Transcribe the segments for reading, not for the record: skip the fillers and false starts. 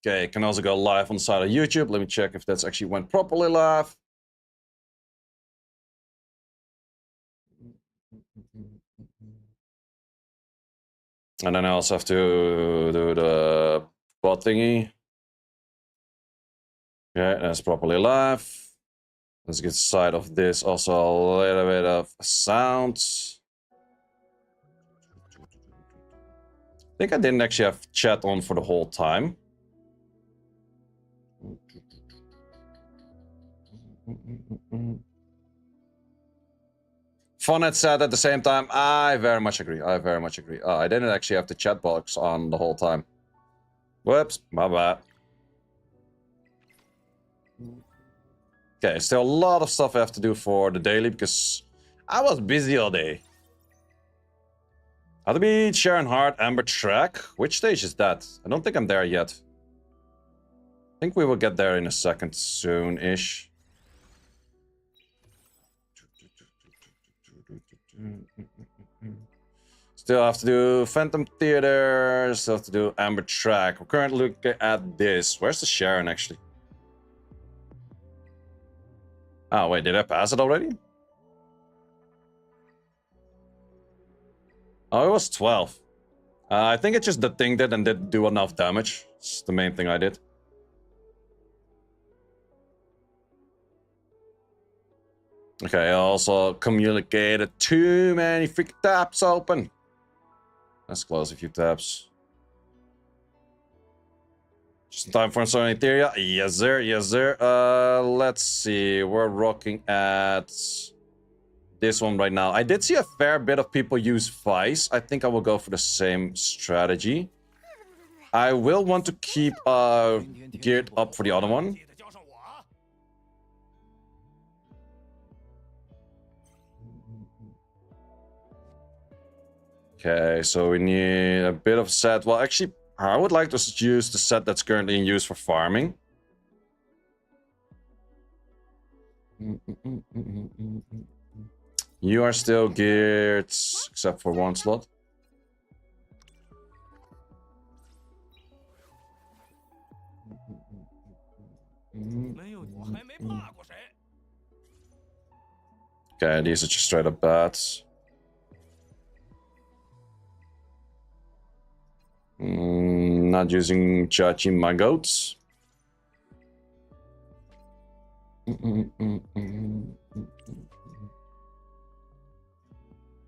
Okay, can also go live on the side of YouTube. Let me check if that's actually went properly live. And then I also have to do the bot thingy. Okay, that's properly live. Let's get side of this. Also a little bit of sound. I think I didn't actually have chat on for the whole time. Fun and sad at the same time. I very much agree. I very much agree. I didn't actually have the chat box on the whole time. Whoops, my bad. Okay, still a lot of stuff I have to do for the daily because I was busy all day. How to beat Sharon Hart, EmberTrack. Which stage is that? I don't think I'm there yet. I think we will get there in a second soon-ish. Still have to do Phantom Theater. Still have to do EmberTrack. We're currently looking at this. Where's the Sharon actually? Oh, wait, did I pass it already? Oh, it was 12. I think it's just the thing did and didn't do enough damage. It's the main thing I did. Okay, I also communicated too many freaking tabs open. Let's close a few tabs. Just in time for some Etheria. Yes, sir. Yes, sir. Let's see. We're rocking at this one right now. I did see a fair bit of people use Vice. I think I will go for the same strategy. I will want to keep geared up for the other one. Okay, so we need a bit of set. Well, actually, I would like to use the set that's currently in use for farming. You are still geared, except for one slot. Okay, these are just straight up bats. Not using Chachi my goats.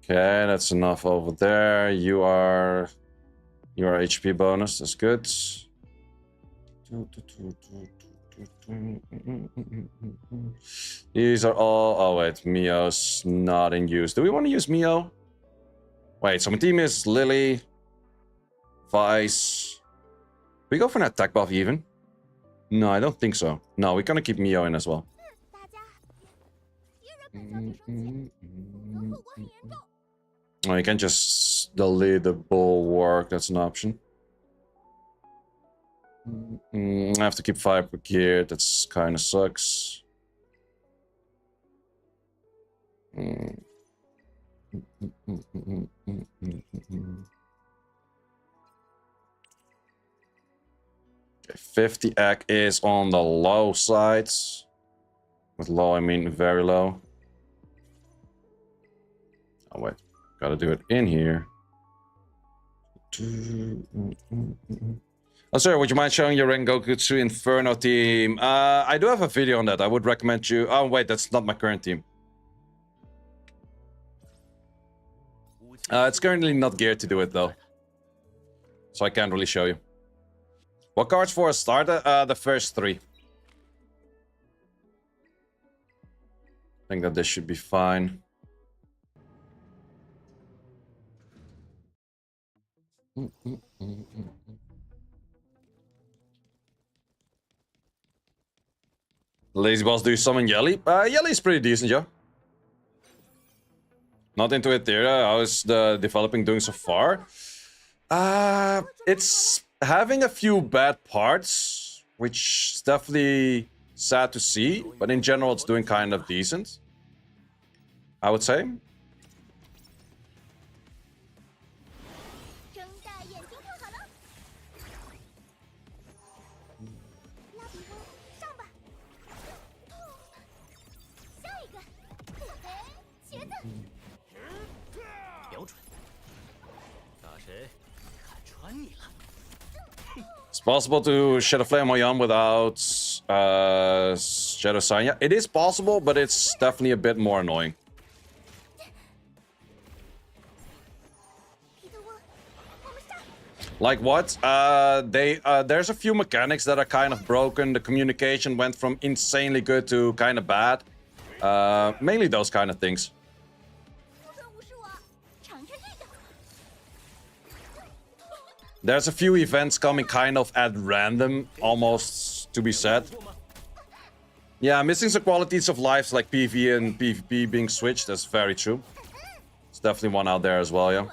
Okay, that's enough over there. You are HP bonus. That's good. These are all. Oh wait, Mio's not in use. Do we want to use Mio? Wait, so my team is Lily, Vice. We go for an attack buff even? No, I don't think so. No, we're gonna keep Mio in as well. Oh, you can just delete the bulwark. That's an option. I have to keep Viper geared. That's kind of sucks. Okay, 50 AC is on the low side. With low, I mean very low. Oh, wait. Gotta do it in here. Oh, sir, would you mind showing your Rengoku to Inferno team? I do have a video on that. I would recommend you... Oh, wait, that's not my current team. It's currently not geared to do it, though. So I can't really show you. What cards for a starter? The first 3. I think that this should be fine. Lazy Boss, do you summon Yelly? Yelly's pretty decent, yeah. Not into Etheria. How is the developing doing so far? It's having a few bad parts, which is definitely sad to see. But in general, it's doing kind of decent, I would say. It's possible to Shadow Flame Hoyan without Shadow Sanya. It is possible, but it's definitely a bit more annoying. Like what? There's a few mechanics that are kind of broken. The communication went from insanely good to kind of bad. Mainly those kind of things. There's a few events coming kind of at random, almost to be said. Yeah, missing some qualities of life like PvE and PvP being switched. That's very true. There's definitely one out there as well, yeah.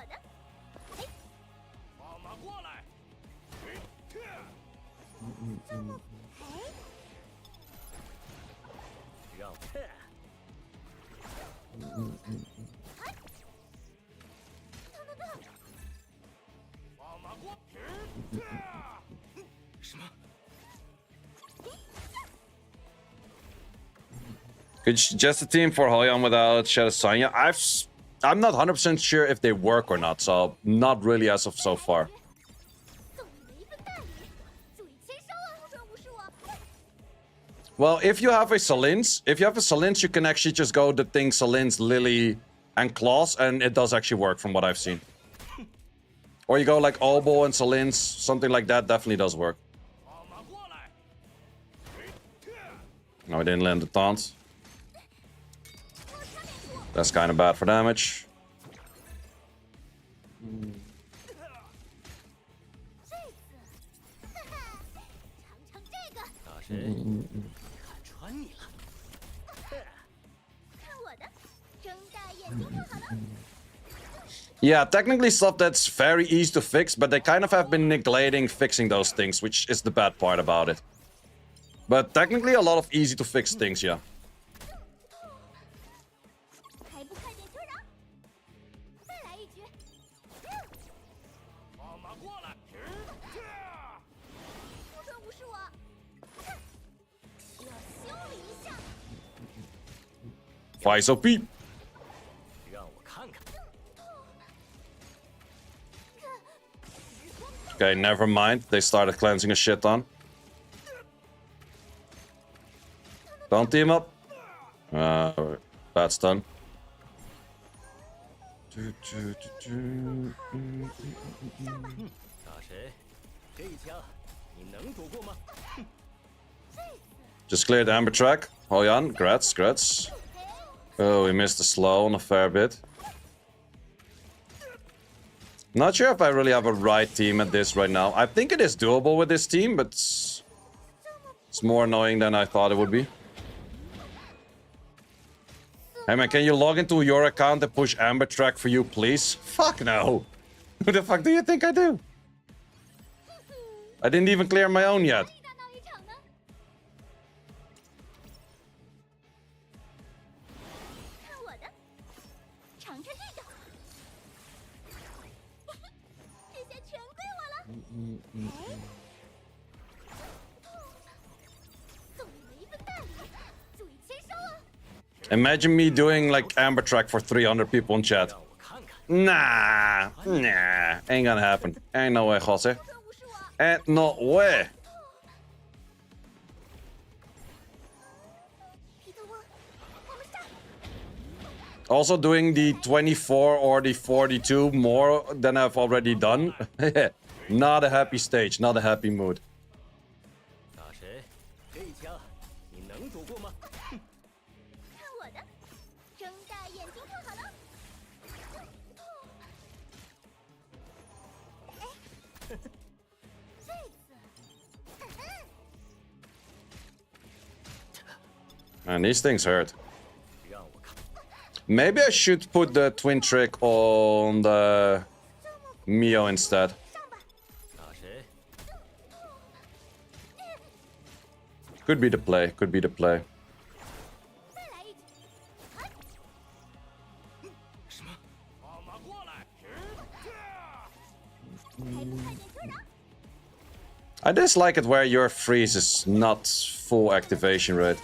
Could you suggest a team for Hoyan without Shadow Sanya? I'm not 100% sure if they work or not, so not really as of so far. Well, if you have a Salins, you can actually just go the thing Salins, Lily, and Claws, and it does actually work from what I've seen. Or you go like Obo and Salins, something like that definitely does work. No, I didn't land the taunt. That's kind of bad for damage. Yeah, technically stuff that's very easy to fix, but they kind of have been neglecting fixing those things, which is the bad part about it. But technically a lot of easy to fix things, yeah. Vice OP. Okay, never mind. They started cleansing a shit ton. Don't team up. Bad stun. Just cleared the EmberTrack. Hoyan, grats. Oh, we missed the slow on a fair bit. Not sure if I really have a right team at this right now. I think it is doable with this team, but it's more annoying than I thought it would be. Hey man, can you log into your account and push EmberTrack for you, please? Fuck no! Who the fuck do you think I do? I didn't even clear my own yet. Imagine me doing like EmberTrack for 300 people in chat. Nah, ain't gonna happen. Ain't no way, Jose. Ain't no way. Also doing the 24 or the 42 more than I've already done. Not a happy stage, not a happy mood. Man, these things hurt. Maybe I should put the twin trick on the Mio instead. Could be the play, could be the play. I dislike it where your freeze is not full activation rate.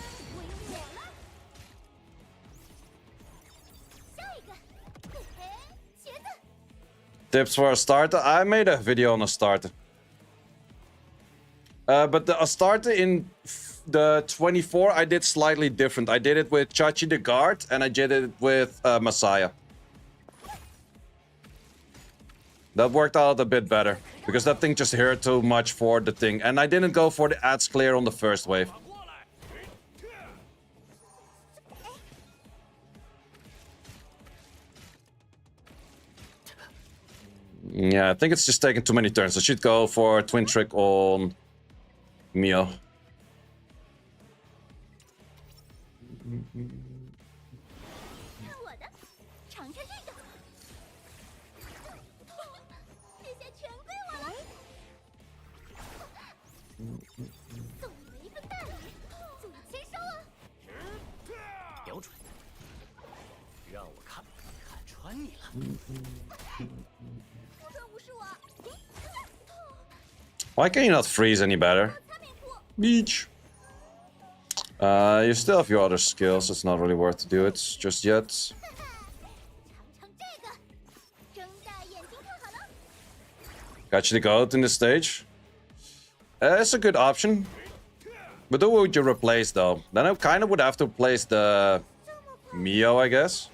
Tips for a starter? I made a video on a starter. But the Astarte in the 24, I did slightly different. I did it with Chachi the Guard, and I did it with Messiah. That worked out a bit better, because that thing just hurt too much for the thing. And I didn't go for the ads clear on the first wave. Yeah, I think it's just taking too many turns. I should go for a twin trick on Mio. Why can you not freeze any better? Beach. You still have your other skills. It's not really worth to do it just yet. Got you the goat in the stage. It's a good option. But who would you replace though? Then I kind of would have to replace the Mio, I guess.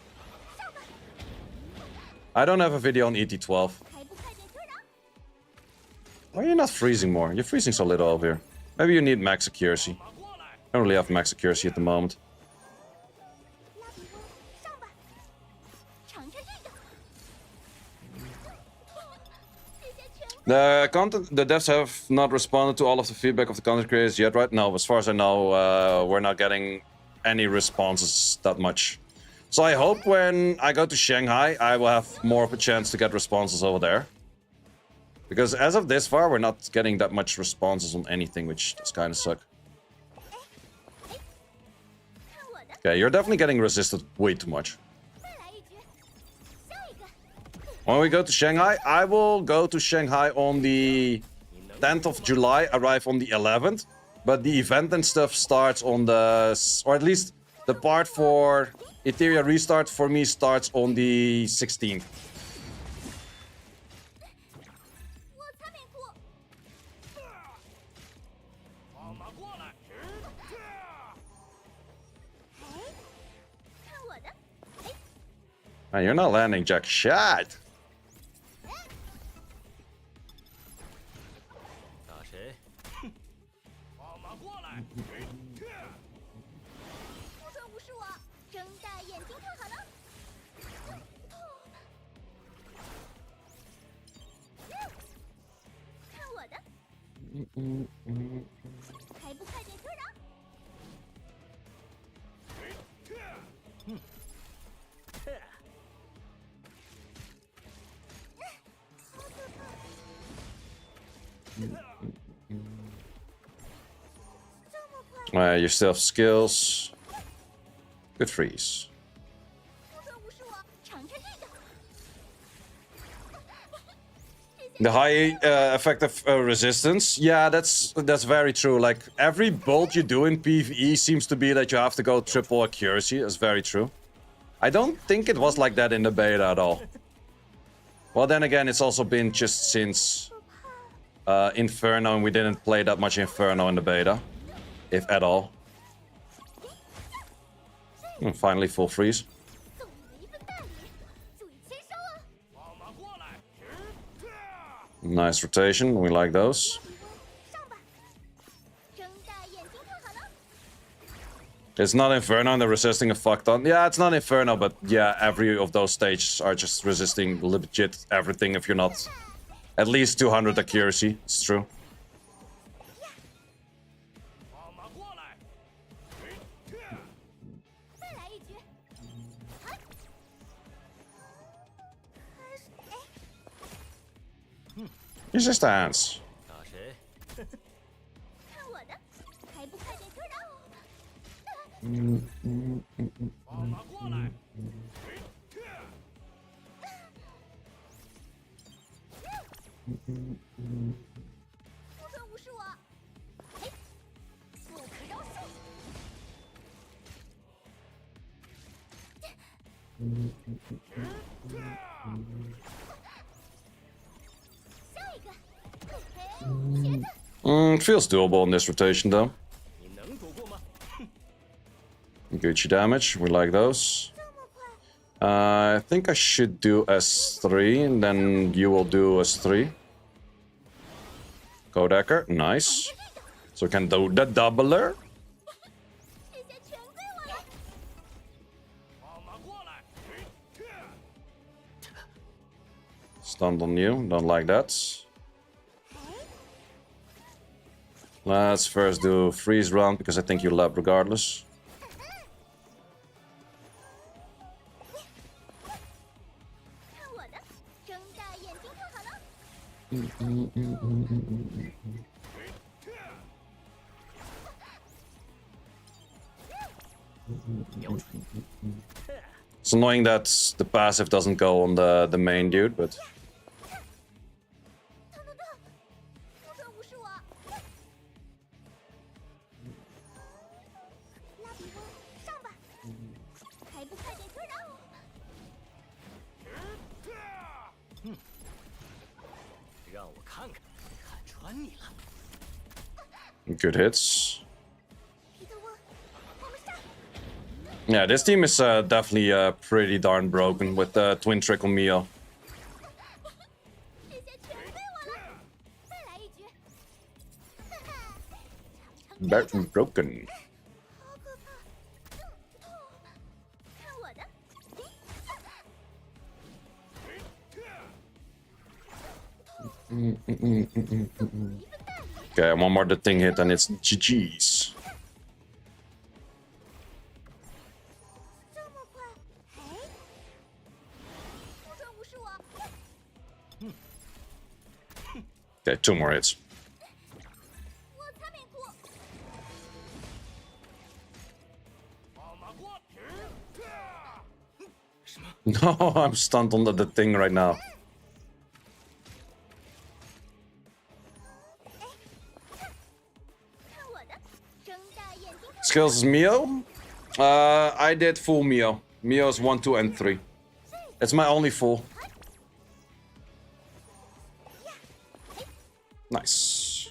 I don't have a video on ET12. Why are you not freezing more? You're freezing so little over here. Maybe you need max accuracy. I don't really have max accuracy at the moment. The devs have not responded to all of the feedback of the content creators yet, right? No, as far as I know, we're not getting any responses that much. So I hope when I go to Shanghai, I will have more of a chance to get responses over there. Because as of this far, we're not getting that much responses on anything, which does kind of suck. Okay, you're definitely getting resisted way too much. When we go to Shanghai, I will go to Shanghai on the 10th of July, arrive on the 11th. But the event and stuff starts on the... Or at least the part for Etheria Restart for me starts on the 16th. Man, you're not landing jack shot. You still have skills. Good freeze. The high effective resistance. Yeah, that's very true. Like every bolt you do in PvE seems to be that you have to go triple accuracy. That's very true. I don't think it was like that in the beta at all. Well, then again, it's also been just since Inferno, and we didn't play that much Inferno in the beta, if at all. And finally, full freeze. Nice rotation, we like those. It's not Inferno and they're resisting a fuck ton. Yeah, it's not Inferno, but yeah, every of those stages are just resisting legit everything if you're not at least 200 accuracy. It's true. Resistance. Feels doable in this rotation, though. Gucci damage, we like those. I think I should do S3, and then you will do S3. Kodaker, nice. So we can do the doubler. Stunned on you, don't like that. Let's first do freeze round, because I think you love regardless. It's annoying that the passive doesn't go on the main dude, but... Good hits. Yeah, this team is definitely pretty darn broken with the twin trickle Mio. Very broken. Okay, one more the thing hit and it's GG's. Okay, 2 more hits. No, I'm stunned on the thing right now. Skills is Mio. I did full Mio. Mio's 1, 2, and 3. It's my only full. Nice.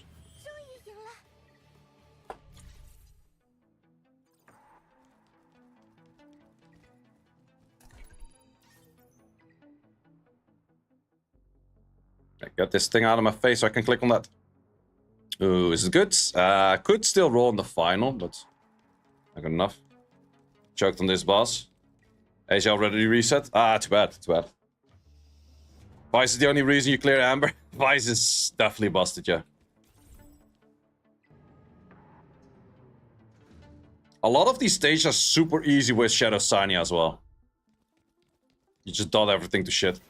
I got this thing out of my face so I can click on that. Ooh, is it good? Could still roll in the final, but not good enough. Choked on this boss. Is already reset? Ah, too bad, too bad. Vice is the only reason you clear Amber. Vice is definitely busted, yeah. A lot of these stages are super easy with Shadow Sanya as well. You just dot everything to shit.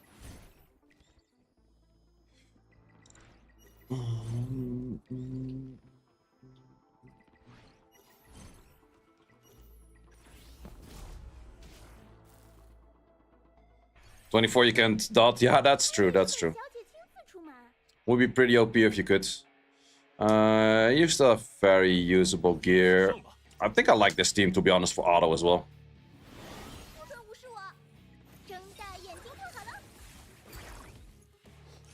$24 you can't dot. Yeah, that's true, that's true. Would be pretty OP if you could. You still have very usable gear. I think I like this team, to be honest, for auto as well.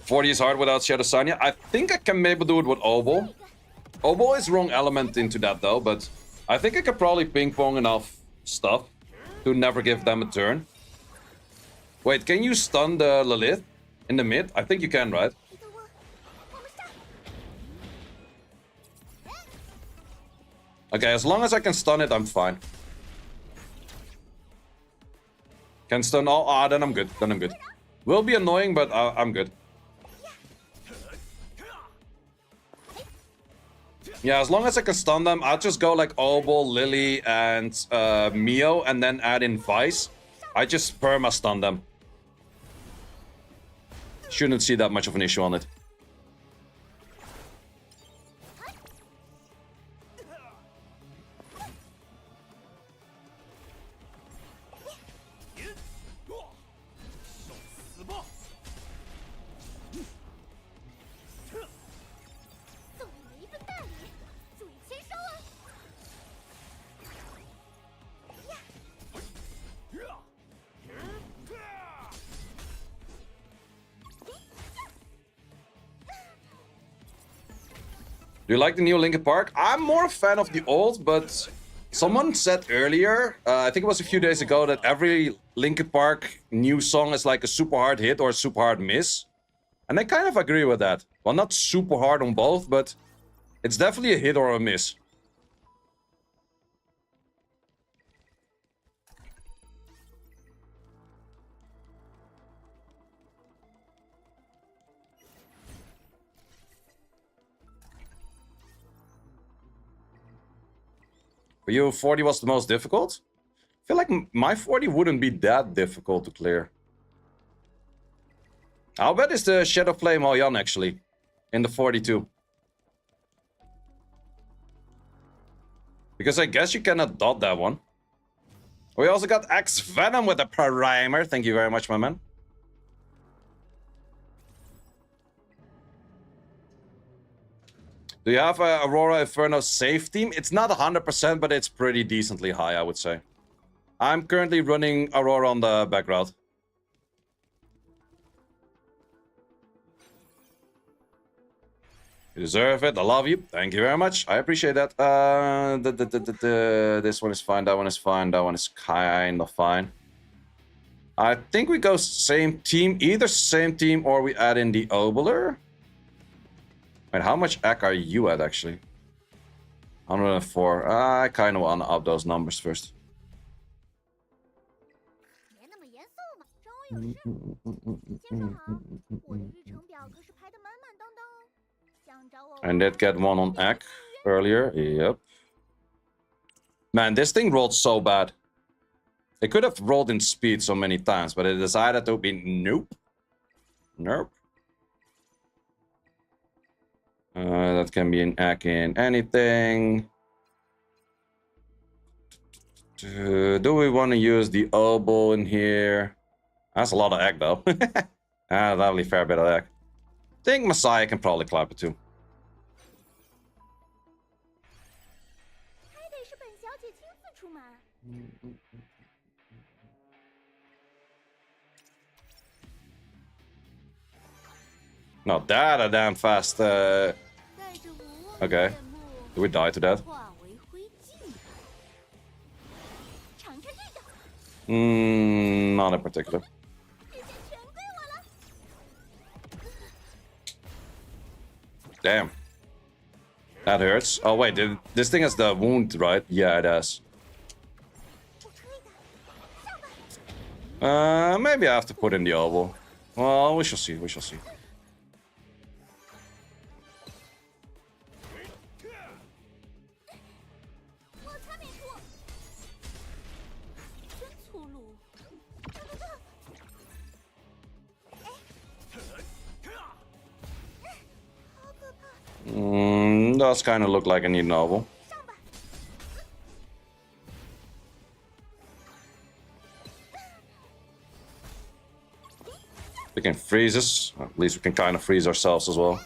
40 is hard without Shadow Sanya. I think I can maybe do it with Obol. Obol is wrong element into that though, but I think I could probably ping pong enough stuff to never give them a turn. Wait, can you stun the Lilith in the mid? I think you can, right? Okay, as long as I can stun it, I'm fine. Can stun all? Ah, then I'm good. Then I'm good. Will be annoying, but I'm good. Yeah, as long as I can stun them, I'll just go like Obol, Lily, and Mio, and then add in Vice. I just perma-stun them. Shouldn't see that much of an issue on it. Do you like the new Linkin Park? I'm more a fan of the old, but someone said earlier, I think it was a few days ago, that every Linkin Park new song is like a super hard hit or a super hard miss. And I kind of agree with that. Well, not super hard on both, but it's definitely a hit or a miss. For you, 40 was the most difficult? I feel like my 40 wouldn't be that difficult to clear. I'll bet it's the Shadow Flame Hoyan actually, in the 42. Because I guess you cannot dot that one. We also got X Venom with a primer. Thank you very much, my man. Do you have a Aurora Inferno safe team? It's not 100%, but it's pretty decently high, I would say. I'm currently running Aurora on the back route. You deserve it. I love you. Thank you very much. I appreciate that. This one is fine. That one is fine. That one is kind of fine. I think we go same team. Either same team or we add in the Oboler. Wait, how much AC are you at, actually? 104. I kind of want to up those numbers first. And did get one on AC earlier. Yep. Man, this thing rolled so bad. It could have rolled in speed so many times, but it decided to be nope. Nope. That can be an AC in anything. Do we want to use the oboe in here? That's a lot of AC though. Lovely fair bit of AC. I think Messiah can probably clap it too. Not that a damn fast. Okay. Do we die to that? Not in particular. Damn. That hurts. Oh wait, this thing has the wound, right? Yeah, it has. Maybe I have to put in the elbow. Well, we shall see. We shall see. Does kind of look like I need an elbow. We can freeze us. At least we can kind of freeze ourselves as well.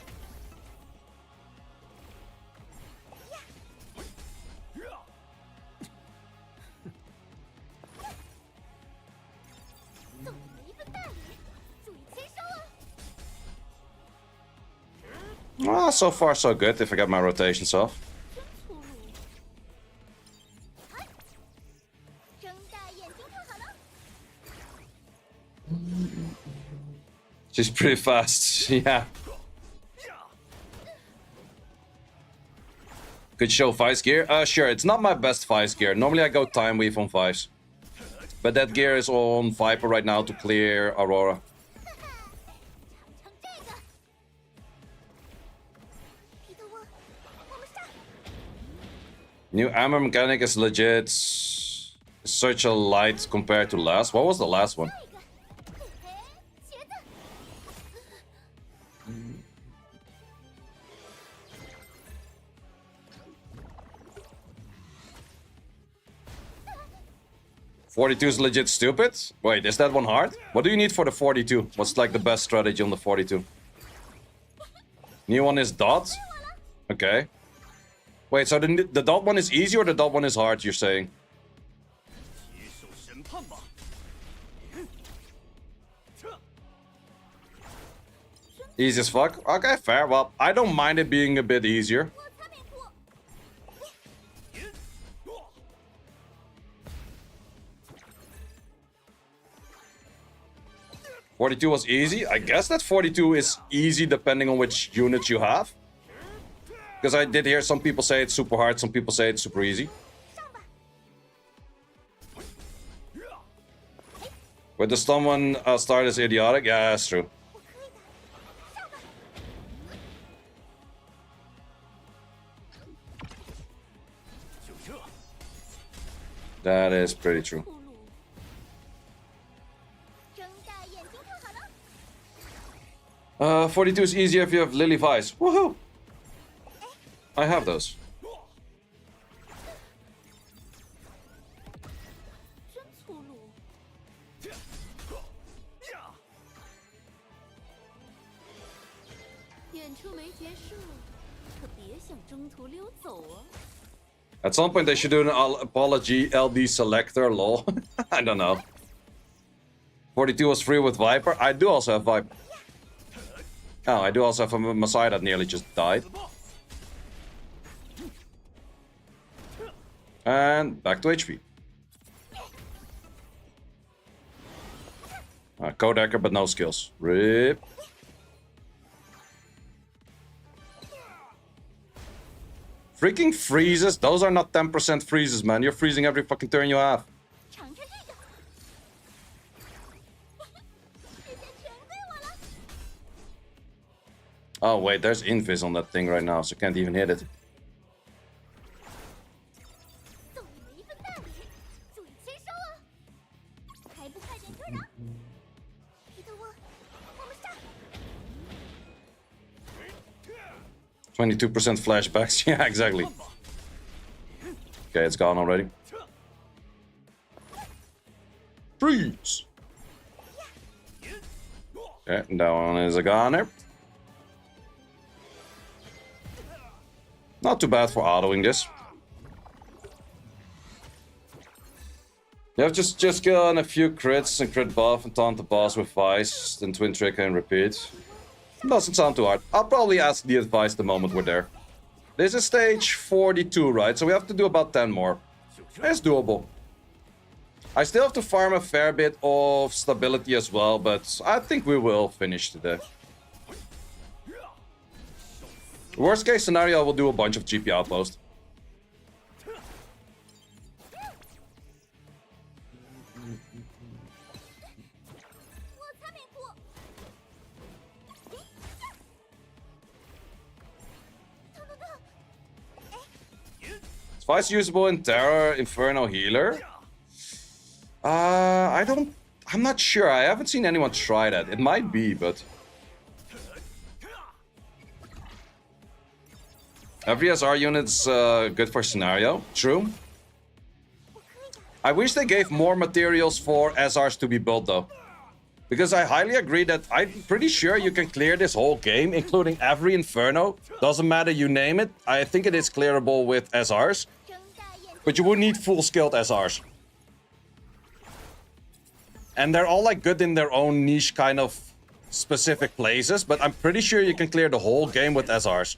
Well, so far so good if I get my rotations off. She's pretty fast, yeah. Could show Vice gear? Sure, it's not my best Vice gear. Normally I go Time Weave on Vice. But that gear is on Viper right now to clear Aurora. New armor mechanic is legit. Such a light compared to last. What was the last one? $42 is legit stupid? Wait, is that one hard? What do you need for the 42? What's like the best strategy on the 42? New one is dot? Okay. Wait, so the dot one is easy or the dot one is hard, you're saying? Easy as fuck? Okay, fair. Well, I don't mind it being a bit easier. 42 was easy. I guess that 42 is easy depending on which units you have. Because I did hear some people say it's super hard, some people say it's super easy. But the stun one start is idiotic? Yeah, that's true. That is pretty true. 42 is easier if you have Lily Vice. Woohoo! I have those. At some point they should do an apology LD selector, lol. I don't know. 42 was free with Viper. I do also have Viper. Oh, I do also have a Messiah that nearly just died. And back to HP. Kodecker, but no skills. RIP. Freaking freezes? Those are not 10% freezes, man. You're freezing every fucking turn you have. Oh, wait, there's invis on that thing right now, so can't even hit it. $22% flashbacks. Yeah, exactly. Okay, it's gone already. Freeze! Okay, that one is a goner. Not too bad for autoing this. You have just kill on a few crits and crit buff and taunt the boss with Vice, then twin trick and repeat. Doesn't sound too hard. I'll probably ask the advice the moment we're there. This is stage 42, right? So we have to do about 10 more. It's doable. I still have to farm a fair bit of stability as well, but I think we will finish today. Worst case scenario, we'll do a bunch of GP outposts. Is Vice usable in Terror, Inferno, Healer? I'm not sure. I haven't seen anyone try that. It might be, but... Every SR unit's good for scenario. True. I wish they gave more materials for SRs to be built, though. Because I highly agree that I'm pretty sure you can clear this whole game, including every Inferno. Doesn't matter, you name it. I think it is clearable with SRs. But you would need full-skilled SRs. And they're all like good in their own niche kind of specific places. But I'm pretty sure you can clear the whole game with SRs.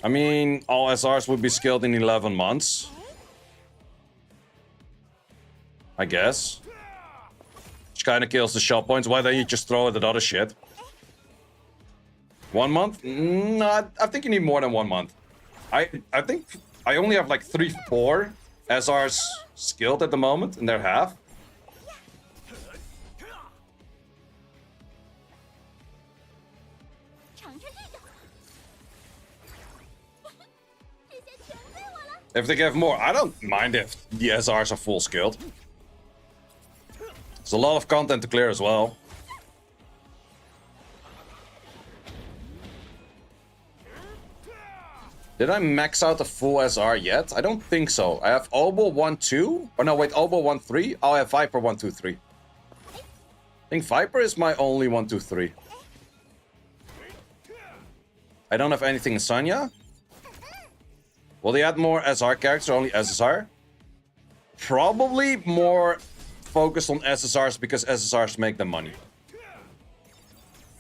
I mean, all SRs would be skilled in 11 months. I guess. Which kind of kills the shot points. Why don't you just throw it at other shit? 1 month? No, I think you need more than 1 month. I think I only have like 3-4 SRs skilled at the moment, and they're half. If they give more, I don't mind if the SRs are full skilled. There's a lot of content to clear as well. Did I max out a full SR yet? I don't think so. I have Obo 1-2. Oh no, wait, Obo 1-3. Oh, I have Viper 1-2-3. I think Viper is my only 1-2-3. I don't have anything in Sonya. Will they add more SR characters or only SSR? Probably more focused on SSRs because SSRs make them money.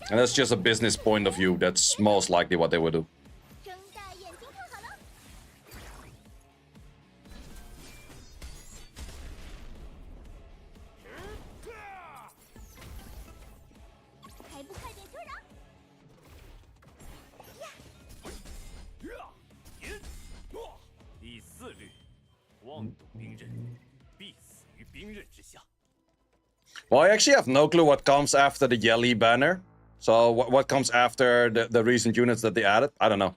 And that's just a business point of view. That's most likely what they would do. Well, I actually have no clue what comes after the Yelly banner. So what comes after the recent units that they added? I don't know.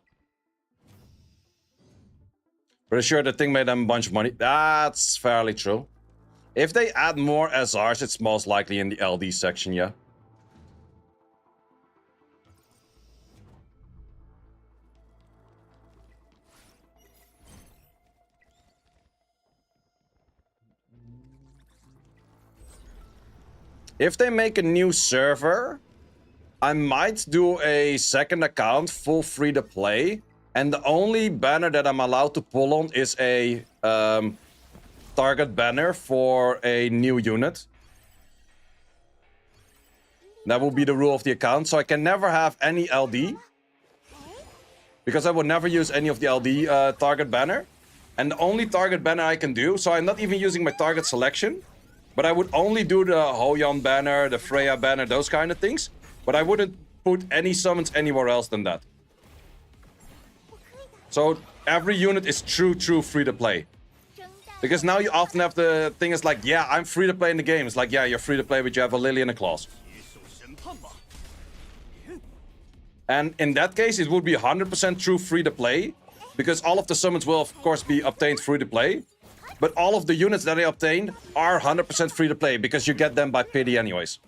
Pretty sure the thing made them a bunch of money. That's fairly true. If they add more SRs, it's most likely in the LD section, yeah. If they make a new server, I might do a second account full free to play. And the only banner that I'm allowed to pull on is a target banner for a new unit. That will be the rule of the account. So I can never have any LD. Because I would never use any of the LD target banner. And the only target banner I can do, so I'm not even using my target selection. But I would only do the Hoyan banner, the Freya banner, those kind of things. But I wouldn't put any summons anywhere else than that. So every unit is true free to play. Because now you often have the thing is like, yeah, I'm free to play in the game. It's like, yeah, you're free to play, but you have a Lily and a Claws. And in that case, it would be 100% true free to play. Because all of the summons will, of course, be obtained free to play. But all of the units that I obtained are 100% free to play because you get them by pity anyways.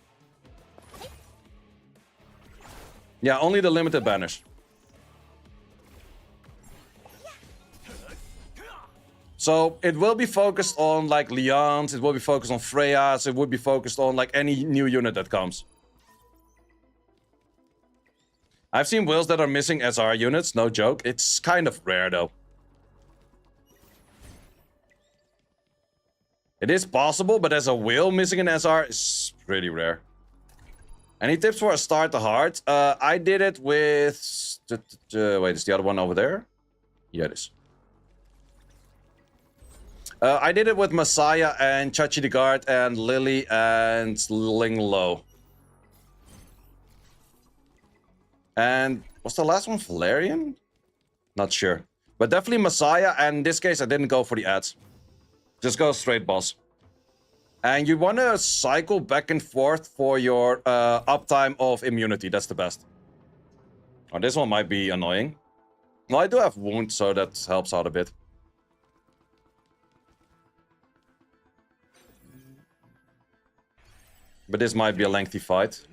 Yeah, only the limited banners. So it will be focused on like Leons, it will be focused on Freyas, it would be focused on like any new unit that comes. I've seen whales that are missing SR units, no joke. It's kind of rare though. It is possible, but as a whale missing an SR is pretty rare. Any tips for a start to heart? I did it with... wait, is the other one over there? Yeah, it is. I did it with Messiah and Chachi the Guard and Lily and Ling Lo. And was the last one Valerian? Not sure. But definitely Messiah, and in this case I didn't go for the ads. Just go straight boss. And you want to cycle back and forth for your uptime of immunity. That's the best. Oh, this one might be annoying. Well, I do have wound, so that helps out a bit. But this might be a lengthy fight.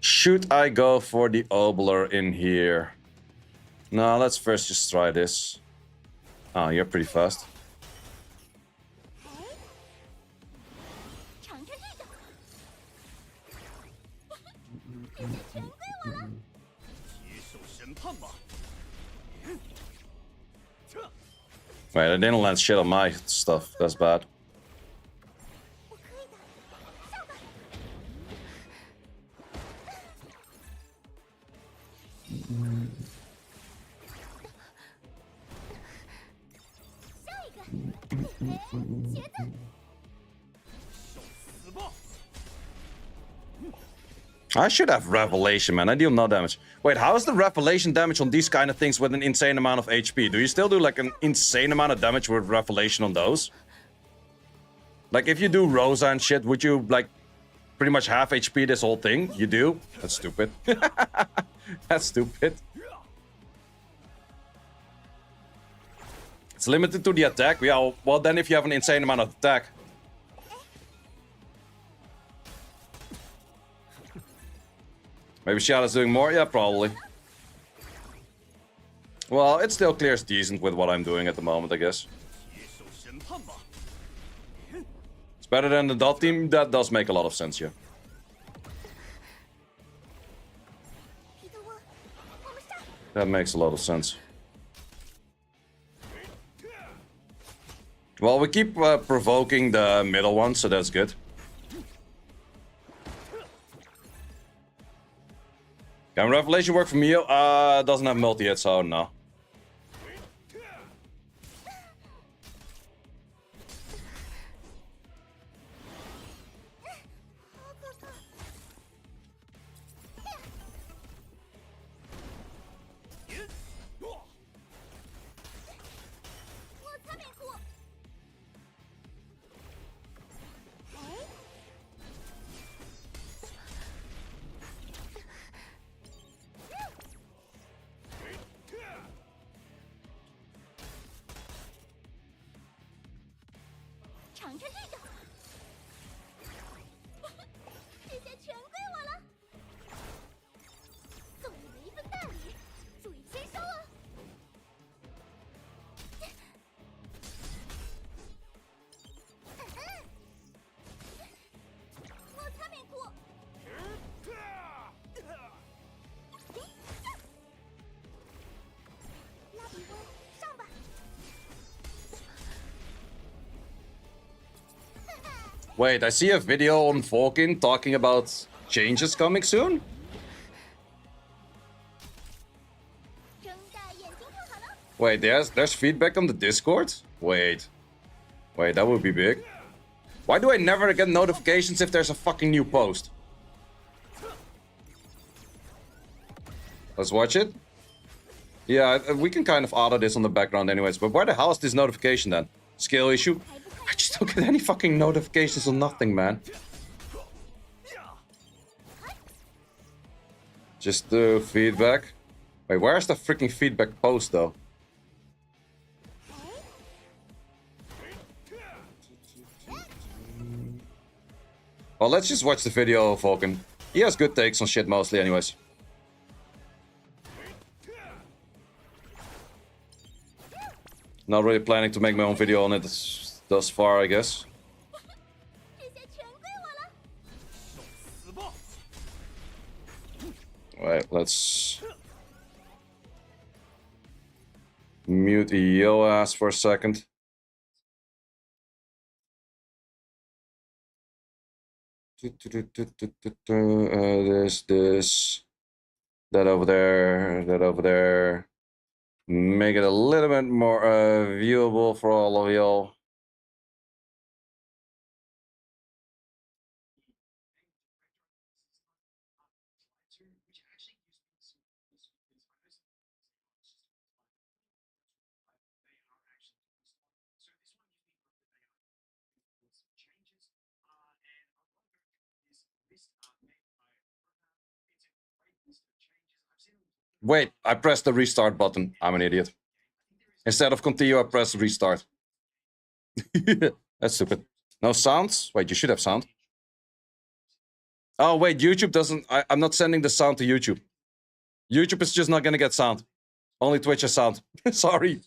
Should I go for the Obler in here? No, let's first just try this. Oh, you're pretty fast. Wait, I didn't land shit on my stuff. That's bad. I should have Revelation, man. I deal no damage. Wait, how is the Revelation damage on these kind of things with an insane amount of HP? Do you still do like an insane amount of damage with Revelation on those? Like if you do Rosa and shit, would you like pretty much half HP this whole thing? You do? That's stupid. That's stupid. It's limited to the attack. Yeah, well then if you have an insane amount of attack. Maybe Shada's doing more? Yeah, probably. Well, it still clears decent with what I'm doing at the moment, I guess. It's better than the dot team. That does make a lot of sense, yeah. That makes a lot of sense. Well, we keep provoking the middle one, so that's good. Can Revelation work for me? Doesn't have multi yet, so no. Wait, I see a video on Falcon talking about changes coming soon? Wait, there's feedback on the Discord? Wait, that would be big. Why do I never get notifications if there's a fucking new post? Let's watch it. Yeah, we can kind of auto this on the background anyways, but where the hell is this notification then? Skill issue? I just don't get any fucking notifications on nothing, man. Just the feedback. Wait, where's the freaking feedback post though? Well, let's just watch the video of Falcon. He has good takes on shit mostly anyways. Not really planning to make my own video on it thus far, I guess. Wait, let's mute the yo ass for a second. This, that over there. Make it a little bit more viewable for all of y'all. Wait, I pressed the restart button. I'm an idiot. Instead of continue, I press restart. That's stupid. No sounds? Wait, you should have sound. Oh, wait, YouTube doesn't... I'm not sending the sound to YouTube. YouTube is just not gonna get sound. Only Twitch has sound. Sorry.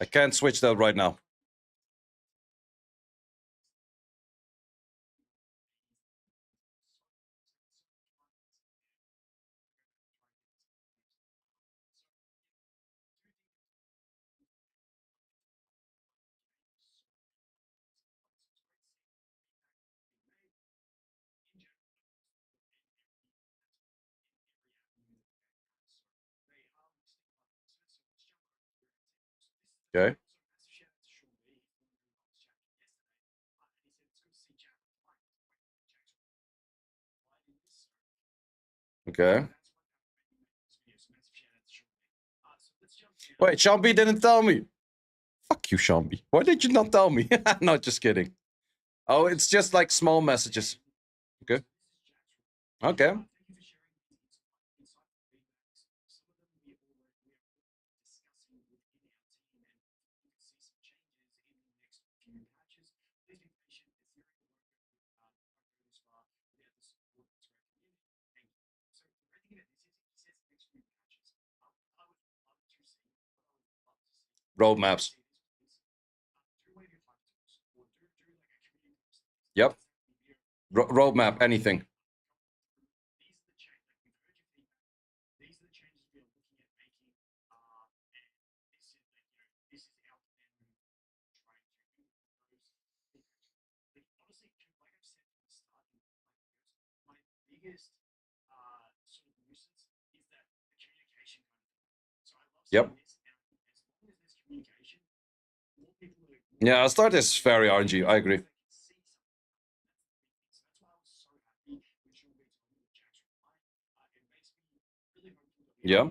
I can't switch that right now. Okay. Okay. Wait, Shambi didn't tell me. Fuck you, Shambi. Why did you not tell me? No, just kidding. Oh, it's just like small messages. Okay. Okay. Roadmaps. Yep. Roadmap, anything. Yep. Yeah, start is very RNG. I agree. Yeah.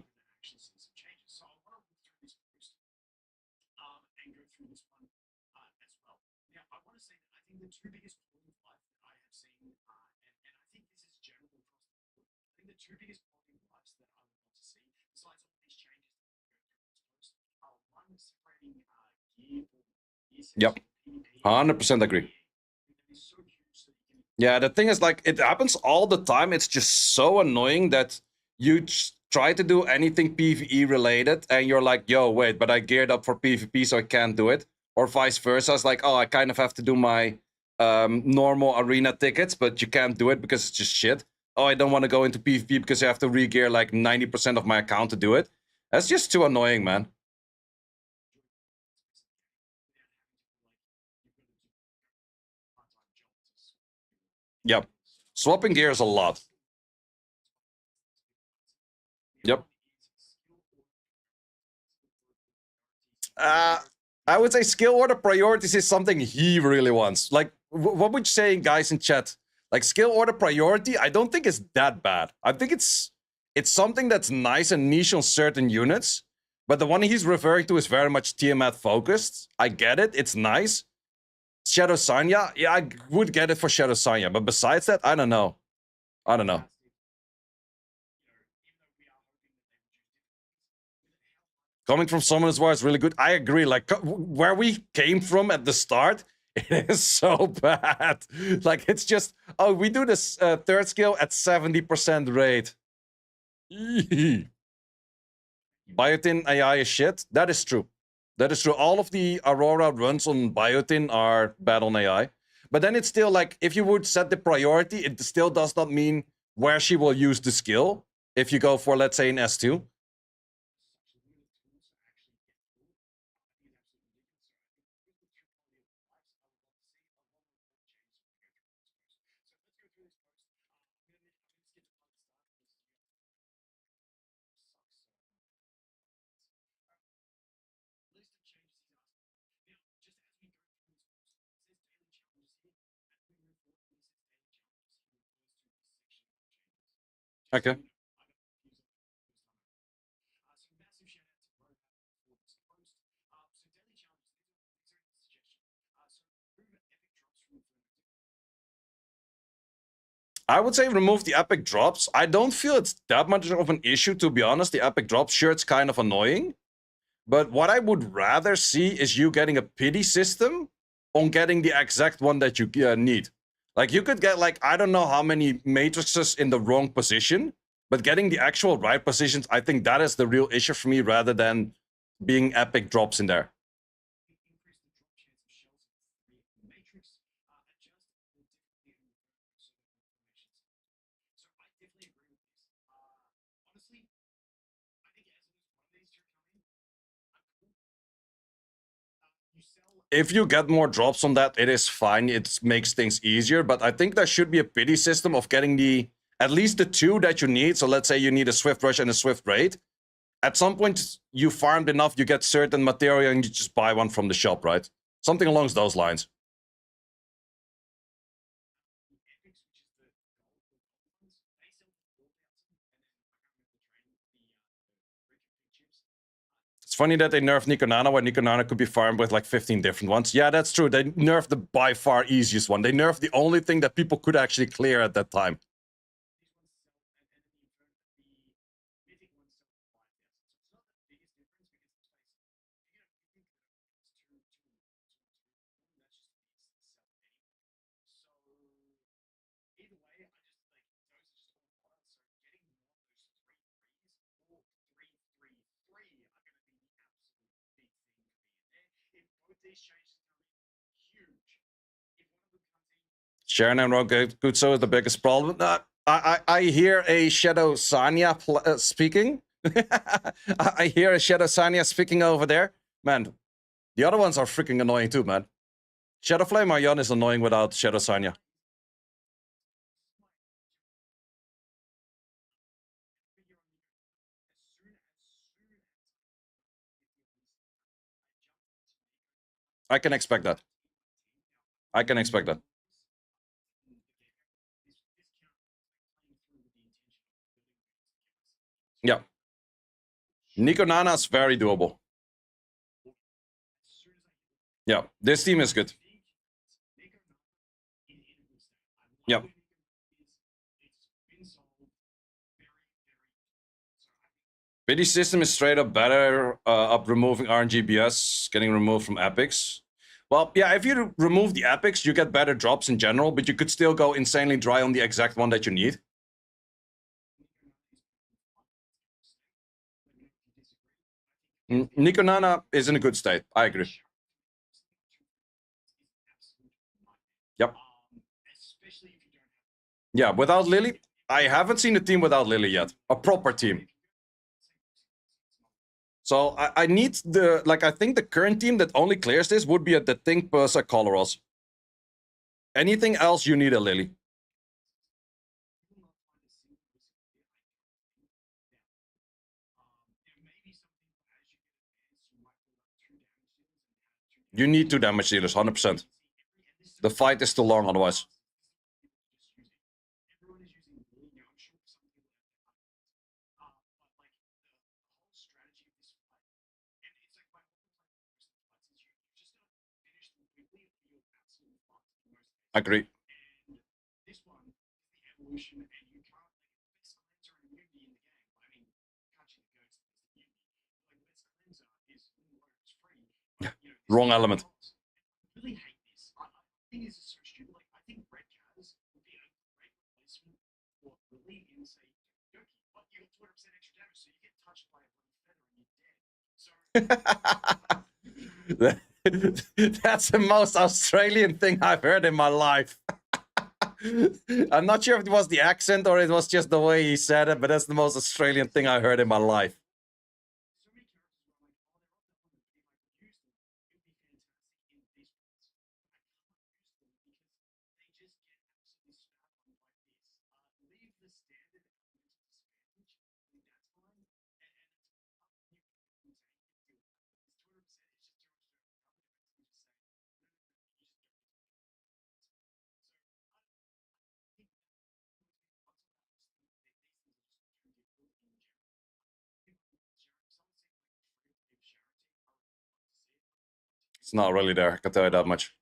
Yep. 100% agree. Yeah, the thing is, like, it happens all the time. It's just so annoying that you try to do anything PvE related, and you're like, yo, wait, but I geared up for PvP, so I can't do it. Or vice versa. It's like, oh, I kind of have to do my normal arena tickets, but you can't do it because it's just shit. Oh, I don't want to go into PvP because I have to re-gear like 90% of my account to do it. That's just too annoying, man. Yep. Swapping gears a lot. Yep. I would say skill order priorities is something he really wants. Like, what would you say, guys in chat? Like, skill order priority, I don't think it's that bad. I think it's something that's nice and niche on certain units. But the one he's referring to is very much Tiamat focused. I get it. It's nice. Shadow Sanya, yeah, I would get it for Shadow Sanya. But besides that, I don't know. I don't know. Coming from someone as well is really good. I agree. Like, where we came from at the start, it is so bad. Like, it's just, oh, we do this third skill at 70% rate. Biotin AI is shit. That is true. That is true. All of the Aurora runs on Biotin are bad on AI. But then it's still like, if you would set the priority, it still does not mean where she will use the skill. If you go for, let's say, an S2. Okay. I would say remove the epic drops. I don't feel it's that much of an issue, to be honest. The epic drops, sure, it's kind of annoying. But what I would rather see is you getting a pity system on getting the exact one that you need. Like, you could get, like, I don't know how many matrices in the wrong position, but getting the actual right positions, I think that is the real issue for me rather than being epic drops in there. If you get more drops on that, it is fine. It makes things easier. But I think there should be a pity system of getting the at least the two that you need. So let's say you need a Swift Rush and a Swift Raid. At some point, you farmed enough, you get certain material, and you just buy one from the shop, right? Something along those lines. It's funny that they nerfed Nikonana when Nikonana could be farmed with like 15 different ones. Yeah, that's true. They nerfed the by far easiest one. They nerfed the only thing that people could actually clear at that time. Sharon and Rogutso is the biggest problem. I hear a Shadow Sanya speaking. I hear a Shadow Sanya speaking over there. Man, the other ones are freaking annoying too, man. Shadow Flame Aryon is annoying without Shadow Sanya. I can expect that. I can expect that. Yeah. Nico Nana is very doable. Yeah, this team is good. Yeah. BD system is straight up better up removing RNGBS, getting removed from epics. Well, yeah, if you remove the epics, you get better drops in general, but you could still go insanely dry on the exact one that you need. Nico Nana is in a good state. I agree. Yep. Yeah, without Lily, I haven't seen a team without Lily yet. A proper team. So I need the, like, I think the current team that only clears this would be the Think plus a Coloros. Anything else, you need a Lily. You need 2 damage dealers, 100%. The fight is too long otherwise. Agree. Wrong element. That's the most Australian thing I've heard in my life. I'm not sure if it was the accent or it was just the way he said it, but that's the most Australian thing I heard in my life. It's not really there, I can tell you that much.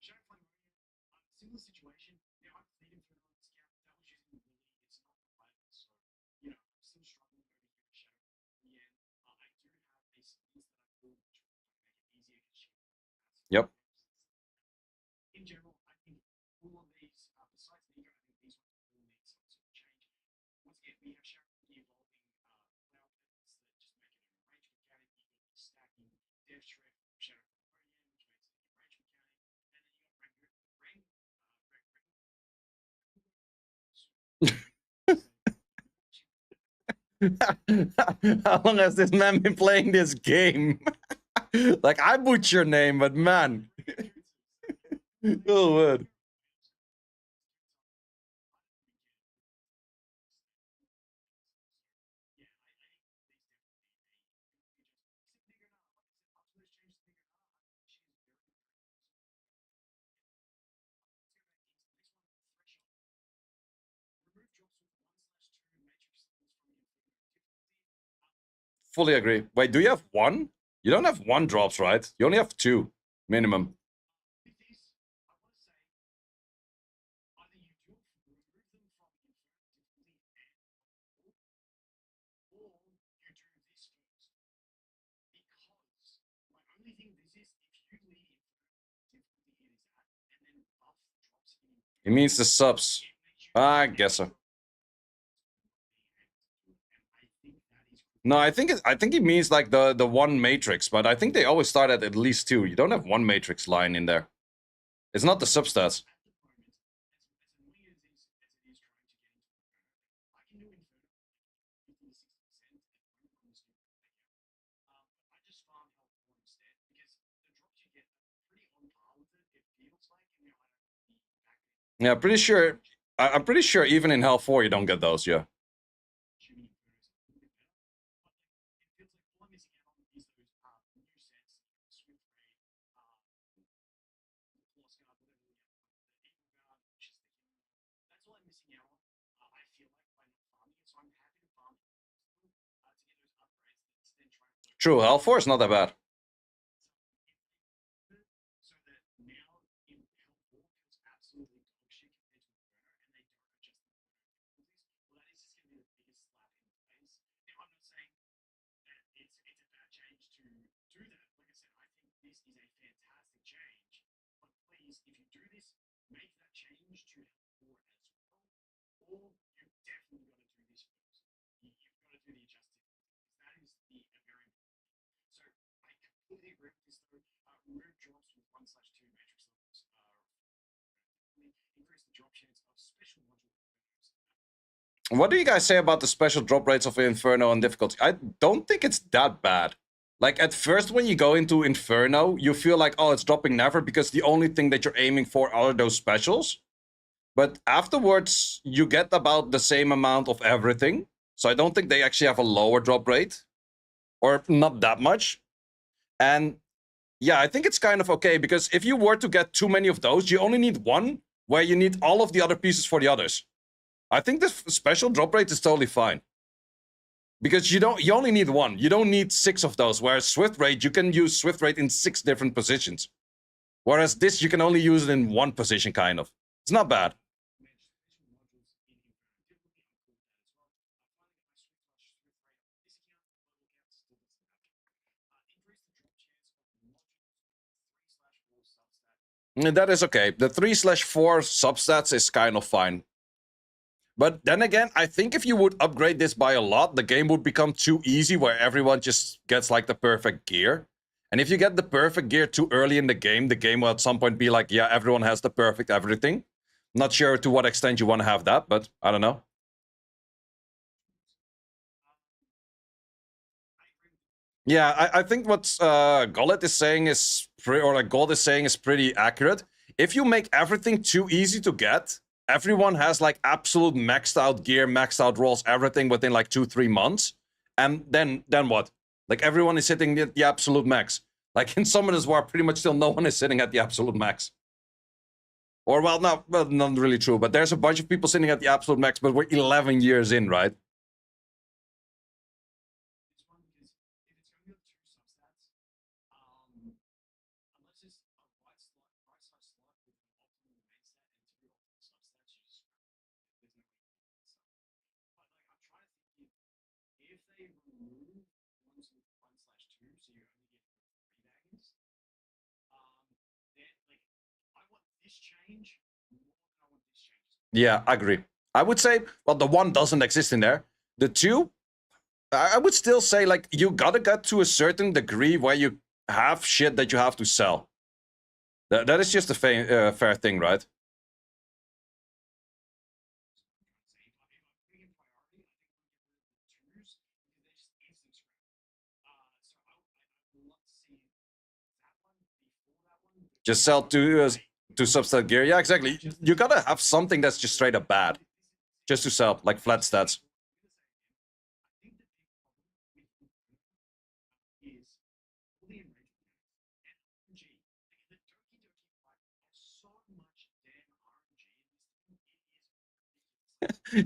Yep. How long has this man been playing this game? Like, I butcher your name, but man. Oh, word. Fully agree. Wait, do you have 1? You don't have 1 drops, right? You only have 2 minimum. It means the subs. I guess so. No, I think it means like the 1 matrix, but I think they always start at least 2. You don't have 1 matrix line in there. It's not the substats. Yeah, pretty sure. I'm pretty sure even in Hell 4 you don't get those. Yeah. True. Hell 4 is not that bad. What do you guys say about the special drop rates of Inferno and difficulty? I don't think it's that bad. Like, at first when you go into Inferno, you feel like, oh, it's dropping never because the only thing that you're aiming for are those specials. But afterwards, you get about the same amount of everything. So I don't think they actually have a lower drop rate. Or not that much. And yeah, I think it's kind of okay, because if you were to get too many of those, you only need one, where you need all of the other pieces for the others. I think the special drop rate is totally fine. Because you only need one. You don't need 6 of those. Whereas Swift Rate, you can use Swift Rate in 6 different positions. Whereas this, you can only use it in one position, kind of. It's not bad. That is okay. The 3/4 substats is kind of fine. But then again, I think if you would upgrade this by a lot, the game would become too easy, where everyone just gets like the perfect gear. And if you get the perfect gear too early in the game will at some point be like, yeah, everyone has the perfect everything. Not sure to what extent you want to have that, but I don't know. Yeah, I think what Gold is saying is pretty accurate. If you make everything too easy to get, everyone has like absolute maxed out gear, maxed out rolls, everything within like 2-3 months. And then what? Like, everyone is sitting at the absolute max. Like, in Summoners War, pretty much still no one is sitting at the absolute max. Or, well, not really true, but there's a bunch of people sitting at the absolute max, but we're 11 years in, right? Yeah, I agree. I would say, well, the 1 doesn't exist in there. The 2, I would still say, like, you gotta get to a certain degree where you have shit that you have to sell. That is just a fair thing, right? Just sell to substat gear. Yeah, exactly. You gotta have something that's just straight up bad, just to sell, like flat stats.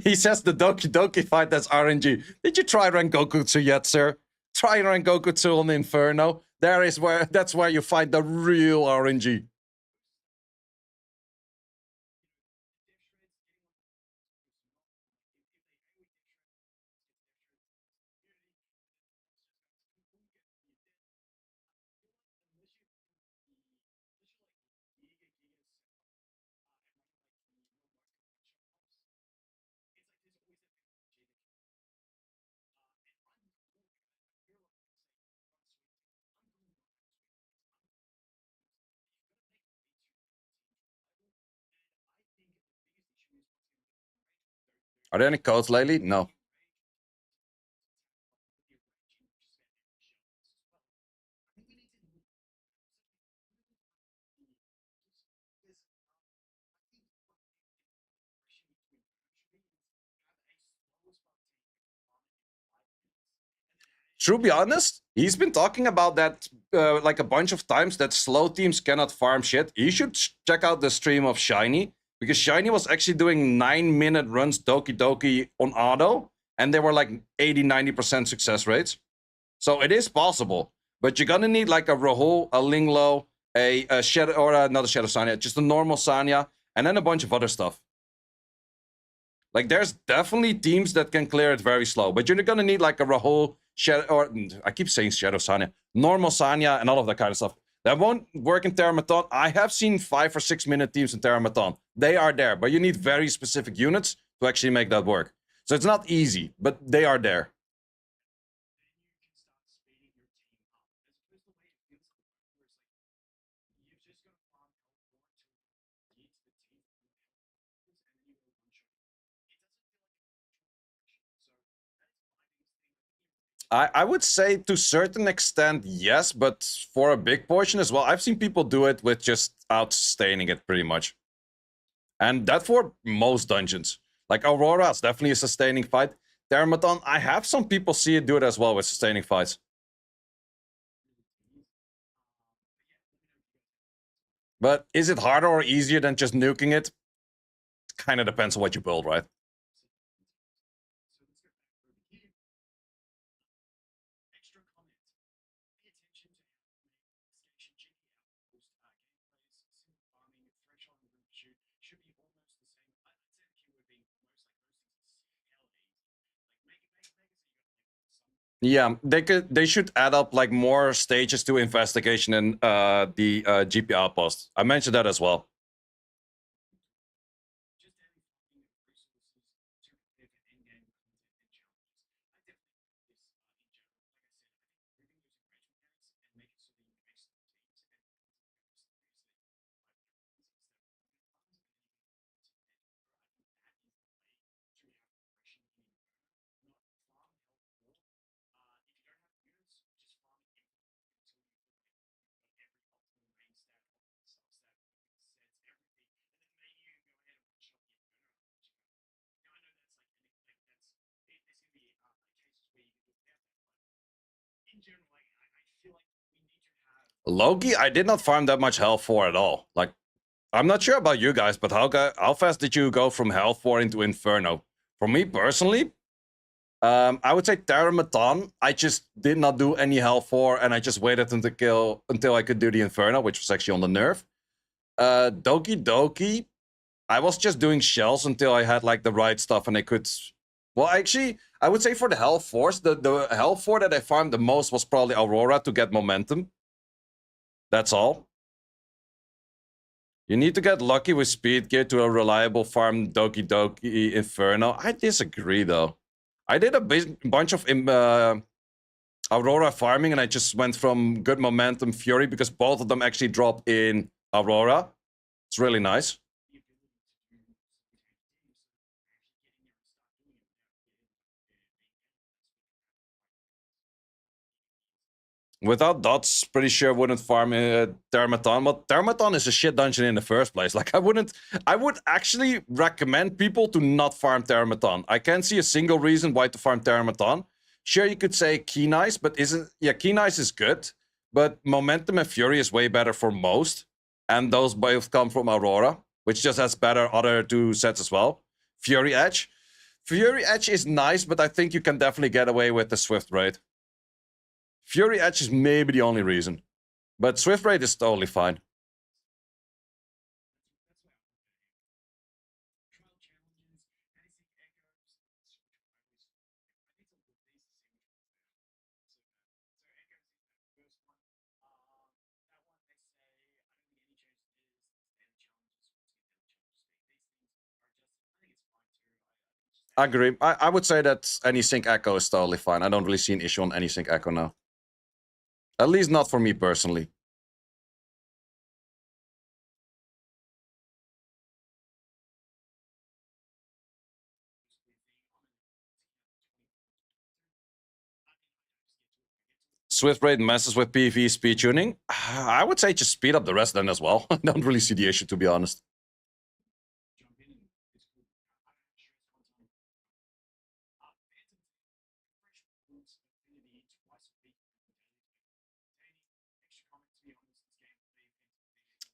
He says the Doki fight, that's RNG. Did you try Rengokutsu yet, sir? Try Rengokutsu on Inferno. That's where you find the real RNG. Are there any codes lately? No. To be honest, he's been talking about that like a bunch of times, that slow teams cannot farm shit. You should check out the stream of Shiny, because Shiny was actually doing 9-minute runs Doki Doki on auto, and they were like 80-90% success rates. So it is possible, but you're gonna need like a Rahul, a Linglo, a Shadow, or not a Shadow Sanya, just a normal Sanya, and then a bunch of other stuff. Like, there's definitely teams that can clear it very slow, but you're gonna need like a Rahul, Shadow, or I keep saying Shadow Sanya, normal Sanya, and all of that kind of stuff. That won't work in Terramaton. I have seen 5 or 6 minute teams in Terramaton. They are there, but you need very specific units to actually make that work. So it's not easy, but they are there. I would say to a certain extent, yes, but for a big portion as well. I've seen people do it with just out-sustaining it pretty much. And that for most dungeons. Like Aurora is definitely a sustaining fight. Termaton, I have some people see it do it as well with sustaining fights. But is it harder or easier than just nuking it? Kind of depends on what you build, right? Yeah, they should add up like more stages to investigation and the GP outpost. I mentioned that as well. Loki, I did not farm that much hell4 at all. Like, I'm not sure about you guys, but how fast did you go from hell4 into Inferno? For me personally, I would say Teramaton. I just did not do any hell4, and I just waited until I could do the Inferno, which was actually on the nerf. Doki Doki, I was just doing shells until I had like the right stuff, and I could. Well, actually, I would say for the hell4s, the hell4 that I farmed the most was probably Aurora to get momentum. That's all. You need to get lucky with speed gear to a reliable farm Doki Doki Inferno. I disagree, though. I did a bunch of Aurora farming, and I just went from good momentum Fury because both of them actually drop in Aurora. It's really nice. Without dots, pretty sure wouldn't farm Termaton. But Termaton is a shit dungeon in the first place. Like, I would actually recommend people to not farm Termaton. I can't see a single reason why to farm Termaton. Sure, you could say Keen Ice, but Keen Ice is good, but Momentum and Fury is way better for most. And those both come from Aurora, which just has better other two sets as well. Fury Edge. Fury Edge is nice, but I think you can definitely get away with the Swift Raid. Fury Edge is maybe the only reason. But Swift Raid is totally fine. I agree. I would say that any sync echo is totally fine. I don't really see an issue on any sync echo now. At least not for me personally. Swift Raid messes with PvE speed tuning. I would say just speed up the rest then as well. I don't really see the issue, to be honest.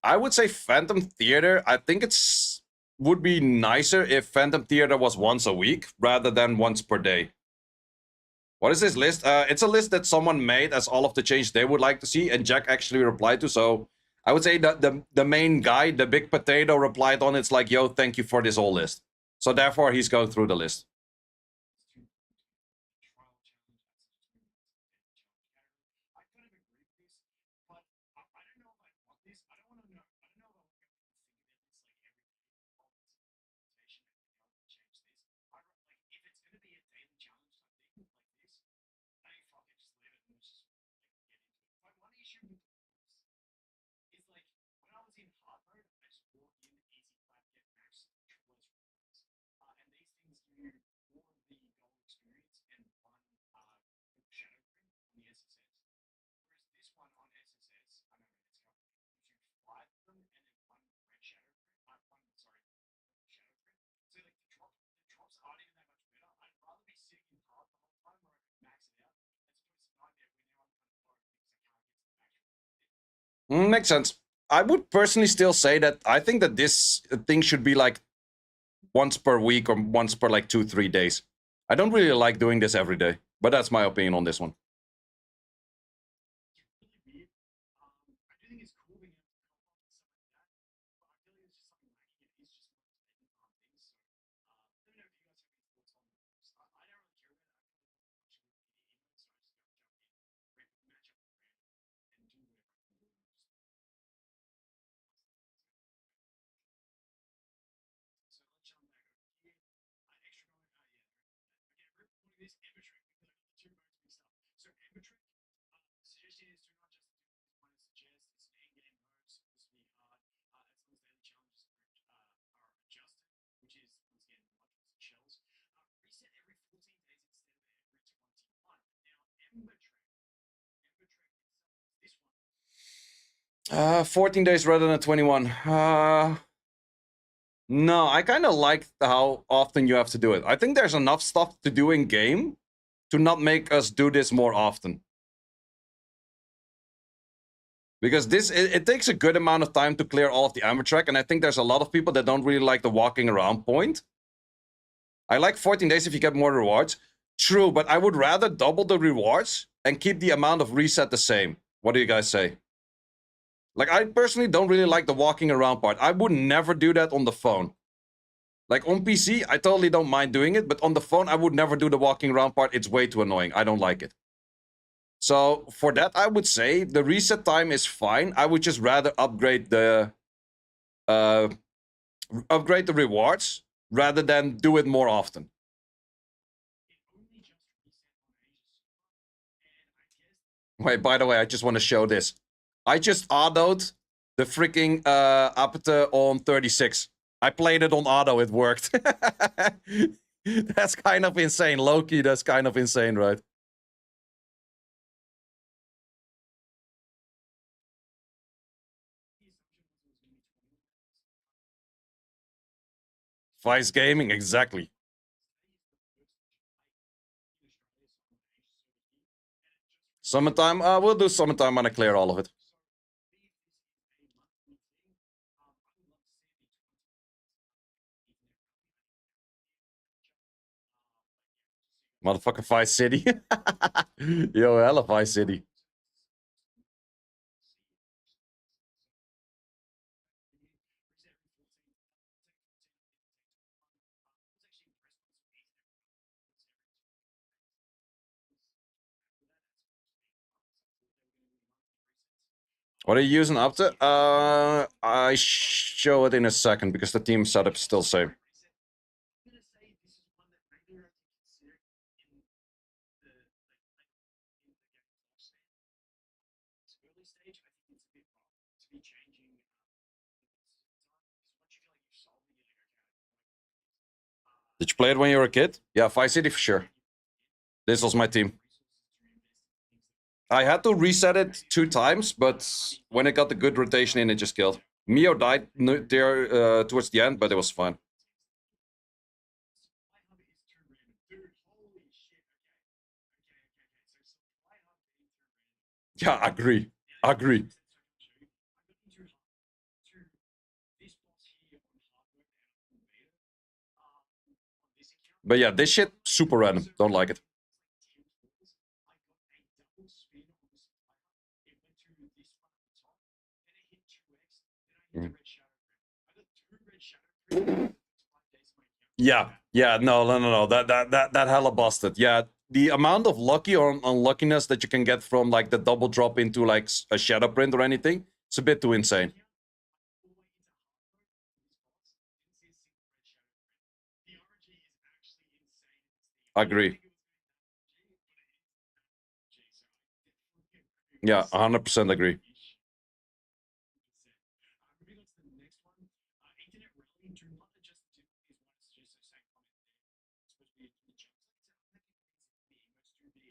I would say Phantom Theater. I think it's would be nicer if Phantom Theater was once a week rather than once per day. What is this list? It's a list that someone made as all of the changes they would like to see, and Jack actually replied to. So I would say that the main guy, the big potato, replied on. It's like, yo, thank you for this whole list. So therefore, he's going through the list. Makes sense. I would personally still say that I think that this thing should be like once per week or once per like 2-3 days. I don't really like doing this every day, but that's my opinion on this one. Uh, 14 days rather than 21. No, I kind of like how often you have to do it. I think there's enough stuff to do in game to not make us do this more often. Because this, it takes a good amount of time to clear all of the EmberTrack, and I think there's a lot of people that don't really like the walking around point. I like 14 days if you get more rewards. True, but I would rather double the rewards and keep the amount of reset the same. What do you guys say? Like, I personally don't really like the walking around part. I would never do that on the phone. Like, on PC, I totally don't mind doing it, but on the phone, I would never do the walking around part. It's way too annoying. I don't like it. So, for that, I would say the reset time is fine. I would just rather upgrade the rewards rather than do it more often. Wait, by the way, I just want to show this. I just autoed the freaking Apate on 36. I played it on auto, it worked. That's kind of insane. Low-key, that's kind of insane, right? Vice Gaming, exactly. Summertime, we'll do summertime when I clear all of it. Motherfucker Vice City. Yo, hella Vice City. What are you using up to? I show it in a second because the team setup is still same. Did you play it when you were a kid? Yeah, Vice City for sure. This was my team. I had to reset it 2 times, but when it got the good rotation in, it just killed. Mio died there towards the end, but it was fine. Yeah, agree. Agree. But yeah, this shit, super random. Don't like it. Yeah, no. That hella busted. Yeah, the amount of lucky or unluckiness that you can get from like the double drop into like a shadow print or anything, it's a bit too insane. Agree. Yeah, 100% agree.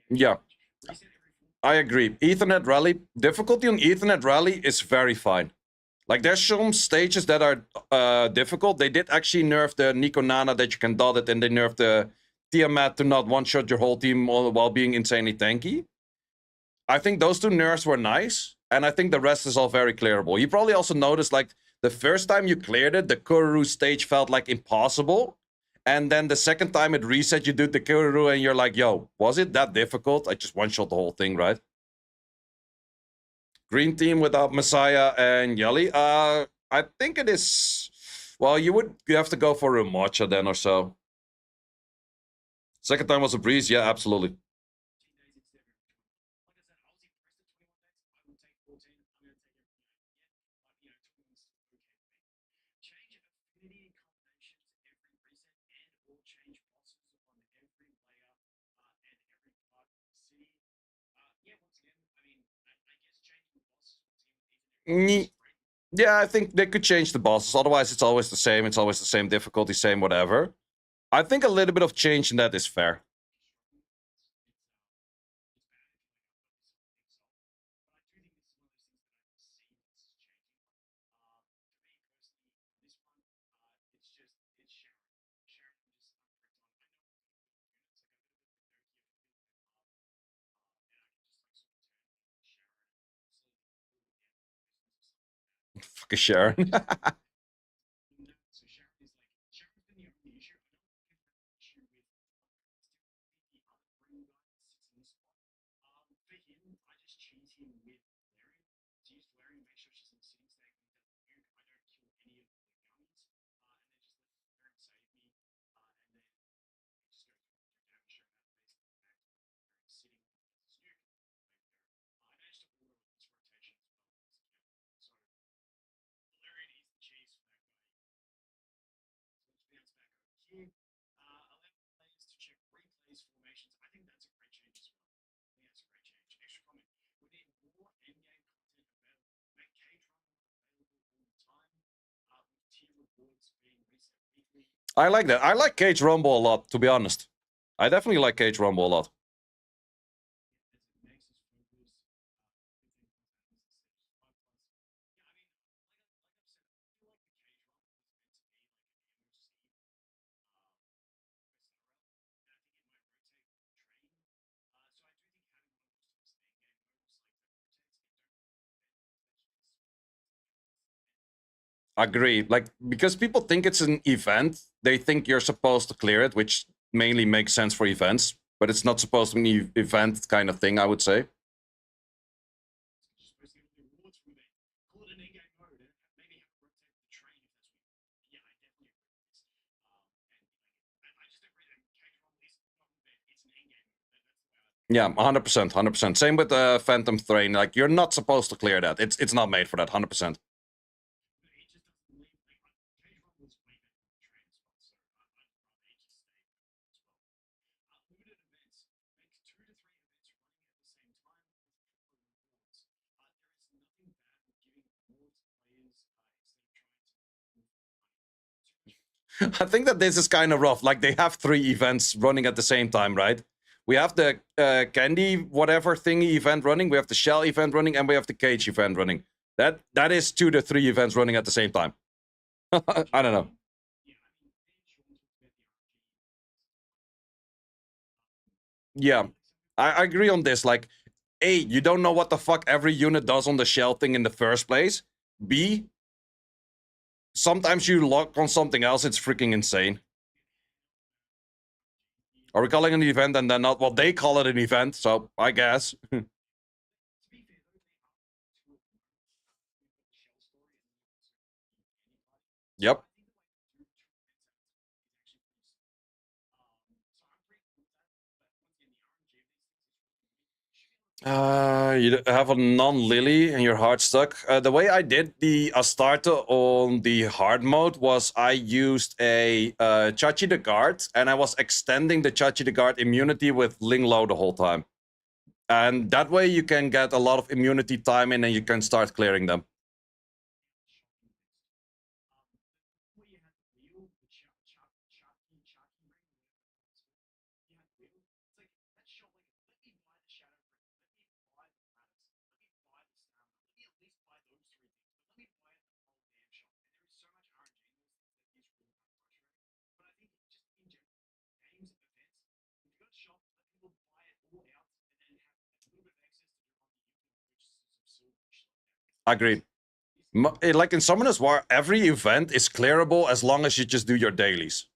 Yeah, I agree. Ethernet Rally, difficulty on Ethernet Rally is very fine. Like, there's some stages that are difficult. They did actually nerf the Nico Nana that you can dot it, and they nerfed the Tiamat to not one-shot your whole team while being insanely tanky. I think those 2 nerfs were nice. And I think the rest is all very clearable. You probably also noticed, like, the first time you cleared it, the Kururu stage felt like impossible. And then the second time it reset, you did the Kururu and you're like, yo, was it that difficult? I just one-shot the whole thing, right? Green team without Messiah and Yali. I think it is... Well, you have to go for a matcha then or so. Second time was a breeze. Yeah, absolutely. Yeah, I think they could change the bosses. Otherwise, it's always the same. It's always the same difficulty, same whatever. I think a little bit of change in that is fair. Fucking Sharon. I like that. I like Cage Rumble a lot, to be honest. I definitely like Cage Rumble a lot. Agree. Like, because people think it's an event, they think you're supposed to clear it, which mainly makes sense for events, but it's not supposed to be an event kind of thing, I would say. Yeah, 100%, 100%. Same with the Phantom Thrain. Like, you're not supposed to clear that. It's not made for that, 100%. I think that this is kind of rough. Like, they have 3 events running at the same time, right? We have the candy whatever thingy event running, we have the shell event running, and we have the cage event running. That is 2 to 3 events running at the same time. I don't know. Yeah, I agree on this. Like, A, you don't know what the fuck every unit does on the shell thing in the first place. B, sometimes you lock on something else, it's freaking insane. Are we calling it an event and then not? Well, they call it an event, so I guess. Yep. You have a non-Lily and your heart stuck. The way I did the Astarte on the hard mode was I used a Chachi the Guard, and I was extending the Chachi the Guard immunity with Ling Lo the whole time. And that way you can get a lot of immunity time in and you can start clearing them. Agreed. Like in Summoners War, every event is clearable as long as you just do your dailies.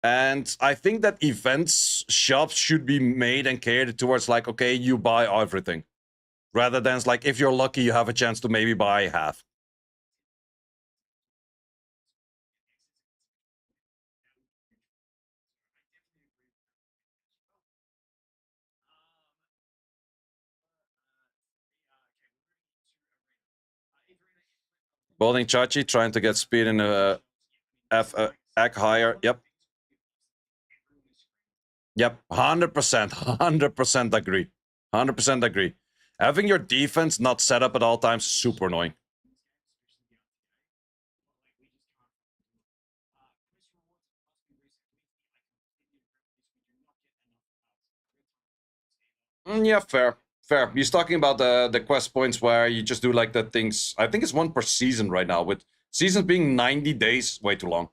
And I think that events shops should be made and catered towards like, okay, you buy everything. Rather than like, if you're lucky, you have a chance to maybe buy half. Bowling Chachi trying to get speed in a egg higher. Yep. Yep. 100%. 100% agree. 100% agree. Having your defense not set up at all times super annoying. Yeah, fair. Fair. He's talking about the quest points where you just do like the things. I think it's one per season right now, with seasons being 90 days, way too long.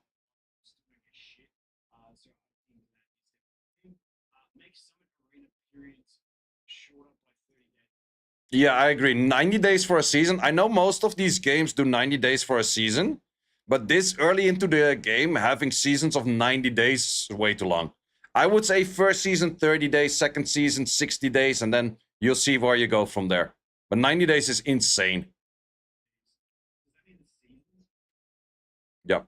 Yeah, I agree. 90 days for a season. I know most of these games do 90 days for a season, but this early into the game, having seasons of 90 days is way too long. I would say first season 30 days, second season 60 days, and then you'll see where you go from there. But 90 days is insane. Yep.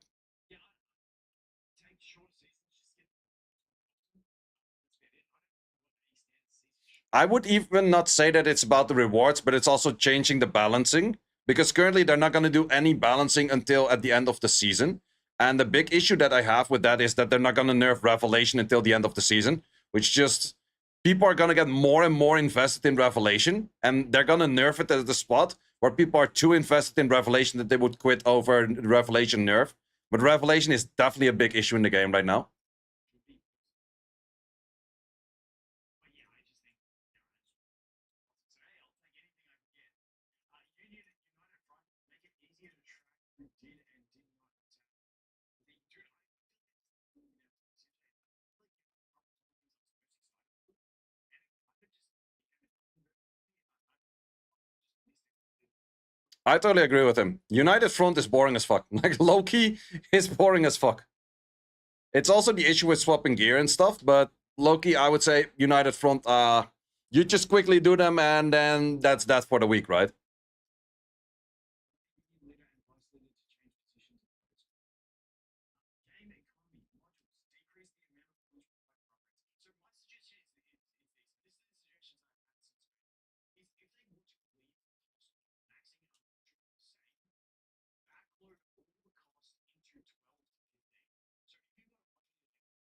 I would even not say that it's about the rewards, but it's also changing the balancing. Because currently they're not going to do any balancing until at the end of the season. And the big issue that I have with that is that they're not going to nerf Revelation until the end of the season, which just people are going to get more and more invested in Revelation, and they're going to nerf it at the spot where people are too invested in Revelation that they would quit over Revelation nerf. But Revelation is definitely a big issue in the game right now. I totally agree with him. United Front is boring as fuck. Like, Loki is boring as fuck. It's also the issue with swapping gear and stuff, but Loki, I would say United Front, you just quickly do them and then that's that for the week, right?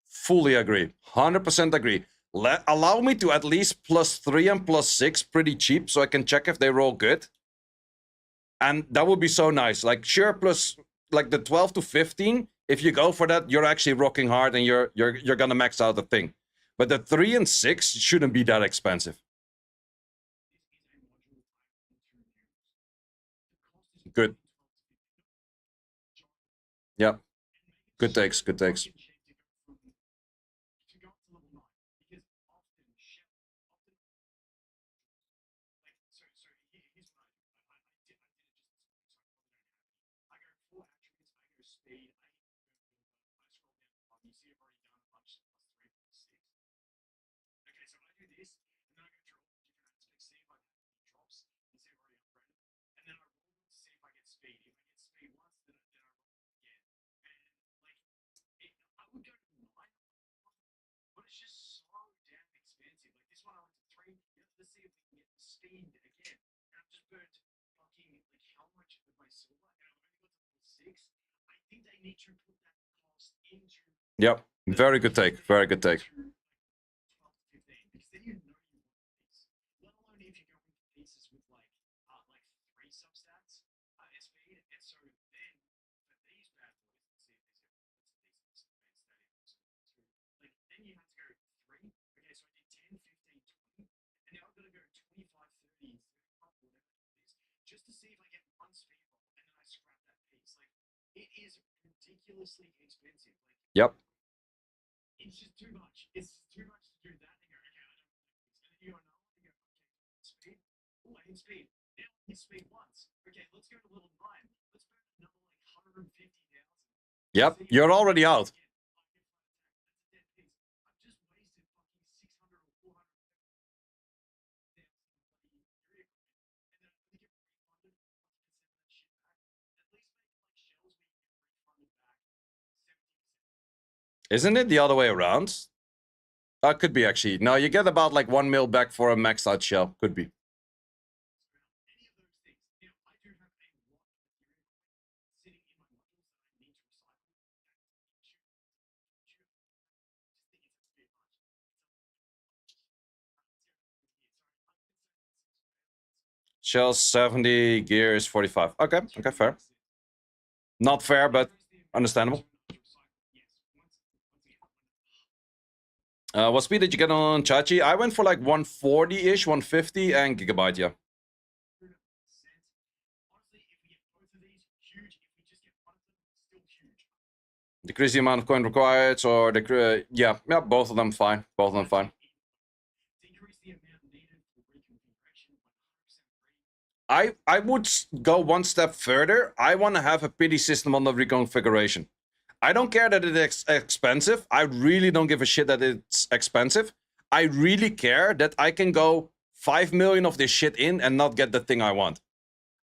Fully agree. 100% agree. Allow me to at least +3 and +6 pretty cheap so I can check if they roll good. And that would be so nice. Like, sure, plus like the 12 to 15, if you go for that, you're actually rocking hard and you're gonna max out the thing. But the 3 and 6 shouldn't be that expensive. Good. Yeah. Good takes. Good takes. Yep. Very good take. Very good take. Yep. Yep, you're already out. Isn't it the other way around? Could be actually. No, you get about like 1 mil back for a maxed out shell. Could be. Shell 70, gears 45. Okay, okay, fair. Not fair, but understandable. What speed did you get on Chachi? I went for like 140-ish, 150, and gigabyte, yeah. Decrease the amount of coin required, or yeah, both of them fine. Both of them fine. I would go one step further. I want to have a pity system on the reconfiguration. I don't care that it's expensive. I really don't give a shit that it's expensive. I really care that I can go 5 million of this shit in and not get the thing I want.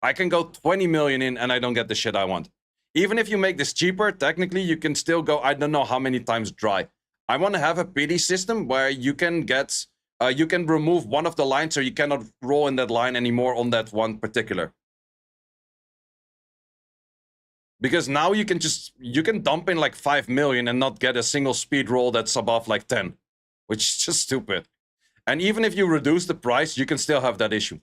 I can go 20 million in and I don't get the shit I want. Even if you make this cheaper, technically you can still go, I don't know how many times dry. I want to have a pity system where you can get, you can remove one of the lines so you cannot roll in that line anymore on that one particular. Because now you can dump in like 5 million and not get a single speed roll that's above like 10, which is just stupid. And even if you reduce the price, you can still have that issue.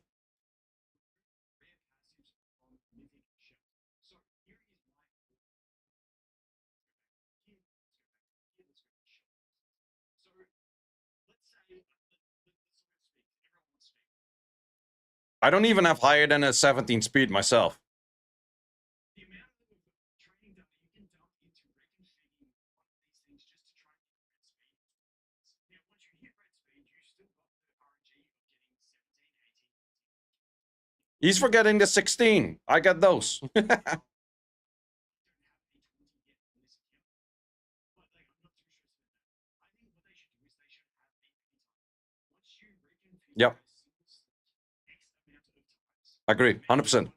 I don't even have higher than a 17 speed myself. He's forgetting the 16. I got those. Yep. Agree, 100%.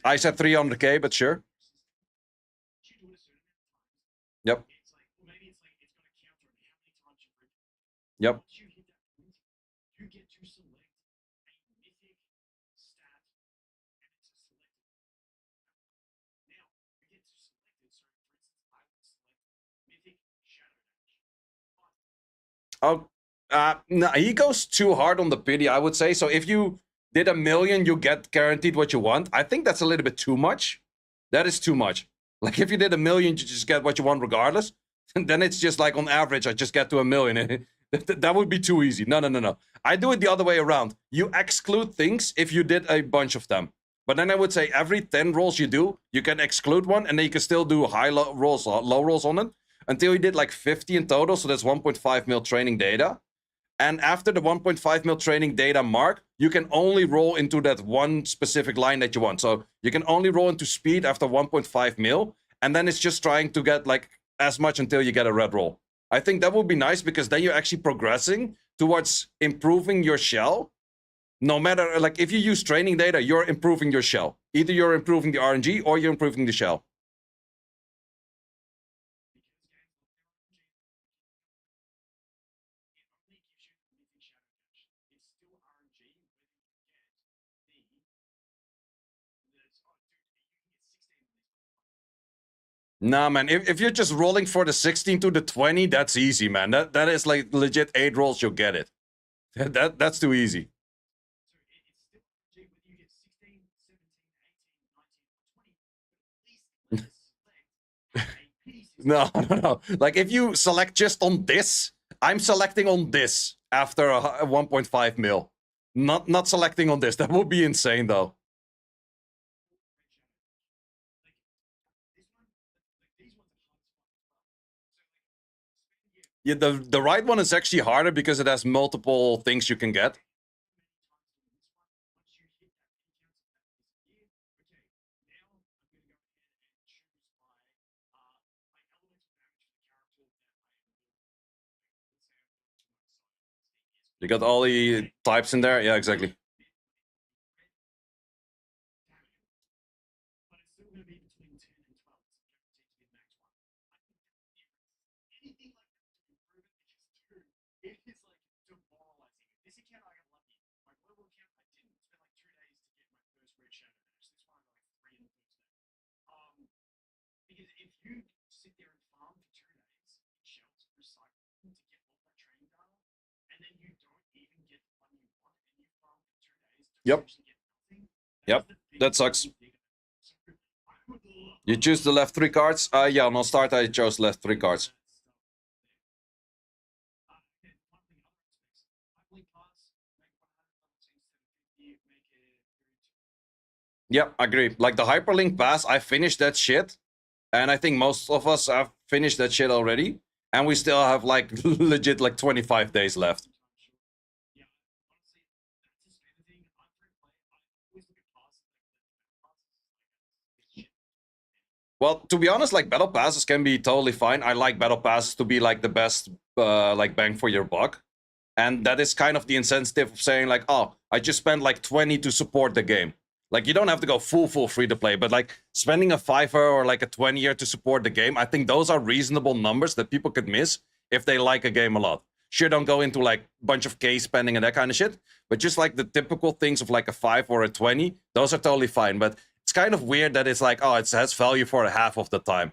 I said 300k, but sure. Yep. Yep. Oh, no, he goes too hard on the pity, I would say. So if you did 1 million, you get guaranteed what you want. I think that's a little bit too much. That is too much. Like if you did 1 million, you just get what you want regardless. And then it's just like on average, I just get to 1 million. That would be too easy. No, no, no, no. I do it the other way around. You exclude things if you did a bunch of them. But then I would say every 10 rolls you do, you can exclude one, and then you can still do low rolls on it until you did like 50 in total. So that's 1.5 mil training data. And after the 1.5 mil training data mark, you can only roll into that one specific line that you want. So you can only roll into speed after 1.5 mil. And then it's just trying to get like as much until you get a red roll. I think that would be nice because then you're actually progressing towards improving your shell. No matter, like, if you use training data, you're improving your shell. Either you're improving the RNG or you're improving the shell. Nah, man, if you're just rolling for the 16 to the 20, that's easy, man. That is like legit 8 rolls, you'll get it. That's too easy. No, no, no. Like, if you select just on this, I'm selecting on this after a 1.5 mil. Not selecting on this. That would be insane, though. Yeah, the right one is actually harder because it has multiple things you can get. You got all the types in there? Yeah, exactly. Yep. Yep. That sucks. You choose the left 3 cards? Yeah, on start I chose left 3 cards. Yeah, I agree. Like the hyperlink pass, I finished that shit. And I think most of us have finished that shit already. And we still have like legit like 25 days left. Well, to be honest, like battle passes can be totally fine. I like battle passes to be like the best like bang for your buck. And that is kind of the incentive of saying like, oh, I just spent like 20 to support the game. Like you don't have to go full free to play, but like spending a $5 or like a 20 to support the game, I think those are reasonable numbers that people could miss if they like a game a lot. Sure, don't go into like a bunch of K spending and that kind of shit, but just like the typical things of like a 5 or a 20, those are totally fine. But it's kind of weird that it's like, oh, it has value for a half of the time.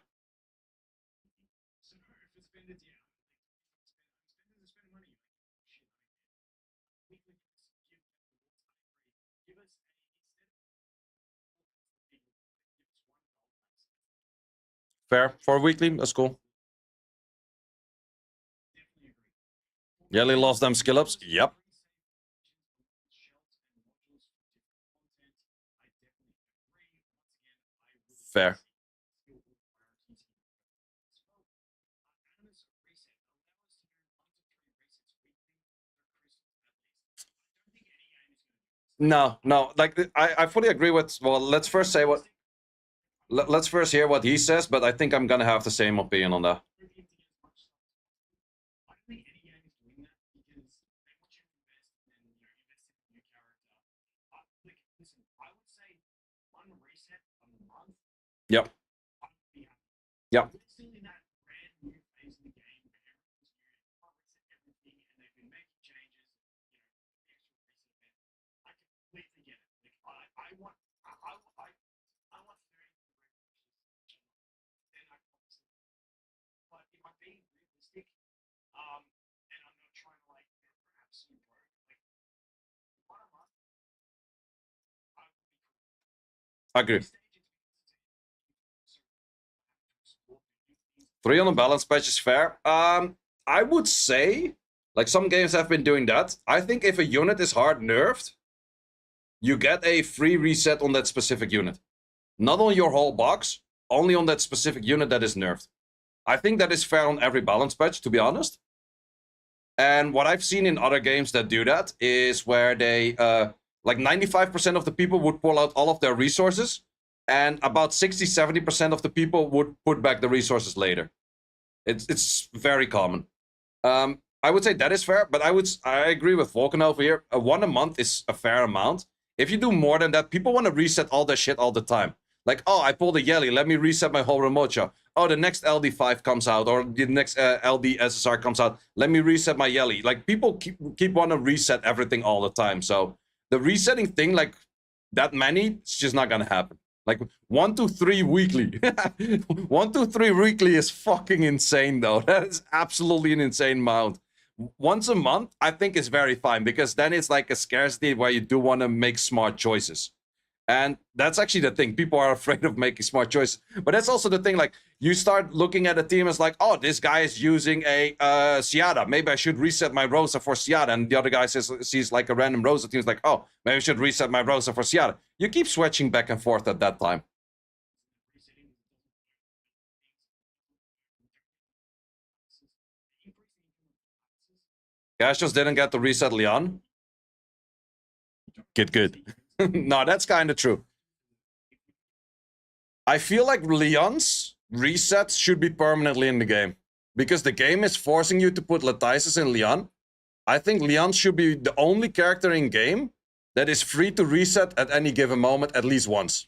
Fair. For a weekly, that's cool. Yelly lost them skill ups. Yep. Fair. No, no. Like I fully agree with. Well, let's first say what. Let's first hear what he says, but I think I'm gonna have the same opinion on that. Yep. Yep. I agree. 3 on a balance patch is fair. I would say, like some games have been doing that. I think if a unit is hard nerfed, you get a free reset on that specific unit. Not on your whole box, only on that specific unit that is nerfed. I think that is fair on every balance patch, to be honest. And what I've seen in other games that do that is where they, like 95% of the people would pull out all of their resources, and about 60-70% of the people would put back the resources later. It's very common. I would say that is fair, but I agree with Vulcan over here. 1 a month is a fair amount. If you do more than that, people want to reset all their shit all the time. Like, oh, I pulled a Yelly, let me reset my whole remote shop. Oh, the next LD5 comes out, or the next LD SSR comes out. Let me reset my Yelly. Like, people keep want to reset everything all the time. So the resetting thing, like that many, it's just not gonna happen. Like 1 to 3 weekly. 1 to 3 weekly is fucking insane, though. That is absolutely an insane amount. Once a month, I think is very fine because then it's like a scarcity where you do want to make smart choices. And that's actually the thing. People are afraid of making smart choices. But that's also the thing. Like, you start looking at a team as like, oh, this guy is using a Seada. Maybe I should reset my Rosa for Seada. And the other guy sees like a random Rosa team. Is like, oh, maybe I should reset my Rosa for Seada. You keep switching back and forth at that time. Guys just didn't get to reset Leon. Good. No, that's kind of true. I feel like Leon's resets should be permanently in the game. Because the game is forcing you to put Latices in Leon. I think Leon should be the only character in game that is free to reset at any given moment at least once.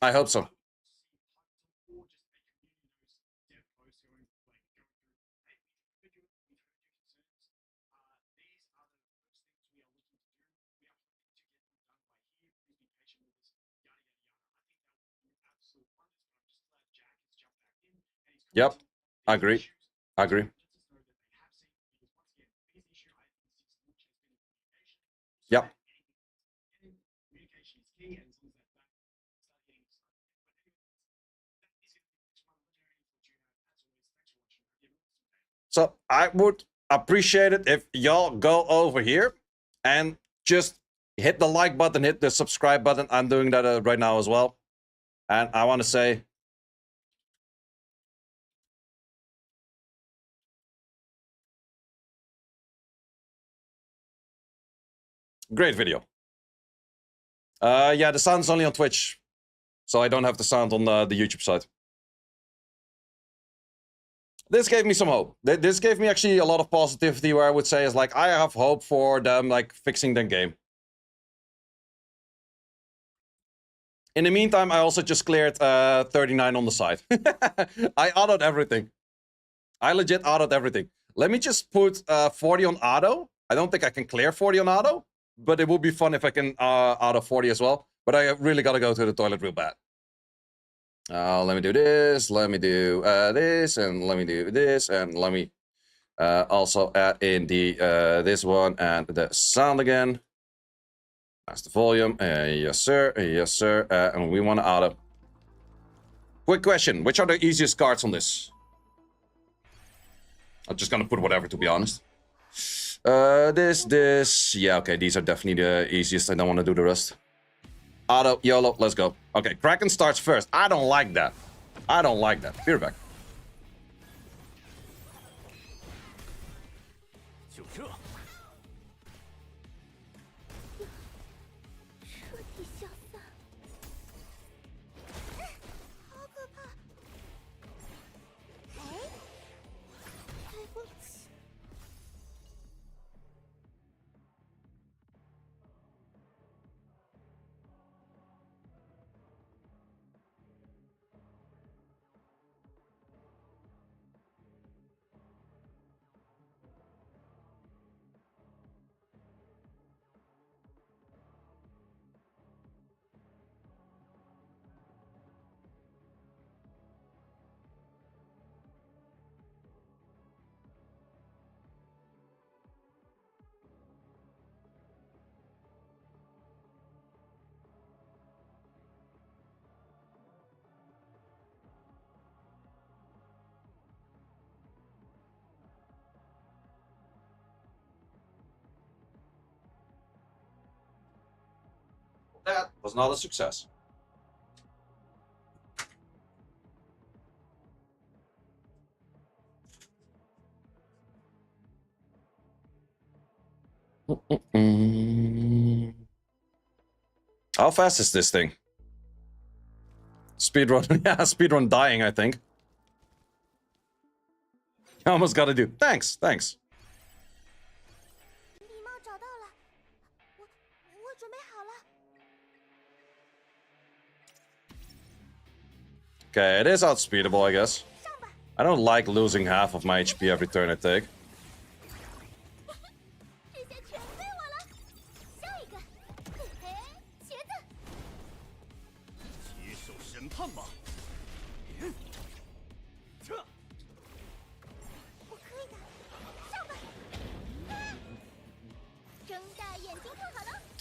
I hope so. Yep, I agree. I agree. Yep. So I would appreciate it if y'all go over here and just hit the like button, hit the subscribe button. I'm doing that right now as well. And I want to say, great video. Yeah, the sound's only on Twitch, so I don't have the sound on the YouTube side. This gave me some hope. This gave me actually a lot of positivity, where I would say is like, I have hope for them like fixing their game. In the meantime, I also just cleared 39 on the side. I autoed everything. I legit autoed everything. Let me just put 40 on auto. I don't think I can clear 40 on auto, but it would be fun if I can auto 40 as well. But I really gotta go to the toilet real bad. Let me do this, let me do this, and let me do this, and let me also add in the this one and the sound again. That's the volume. Yes, sir. Yes, sir. And we want to auto. Quick question. Which are the easiest cards on this? I'm just going to put whatever, to be honest. This. Yeah, okay. These are definitely the easiest. I don't want to do the rest. Auto, YOLO. Let's go. Okay, Kraken starts first. I don't like that. I don't like that. Be right back. That was not a success. How fast is this thing? Speedrun. Yeah, speedrun dying, I think. I almost gotta do. Thanks. Okay, it is outspeedable, I guess. I don't like losing half of my HP every turn I take.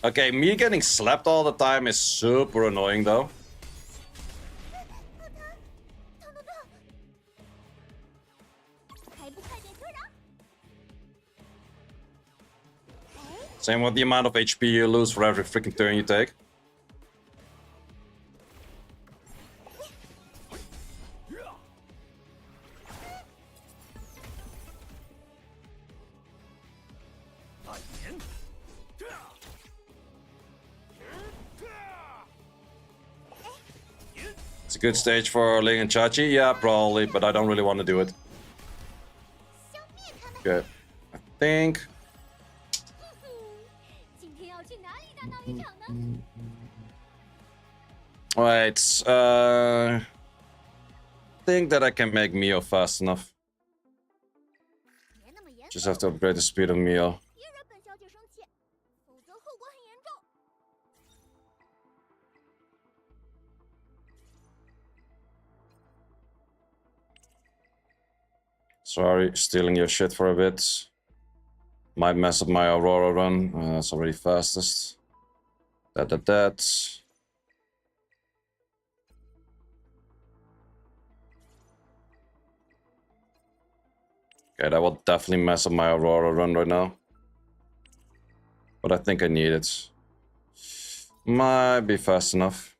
Okay, me getting slapped all the time is super annoying though. Same with the amount of HP you lose for every freaking turn you take. It's a good stage for Ling and Chachi? Yeah, probably, but I don't really want to do it. Okay, I think... Wait, I think that I can make Mio fast enough. Just have to upgrade the speed of Mio. Sorry, stealing your shit for a bit. Might mess up my Aurora run. That's already fastest. That. Okay, that will definitely mess up my Aurora run right now. But I think I need it. Might be fast enough.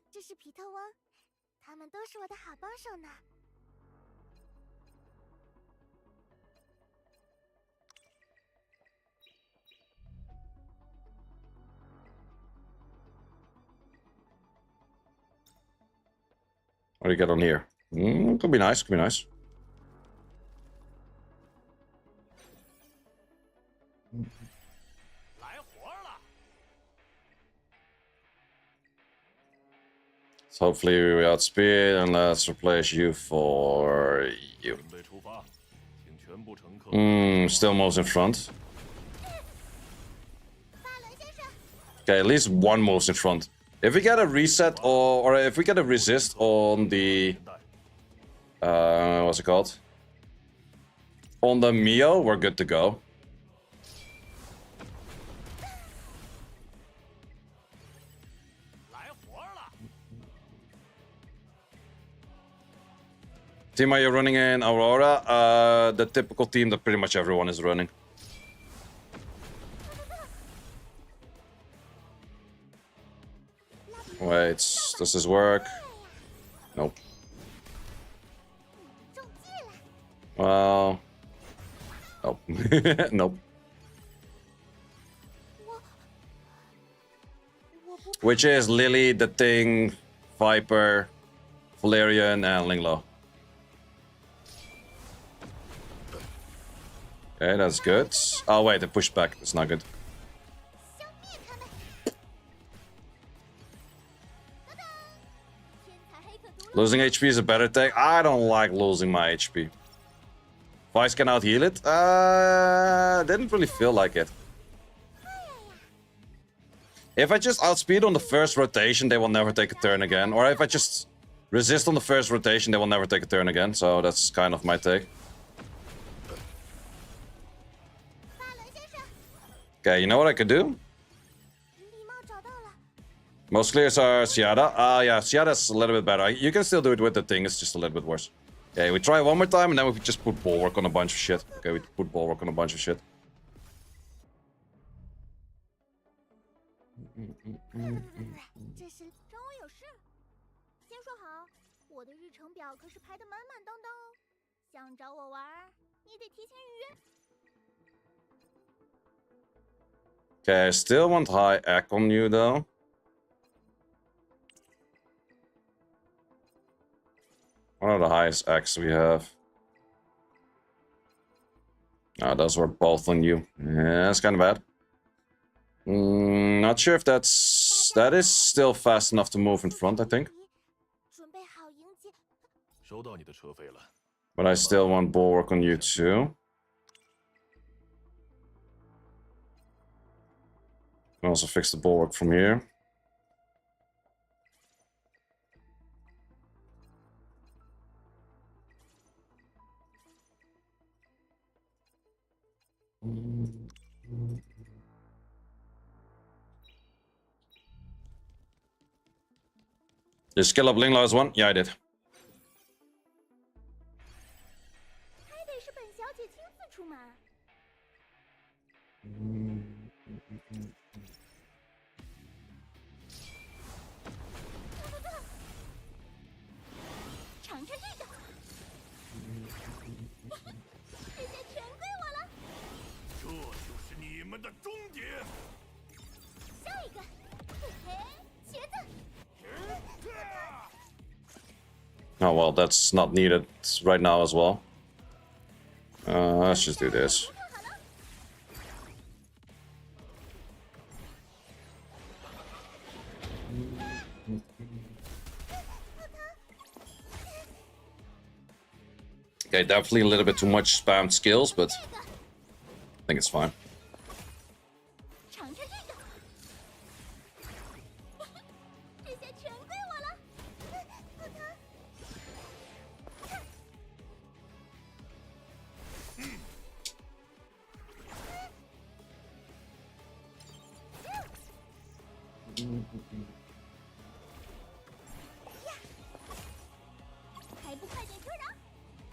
What do you get on here? Could be nice, could be nice. So hopefully we outspeed, and let's replace you for you. Still most in front. Okay, at least one most in front. If we get a reset or if we get a resist on the what's it called? On the Mio, we're good to go. Team, are you running in Aurora? The typical team that pretty much everyone is running. Wait, does this work? Nope. Well... Nope. Nope. Which is Lily, the Thing, Viper, Valerian, and Linglo. Okay, that's good. Oh wait, they pushed back. It's not good. Losing HP is a better take. I don't like losing my HP. Vice can out heal it. Didn't really feel like it. If I just outspeed on the first rotation, they will never take a turn again. Or if I just resist on the first rotation, they will never take a turn again. So that's kind of my take. Okay, you know what I could do? Most clears are Ciara. Yeah, Ciara's a little bit better. You can still do it with the Thing, it's just a little bit worse. Okay, we try one more time and then we just put Bulwark on a bunch of shit. Okay, we put Bulwark on a bunch of shit. Okay, I still want high AC on you though. What are the highest X we have? Ah, those were both on you. Yeah, that's kind of bad. Not sure if that is still fast enough to move in front, I think. But I still want Bulwark on you too. Can also fix the Bulwark from here. You skill up Ling last one? Yeah, I did. Oh well, that's not needed right now as well. Let's just do this. Okay, definitely a little bit too much spammed skills, but I think it's fine.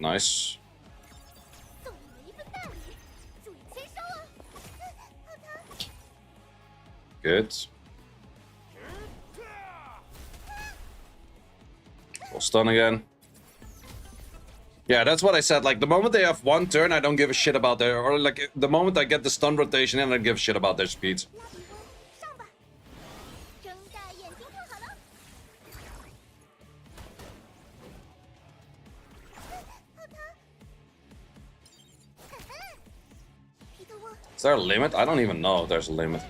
Nice. Good. We'll stun again. Yeah, that's what I said. Like, the moment they have one turn, I don't give a shit about their... Or, like, the moment I get the stun rotation in, I don't give a shit about their speeds. Is there a limit? I don't even know if there's a limit.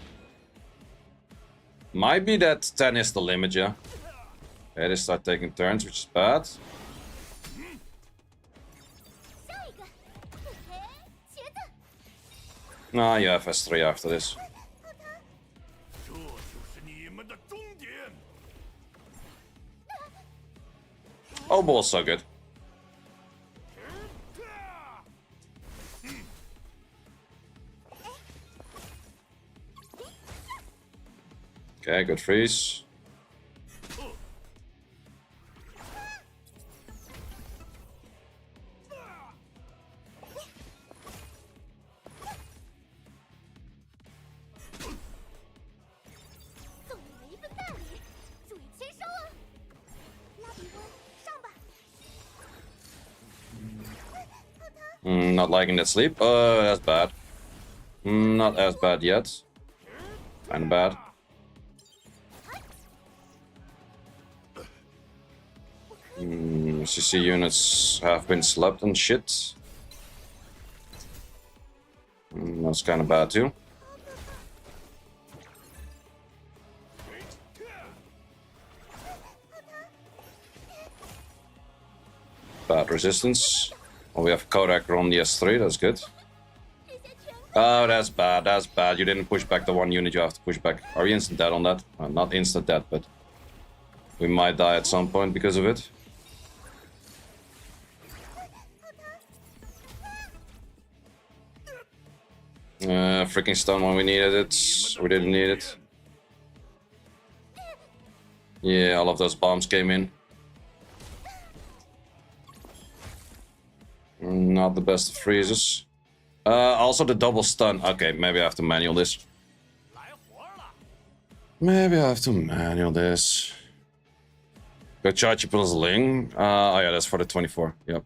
Might be that 10 is the limit, yeah. Okay, they start taking turns, which is bad. Nah, you have S3 after this. Oh, ball's so good. Okay, good freeze. Not liking that sleep. That's bad. Not as bad yet. Kinda bad. CC units have been slept and shit. That's kinda bad too. Bad resistance. Oh, we have Kodak on the S3, that's good. Oh, that's bad, that's bad. You didn't push back the one unit you have to push back. Are we instant dead on that? Not instant dead, but we might die at some point because of it. Freaking stun when we needed it. We didn't need it. Yeah, all of those bombs came in. Not the best of freezes. Also the double stun. Okay, maybe I have to manual this. Maybe I have to manual this. Go charge plus Ling. Oh yeah, that's for the 24. Yep.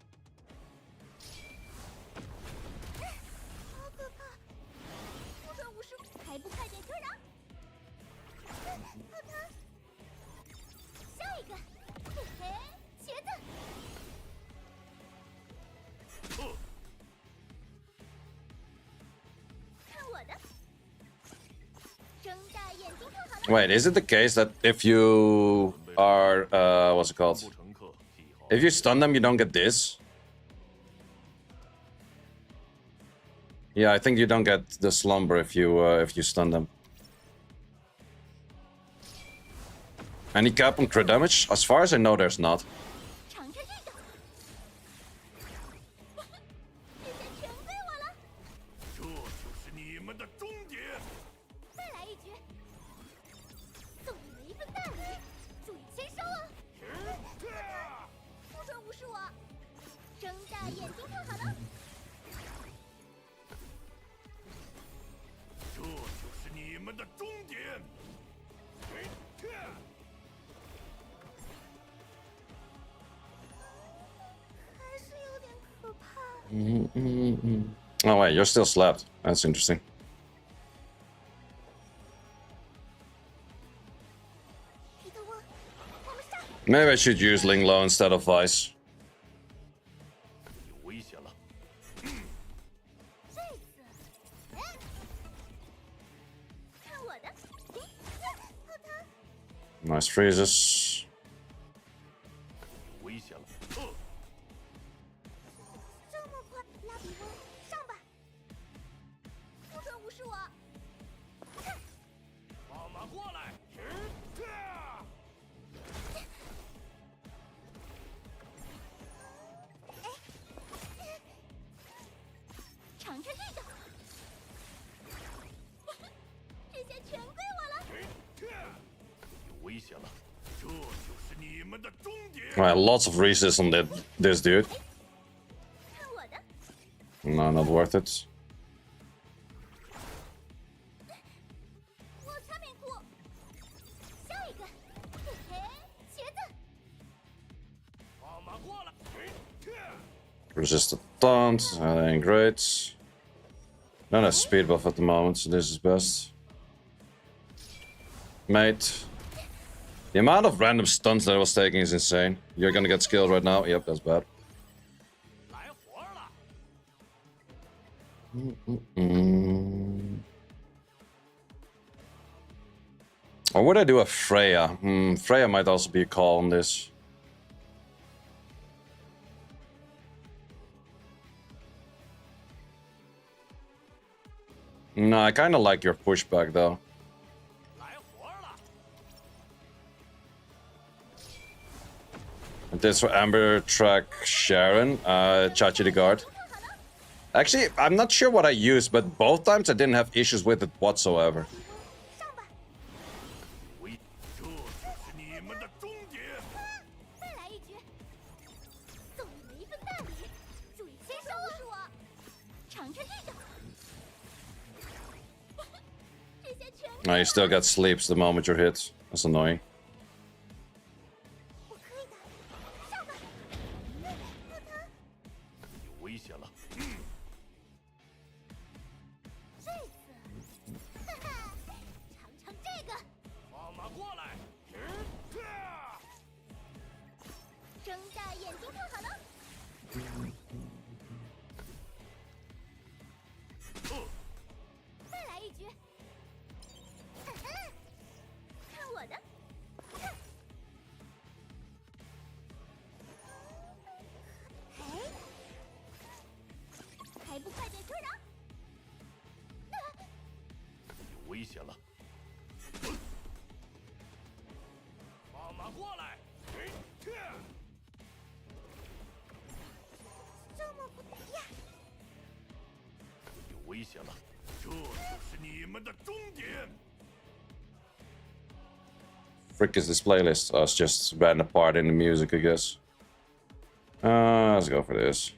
Wait, is it the case that if you are, what's it called? If you stun them, you don't get this? Yeah, I think you don't get the slumber if you stun them. Any cap on crit damage? As far as I know, there's not. Oh wait, you're still slapped. That's interesting. Maybe I should use Ling Lo instead of Vice. Nice freezes. Alright, lots of resist on this dude. No, not worth it. Resist the taunt, that ain't great. Don't have speed buff at the moment, so this is best. Mate. The amount of random stunts that I was taking is insane. You're gonna get skilled right now. Yep, that's bad. Or would I do a Freya? Freya might also be a call on this. No, I kind of like your pushback though. This for EmberTrack Sharon, Chachi the Guard. Actually, I'm not sure what I used, but both times I didn't have issues with it whatsoever. No, you still get sleeps the moment you're hit. That's annoying. Frick is this playlist? Oh, it's just random part in the music, I guess. Let's go for this.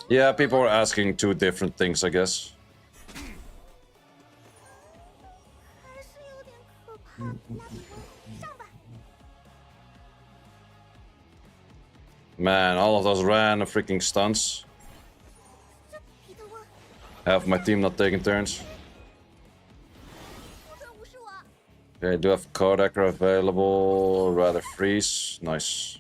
Yeah, people are asking two different things, I guess. Man, all of those random freaking stunts. Half my team not taking turns. Okay, I do have Kodaker available. Rather freeze. Nice.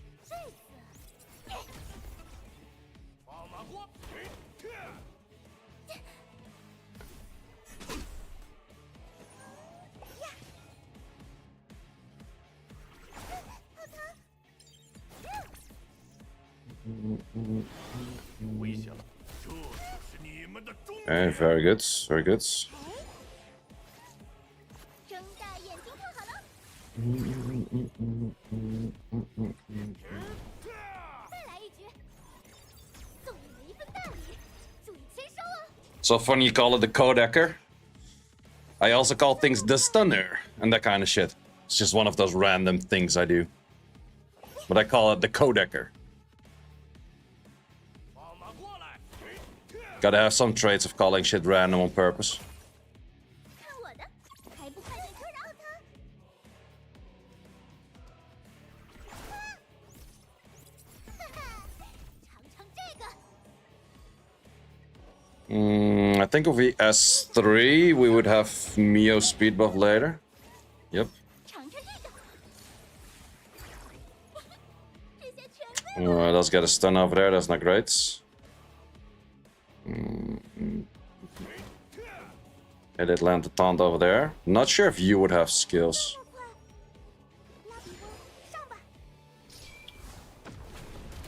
Okay, very good, very good. So funny you call it the Kodaker. I also call things the stunner and that kind of shit. It's just one of those random things I do. But I call it the Kodaker. Gotta have some traits of calling shit random on purpose. I think if we S3, we would have Mio speed buff later. Yep. Let's get a stun over there. That's not great. It did land the taunt over there. Not sure if you would have skills.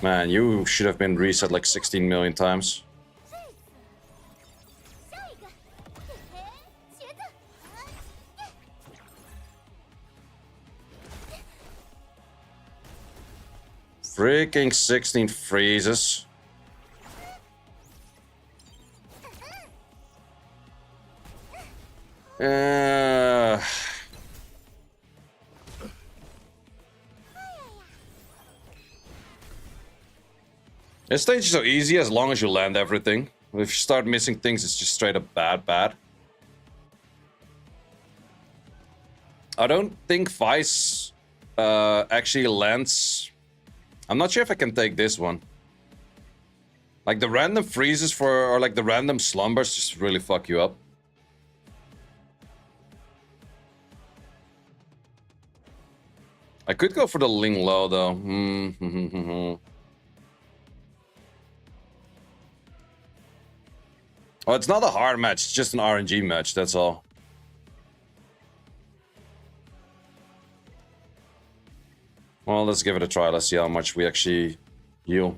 Man, you should have been reset like 16 million times. Freaking 16 freezes. This stage is so easy as long as you land everything. If you start missing things, it's just straight up bad. I don't think Vice actually lands. I'm not sure if I can take this one. Like the random freezes or like the random slumbers just really fuck you up. I could go for the Ling Low though. Oh, it's not a hard match, it's just an RNG match, that's all. Well, let's give it a try. Let's see how much we actually heal.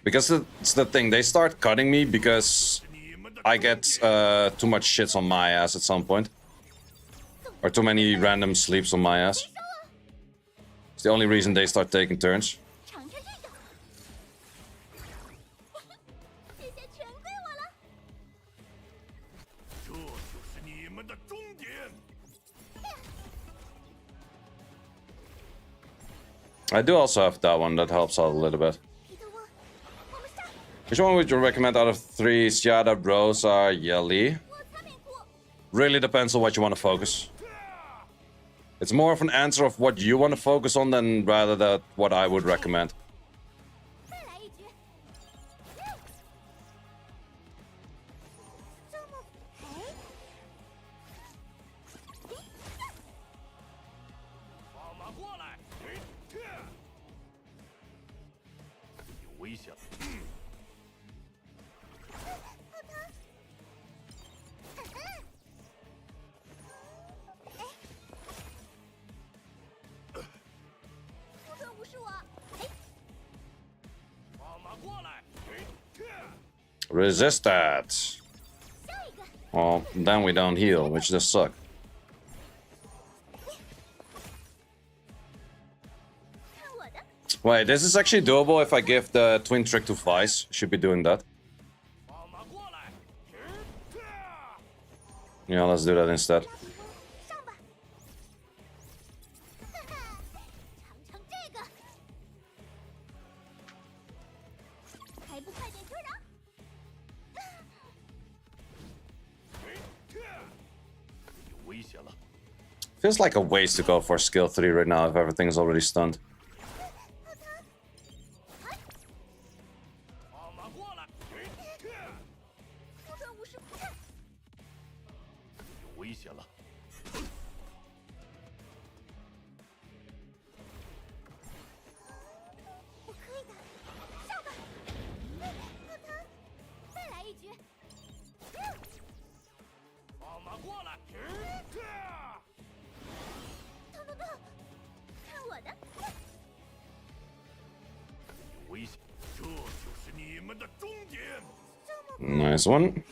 Because it's the thing, they start cutting me because I get too much shits on my ass at some point. Or too many random sleeps on my ass. It's the only reason they start taking turns. I do also have that one that helps out a little bit. Which one would you recommend out of 3? Xiada, Rosa, Yeli? Really depends on what you want to focus. It's more of an answer of what you want to focus on than rather than what I would recommend. Resist that. Well, then we don't heal, which does suck. Wait, this is actually doable if I give the twin trick to Vice. Should be doing that. Yeah, let's do that instead. Feels like a waste to go for skill 3 right now if everything is already stunned. Nice one.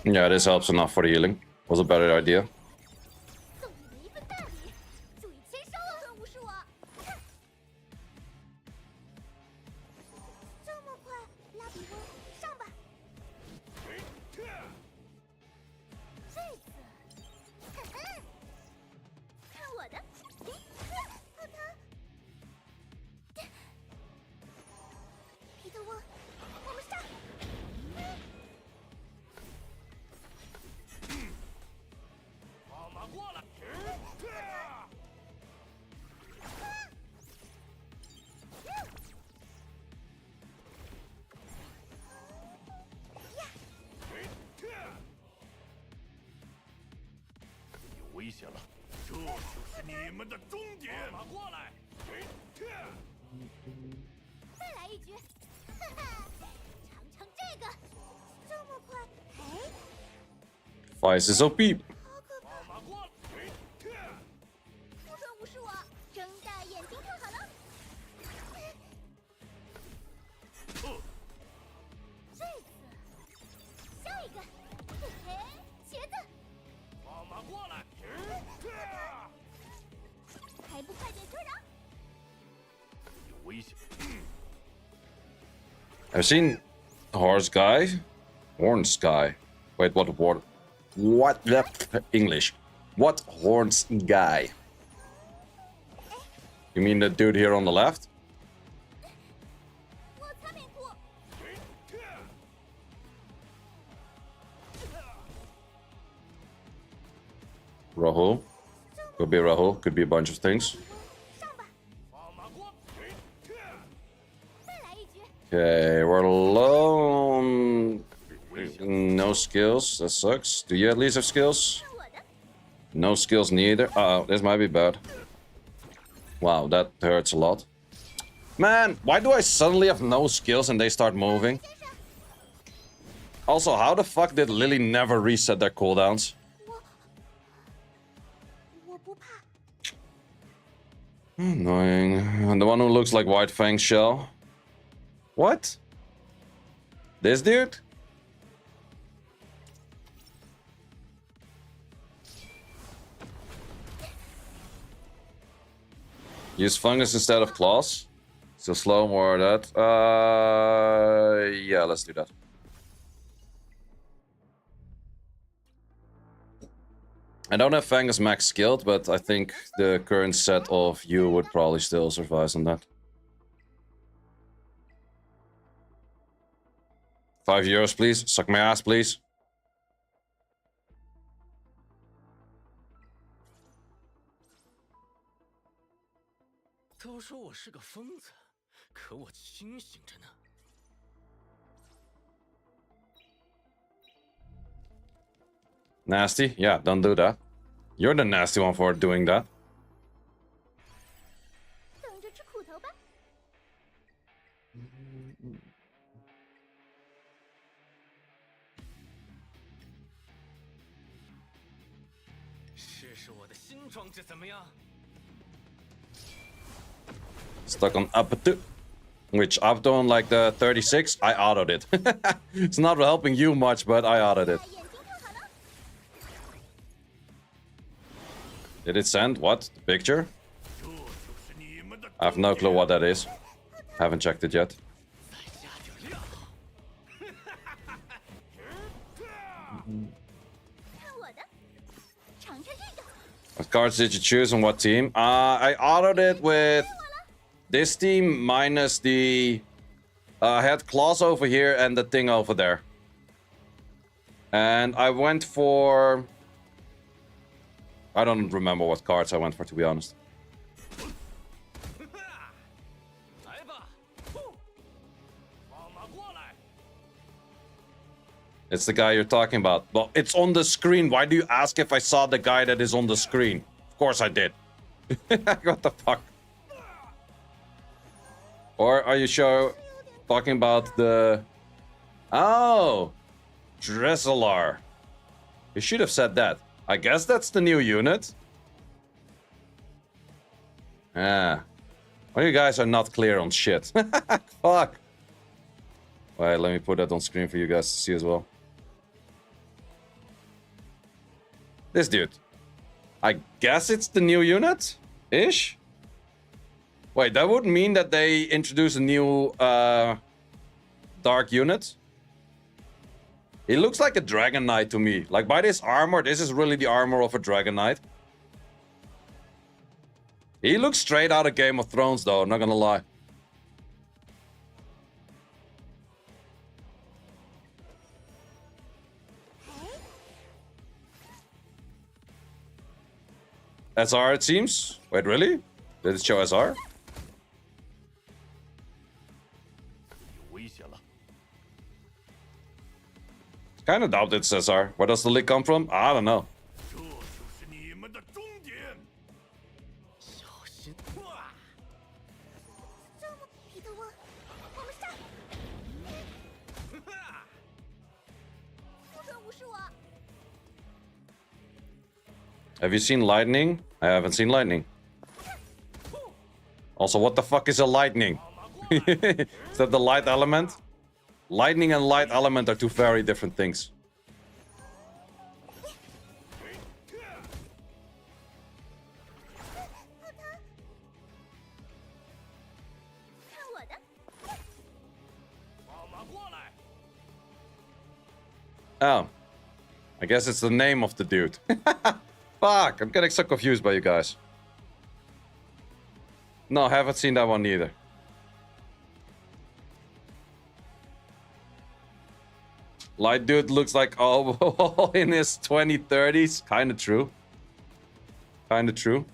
Yeah, this helps enough for the healing. Was a better idea. Vice is OP. I've seen Horse Guy, Horns Guy. Wait, what? What the English? What Horns Guy? You mean the dude here on the left? Rahul. Could be Rahul. Could be a bunch of things. Okay, we're low. No skills. That sucks. Do you at least have skills? No skills neither. Uh-oh, this might be bad. Wow, that hurts a lot. Man, why do I suddenly have no skills and they start moving? Also, how the fuck did Lily never reset their cooldowns? Annoying. And the one who looks like White Fang's shell. What? This dude? Use fungus instead of claws. So slow more of that. Yeah, let's do that. I don't have fungus max skilled, but I think the current set of you would probably still survive on that. €5, please. Suck my ass, please. Nasty? Yeah, don't do that. You're the nasty one for doing that. Stuck on up 2. Which up on like the 36, I autoed it. It's not helping you much, but I autoed it. Did it send what? The picture? I have no clue what that is. Haven't checked it yet. What cards did you choose on what team? I autoed it with this team minus the... I had claws over here and the thing over there. And I went for... I don't remember what cards I went for, to be honest. It's the guy you're talking about. Well, it's on the screen. Why do you ask if I saw the guy that is on the screen? Of course I did. What the fuck? Or are you sure talking about the... Oh! Dressalar. You should have said that. I guess that's the new unit. Ah. Well, you guys are not clear on shit. Fuck. Wait, let me put that on screen for you guys to see as well. This dude. I guess it's the new unit? Ish? Wait, that would mean that they introduce a new dark unit? He looks like a Dragon Knight to me. Like, by this armor, this is really the armor of a Dragon Knight. He looks straight out of Game of Thrones, though, not gonna lie. SR, it seems. Wait, really? Did it show SR? Kind of doubt it's SR. Where does the leak come from? I don't know. Have you seen lightning? I haven't seen lightning. Also, what the fuck is a lightning? Is that the light element? Lightning and light element are two very different things. Oh. I guess it's the name of the dude. Fuck, I'm getting so confused by you guys. No, haven't seen that one either. Light dude looks like all in his 2030s. Kinda true. Kinda true.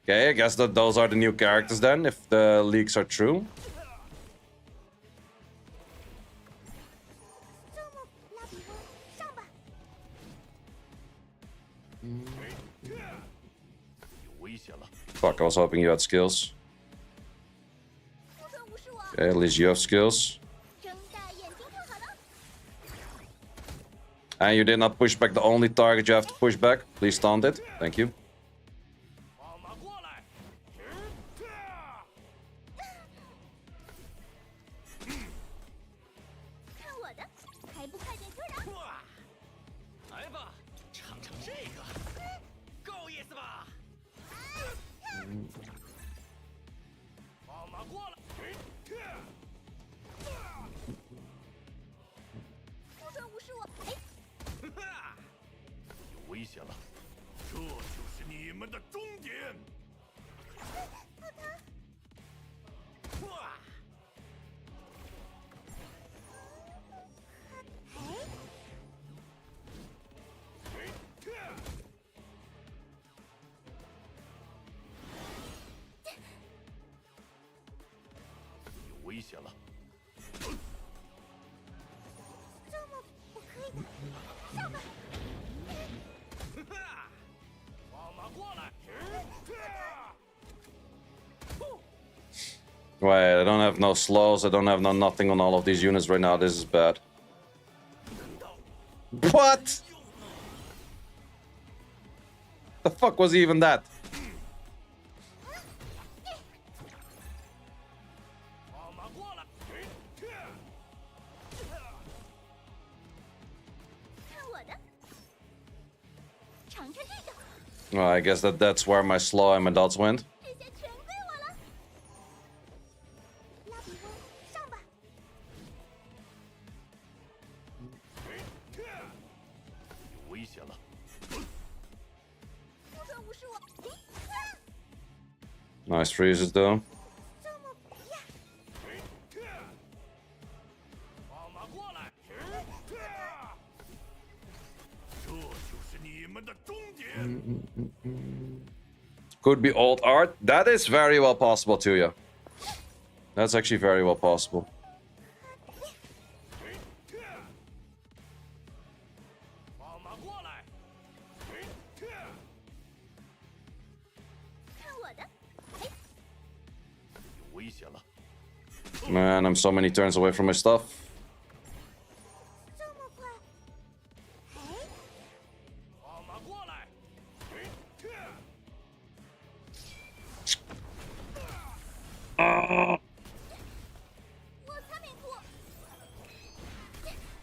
Okay, I guess that those are the new characters then, if the leaks are true. Fuck, I was hoping you had skills. Okay, at least you have skills. And you did not push back the only target you have to push back. Please taunt it. Thank you. Wait, I don't have no slows, I don't have no nothing on all of these units right now, this is bad. What? The fuck was even that? Well, I guess that's where my slow and my dots went. Nice freezes though. Could be old art. That is very well possible too, yeah. That's actually very well possible. Man, I'm so many turns away from my stuff.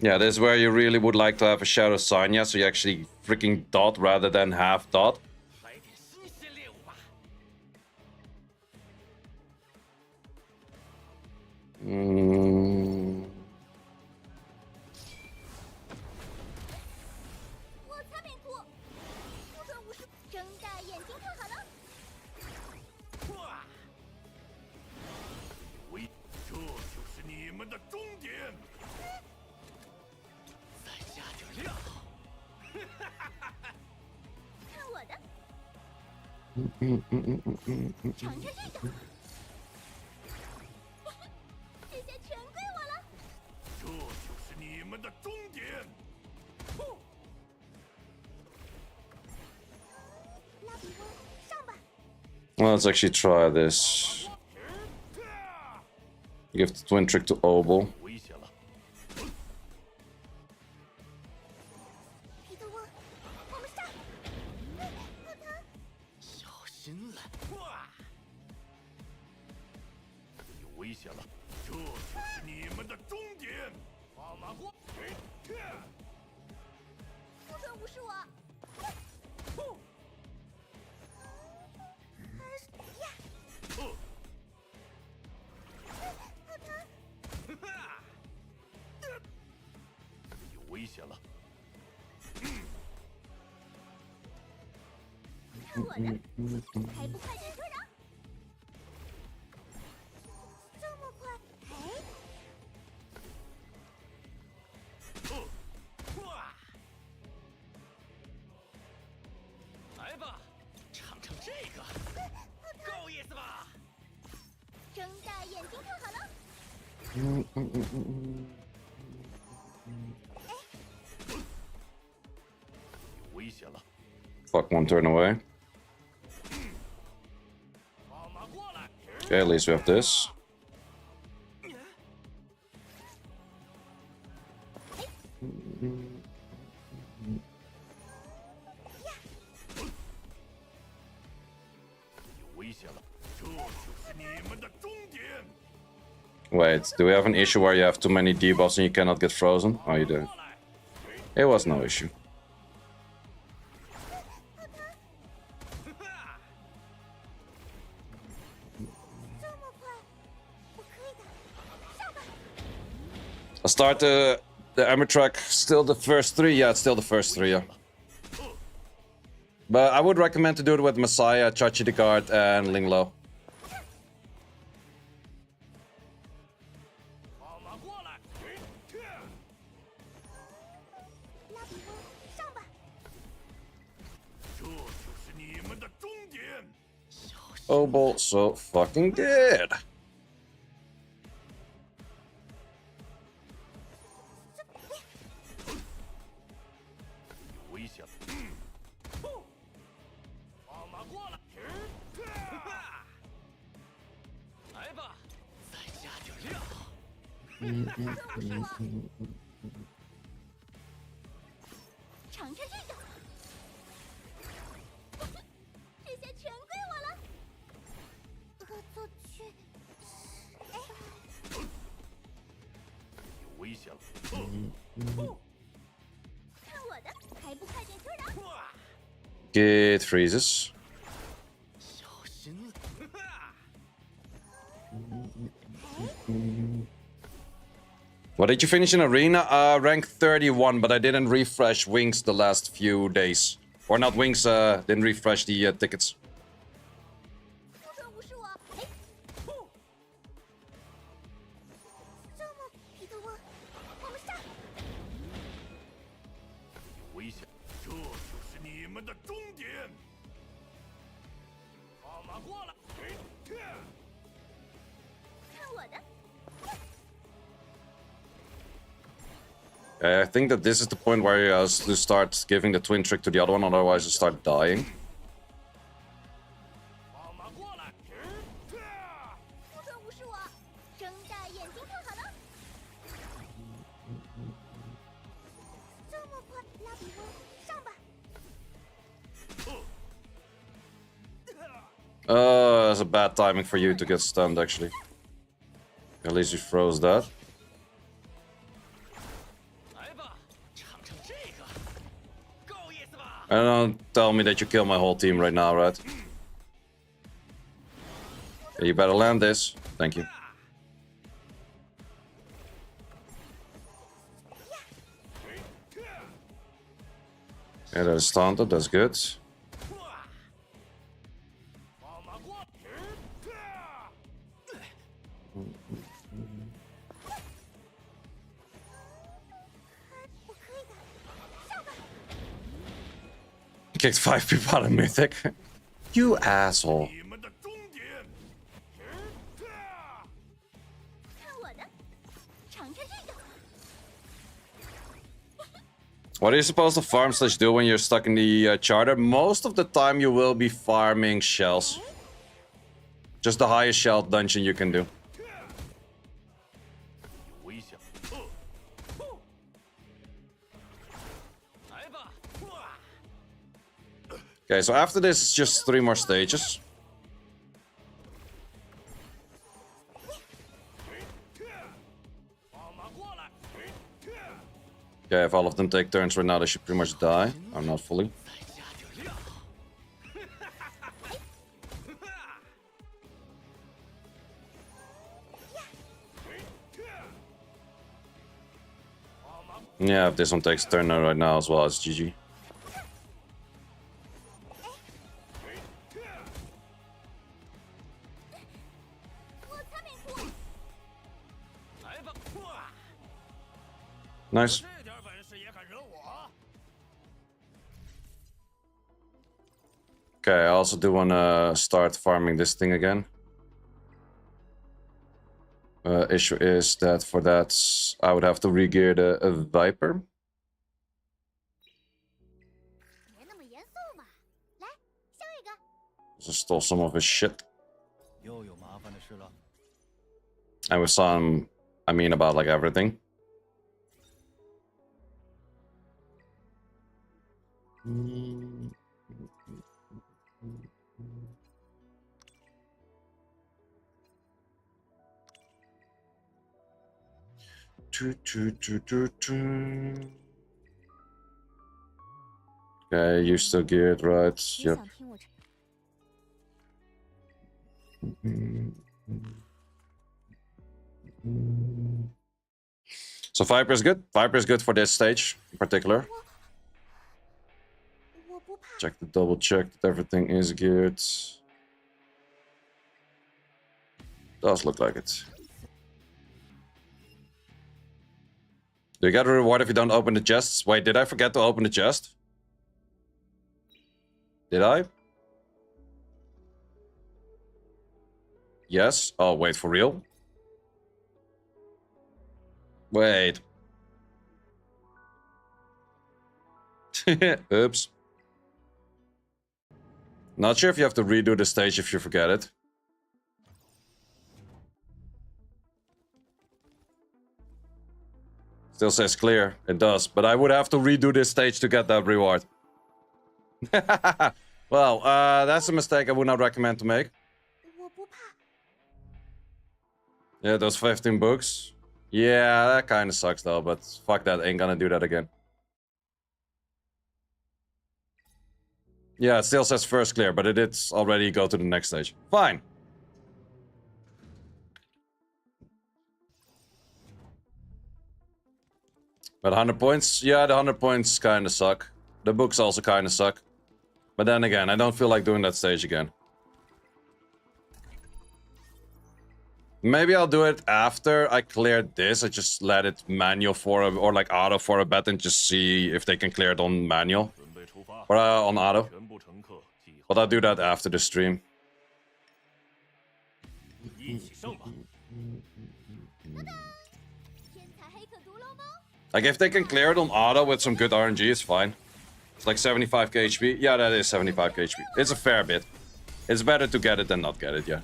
Yeah, this is where you really would like to have a Shadow Sanya, so you actually freaking dot rather than half dot. Mm. Well, let's actually try this. Give the twin trick to Obel. Fuck, one turn away. Okay, at least we have this. Wait, do we have an issue where you have too many debuffs and you cannot get frozen? Oh, you do. It was no issue. I'll start the EmberTrack. Still the first three? Yeah, it's still the first three, yeah. But I would recommend to do it with Messiah, Chachi the Guard, and Linglo. Obel so fucking dead. It freezes. What did you finish in arena? Rank 31, but I didn't refresh wings the last few days. Or not wings, didn't refresh the tickets. I think that this is the point where you have to start giving the twin trick to the other one, otherwise you start dying. That's a bad timing for you to get stunned, actually. At least you froze that. And don't tell me that you kill my whole team right now, right? Okay, you better land this. Thank you. Yeah, that is taunted. That's good. Kicked 5 people out of Mythic. You asshole. What are you supposed to farm / do when you're stuck in the charter? Most of the time you will be farming shells. Just the highest shell dungeon you can do. Okay, so after this, it's just 3 more stages. Okay, if all of them take turns right now, they should pretty much die. I'm not fully. Yeah, if this one takes a turn right now as well, it's GG. Nice. Okay, I also do want to start farming this thing again. Issue is that for that, I would have to re-gear the Viper. Just stole some of his shit. And we saw him, I mean, about like everything. Okay, you still geared, right? Yep. So Viper is good. Viper is good for this stage in particular. Check the double check that everything is good. Does look like it. Do you get a reward if you don't open the chests? Wait, did I forget to open the chest? Did I? Yes. Oh, wait, for real? Wait. Oops. Not sure if you have to redo the stage if you forget it. Still says clear. It does. But I would have to redo this stage to get that reward. Well, that's a mistake I would not recommend to make. Yeah, those 15 books. Yeah, that kind of sucks though, but fuck that. Ain't gonna do that again. Yeah, it still says first clear, but it did already go to the next stage. Fine. But 100 points? Yeah, the 100 points kind of suck. The books also kind of suck. But then again, I don't feel like doing that stage again. Maybe I'll do it after I clear this. I just let it manual for a, or like auto for a bet and just see if they can clear it on manual. Or on auto. But I'll do that after the stream. Like, if they can clear it on auto with some good RNG, it's fine. It's like 75k HP. Yeah, that is 75k HP. It's a fair bit. It's better to get it than not get it, yeah.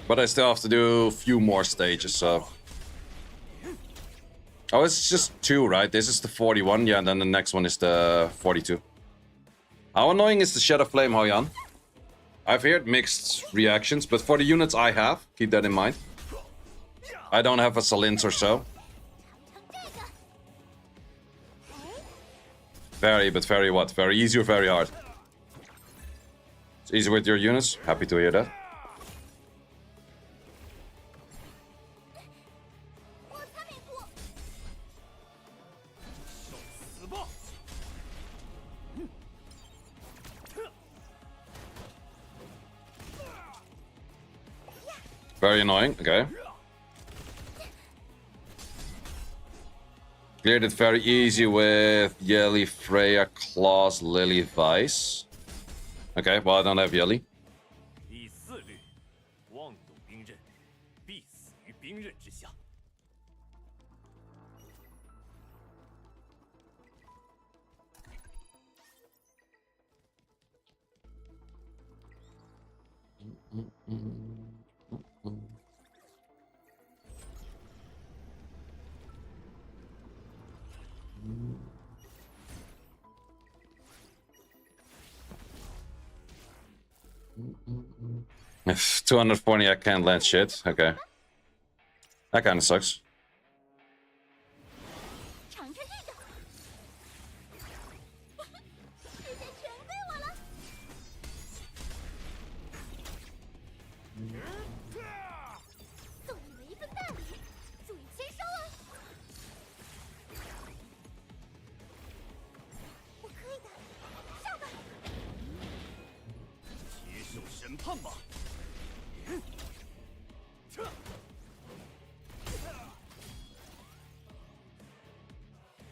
But I still have to do a few more stages, so... Oh, it's just 2, right? This is the 41, yeah, and then the next one is the 42. How annoying is the Shadow Flame, Hoyan? I've heard mixed reactions, but for the units I have, keep that in mind. I don't have a Salins or so. Very, but very what? Very easy or very hard? It's easy with your units. Happy to hear that. Very annoying. Okay. Cleared it very easy with Yelly, Freya, Claws, Lily, Vice. Okay, well, I don't have Yelly. If 240, I can't land shit. Okay. That kind of sucks.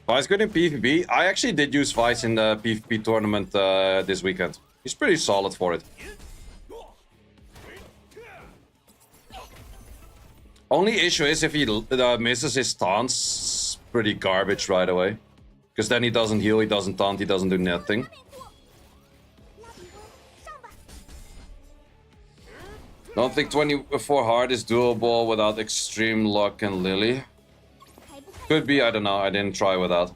Vice good in PvP. I actually did use Vice in the PvP tournament this weekend. He's pretty solid for it. Only issue is if he misses his taunts, pretty garbage right away. Because then he doesn't heal, he doesn't taunt, he doesn't do nothing. Don't think 24 hard is doable without extreme luck and Lily. Could be, I don't know, I didn't try without.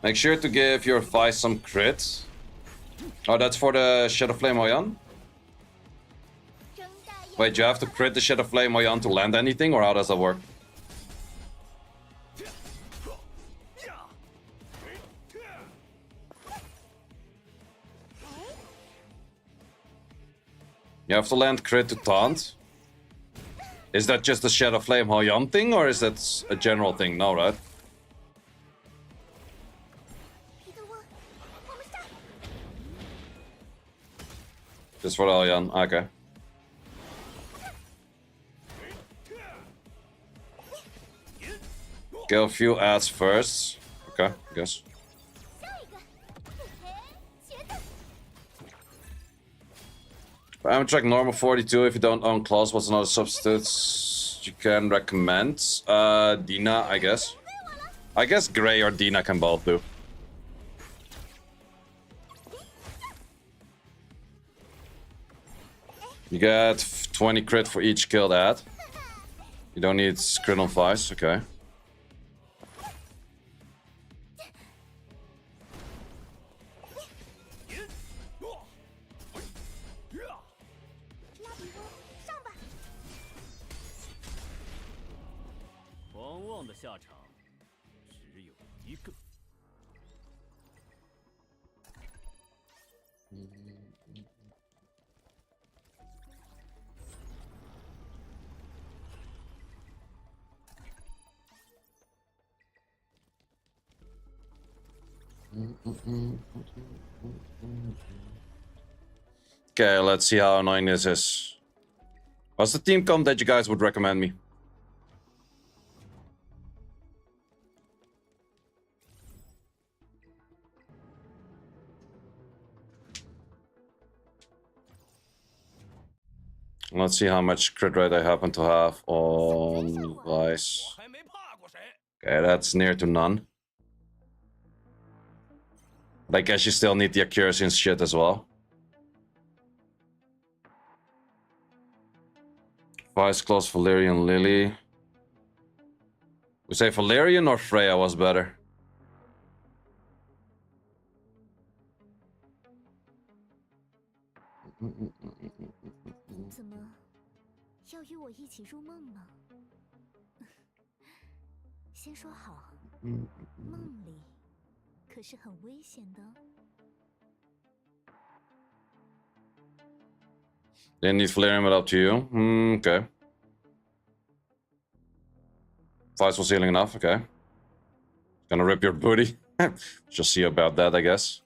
Make sure to give your Vice some crit. Oh, that's for the Shadow Flame Oyan? Wait, you have to crit the Shadow Flame Oyan to land anything, or how does that work? You have to land crit to taunt? Is that just a Shadow Flame Oyan thing, or is that a general thing? No, right? Just for Oyan, okay. Kill a few ads first. Okay, I guess. EmberTrack normal 42 if you don't own claws. What's another substitute you can recommend? Dina, I guess. I guess Grey or Dina can both do. You get 20 crit for each killed ad. You don't need crit on Vice, okay. Okay, let's see how annoying this is. What's the team comp that you guys would recommend me? Let's see how much crit rate I happen to have on Vice. Okay, that's near to none. But I guess you still need the accuracy and shit as well. Vice, Claws, Valerian, Lily. We say Valerian or Freya was better? 怎么要与我一起入梦吗？先说好，梦里可是很危险的。Didn't need flaring it up to you. Okay. Vice was healing enough. Okay. Gonna rip your booty. Just see about that, I guess.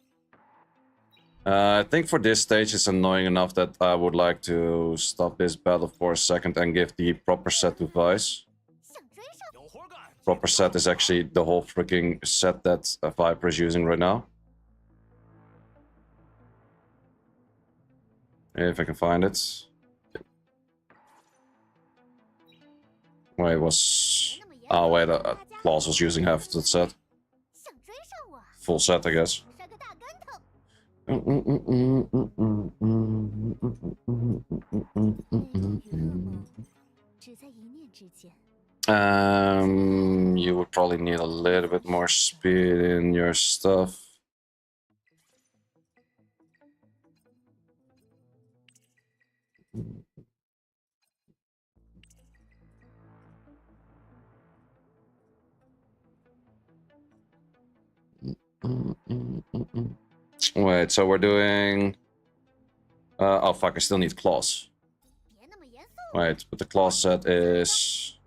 I think for this stage it's annoying enough that I would like to stop this battle for a second and give the proper set to Vice. Proper set is actually the whole freaking set that Viper is using right now. If I can find it. Wait, was... Oh wait, Claus was using half of the set. Full set, I guess. You would probably need a little bit more speed in your stuff. Wait, so we're doing... oh fuck, I still need claws. Wait, but the claw set is...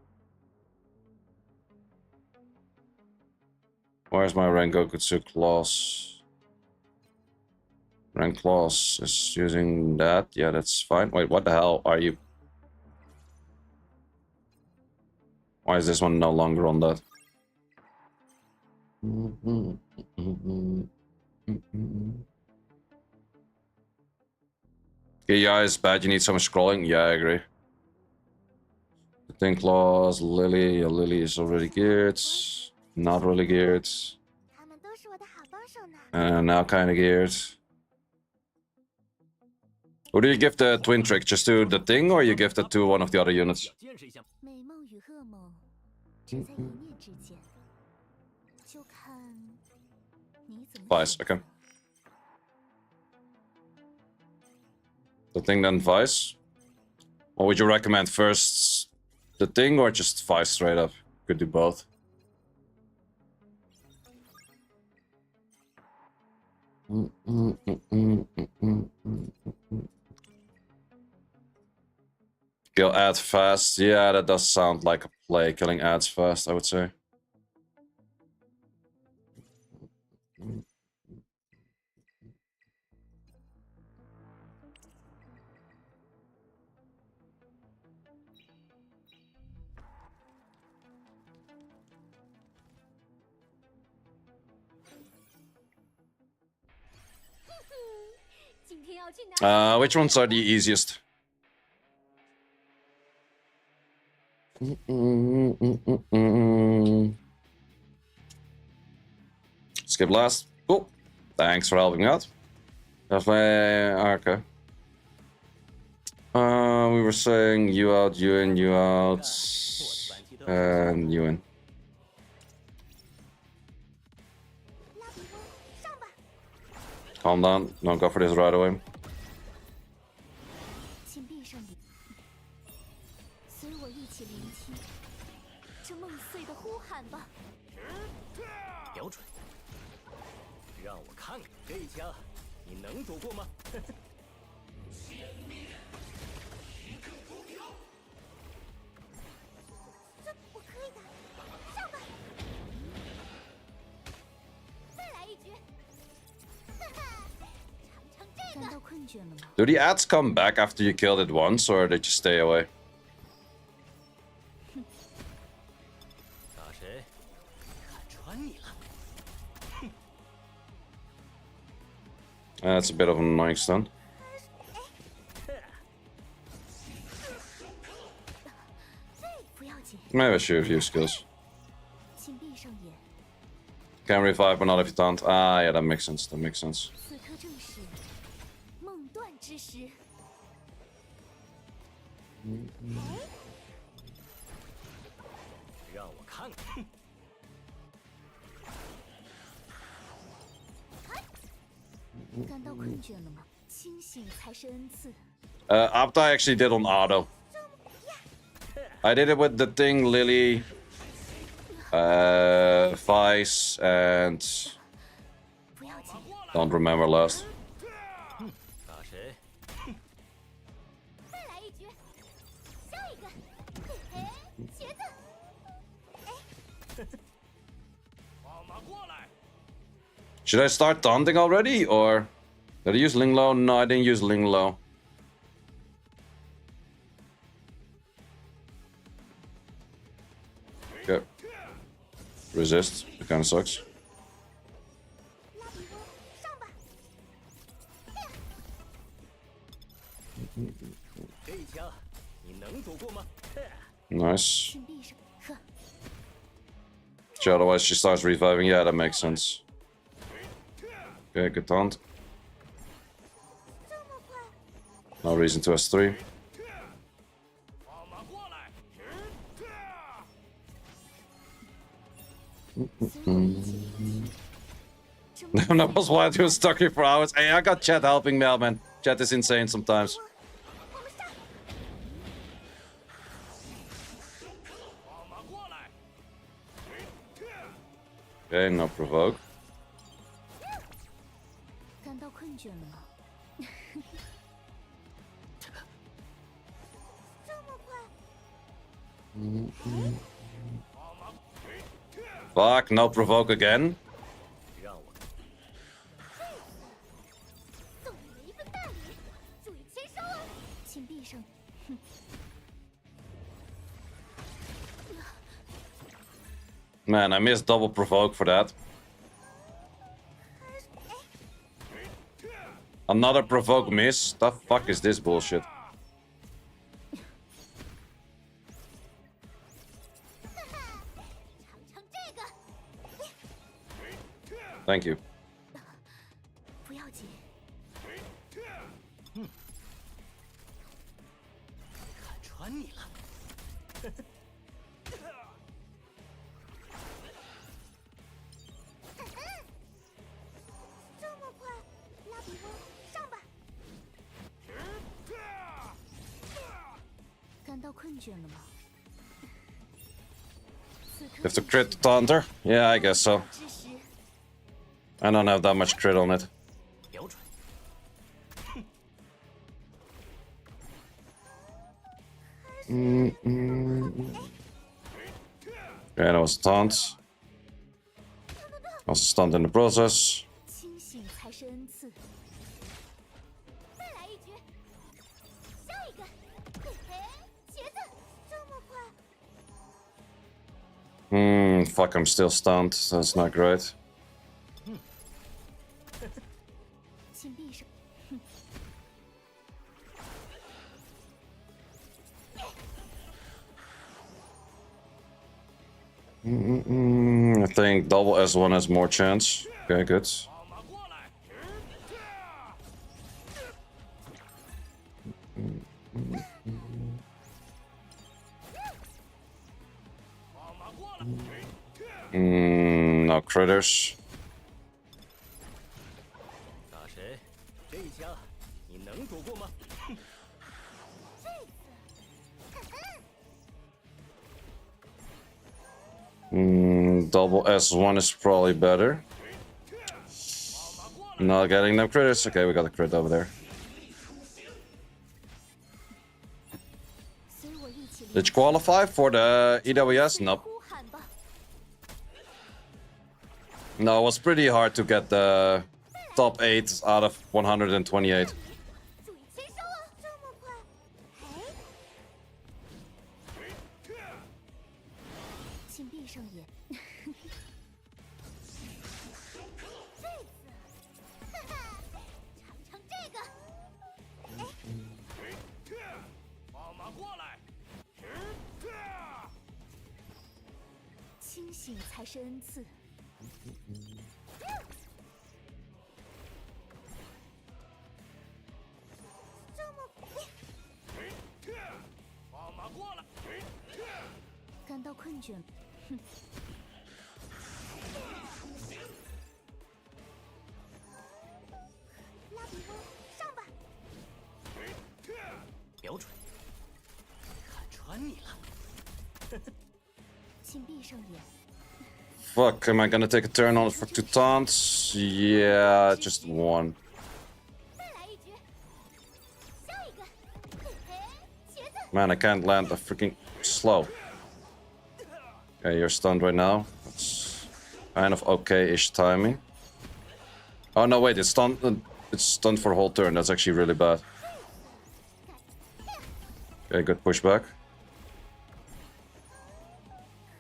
Where's my Rengokutsu claws? Rank claws is using that. Yeah, that's fine. Wait, what the hell are you? Why is this one no longer on that? Yeah, it's bad. You need so much scrolling. Yeah, I agree. The thing claws, Lily. Yeah, Lily is already geared. Not really geared. Now kind of geared. Who do you give the twin trick? Just to the thing, or you give it to one of the other units? Vice, okay. The thing, then Vice. What would you recommend first? The thing, or just Vice straight up? Could do both. Kill ads fast. Yeah, that does sound like a play. Killing ads fast, I would say. Which ones are the easiest? Skip last. Cool. Thanks for helping out. Okay. We were saying you out, you in, you out, and you in. Calm down. Don't go for this right away. Do the ads come back after you killed it once, or they just stay away? That's a bit of an annoying stun. Maybe I should have used skills. Can revive, but not if you taunt. Ah, yeah, that makes sense. That makes sense. Apta I actually did on auto. I did it with the thing, Lily, Vice, and don't remember last. Should I start taunting already, or did I use Ling Low? No, I didn't use Ling Low. Okay. Resist. It kind of sucks. Nice. Otherwise she starts reviving. Yeah, that makes sense. Okay, good taunt. No reason to S3. That was why I was stuck here for hours. Hey, I got chat helping me out, man. Chat is insane sometimes. Okay, no provoke. Fuck, no provoke again. Man, I missed double provoke for that. Another provoke miss? The fuck is this bullshit? Thank you. You have to crit the taunter? Yeah, I guess so. I don't have that much crit on it. Okay, that was a taunt. Also stunned in the process. Fuck, I'm still stunned. That's not great. I think double S1 has more chance. Okay, good. No critters. Double S1 is probably better. Not getting them critters. Okay, we got a crit over there. Did you qualify for the EWS? Nope. No, it was pretty hard to get the top 8 out of 128. 请闭上眼。 Fuck, am I gonna take a turn on it for 2 taunts? Yeah, just 1. 再来一局。下一个。嘿嘿，茄子。 Man, I can't land the freaking slow. Okay, you're stunned right now. That's kind of okay-ish timing. Oh no, wait, it's stunned for a whole turn. That's actually really bad. Okay, good pushback.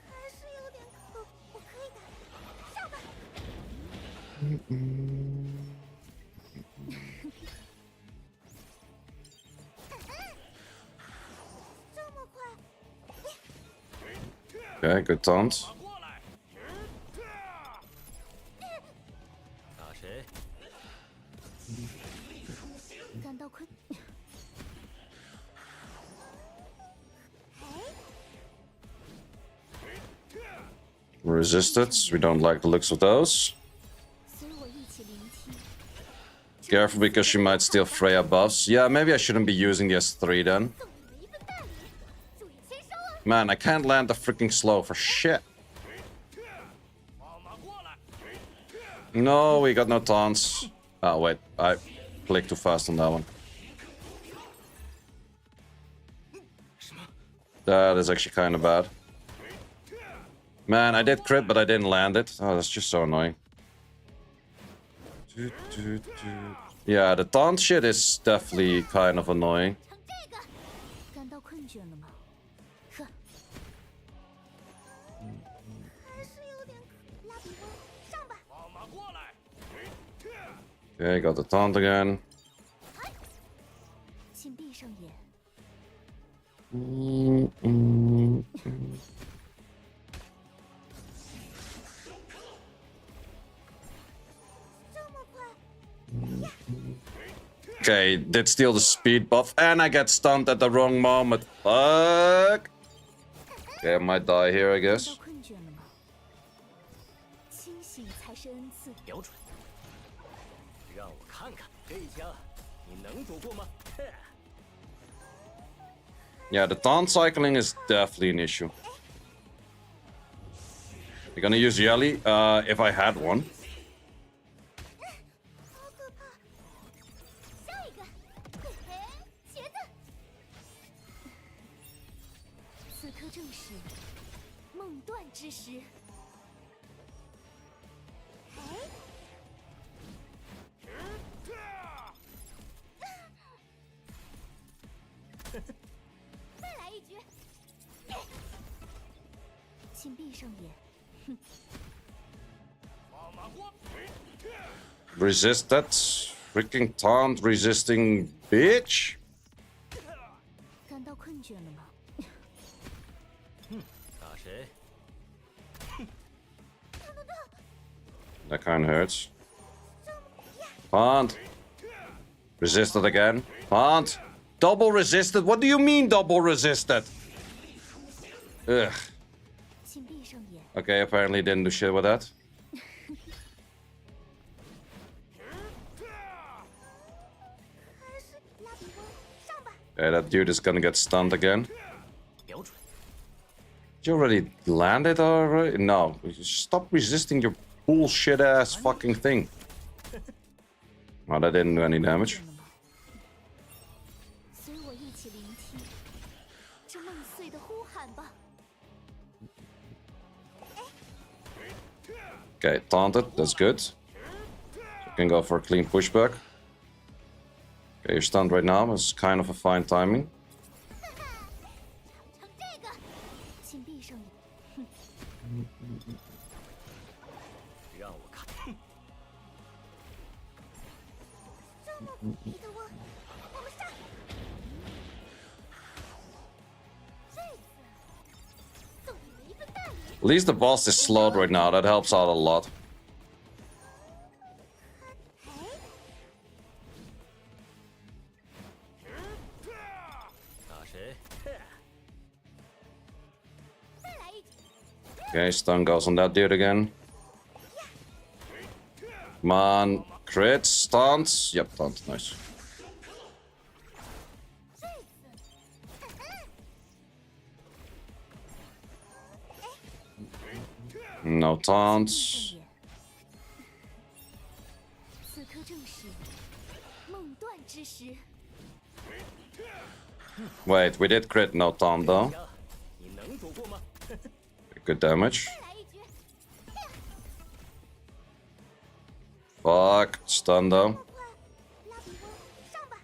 还是有点痛，我可以的。上吧。这么快？ Okay, good taunt. 打谁？ 感到困。 Resisted. We don't like the looks of those. 随我一起聆听。 Careful because she might steal Freya buffs. Yeah, maybe I shouldn't be using the S3 then. 送你们一份大礼，注意签收啊！ Man, I can't land the freaking slow for shit. No, we got no taunts. Oh, wait. I clicked too fast on that one. That is actually kind of bad. Man, I did crit, but I didn't land it. Oh, that's just so annoying. Yeah, the taunt shit is definitely kind of annoying. 成这个，感到困倦了吗？呵。还是有点渴。拉比翁，上吧。 Okay, got the taunt again. 请闭上眼。 这么快？ Okay, did steal the speed buff, and I get stunned at the wrong moment. Fuck. Okay, I might die here, I 感到 guess. 困倦了吗？清醒才是恩赐。瞄准，让我看看这一枪你能躲过吗？哼 Yeah, the taunt cycling is definitely an issue. You're gonna use Yelly? If I had one. 好可怕！下一个，嘿嘿，茄子。此刻正是梦断之时。哎，再来一局。请闭上眼。 Resist that freaking taunt resisting bitch. 感到困倦了吗？ 打谁？ That kind of hurts. Taunt. Resisted again. Taunt. Double resisted? What do you mean double resisted? Ugh. 请闭上眼。 Okay, apparently didn't do shit with that. 还是拉比翁，上吧。 Okay, that dude is gonna get stunned again. 瞄准， Did you already land it already? No. Stop resisting your bullshit ass fucking thing. Oh, that didn't do any damage. 了吗？随我一起聆听这梦碎的呼喊吧。 Okay, taunted. That's good. So you can go for a clean pushback. Okay, you're stunned right now. It's kind of a fine timing. 成这个，请闭上眼。 让我看。这么彼得翁，我们上。这次送你们一份大礼。 At least the boss is slowed right now. That helps out a lot. 哎，打谁？哼 再来一局。 Okay, stun goes on that dude again. Come on. Crit, stunts. Yep, taunt. Nice. 这次， No taunts. 此刻正是梦断之时。 Wait, we did crit, no taunt though. 你能躲过吗？ Good damage. 再来一局， Fuck, stun though. 拉比翁上吧。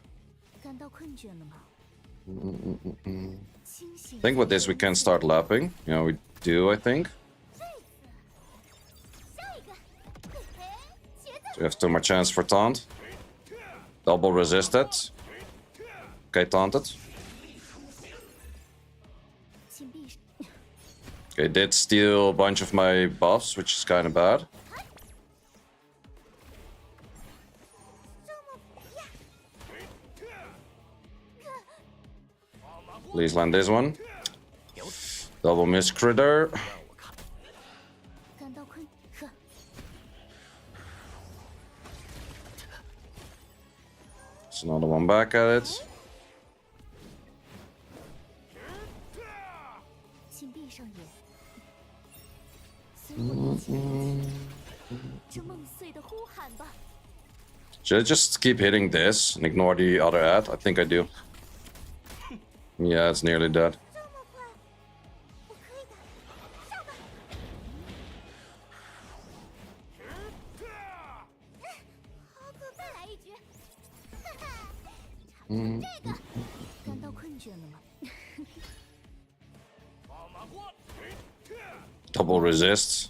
感到困倦了吗？清醒。 I think with this we can start lapping. Yeah, we do, I think. 下一个，嘿嘿，茄子。 We have too much chance for taunt. Double resisted. Okay, taunted. 请闭上。 Okay, did steal a bunch of my buffs, which is kind of bad. Please land this one. Double miss critter. 感到困，呵， There's another one back at it. 请闭上眼。随我一起聆听这梦碎的呼喊吧。 Should I just keep hitting this and ignore the other ad? I think I do. Yeah, it's nearly dead. 这么快，我可以的，上吧。好可再来一局。哈哈，尝尝这个。感到困倦了吗？ Double resist.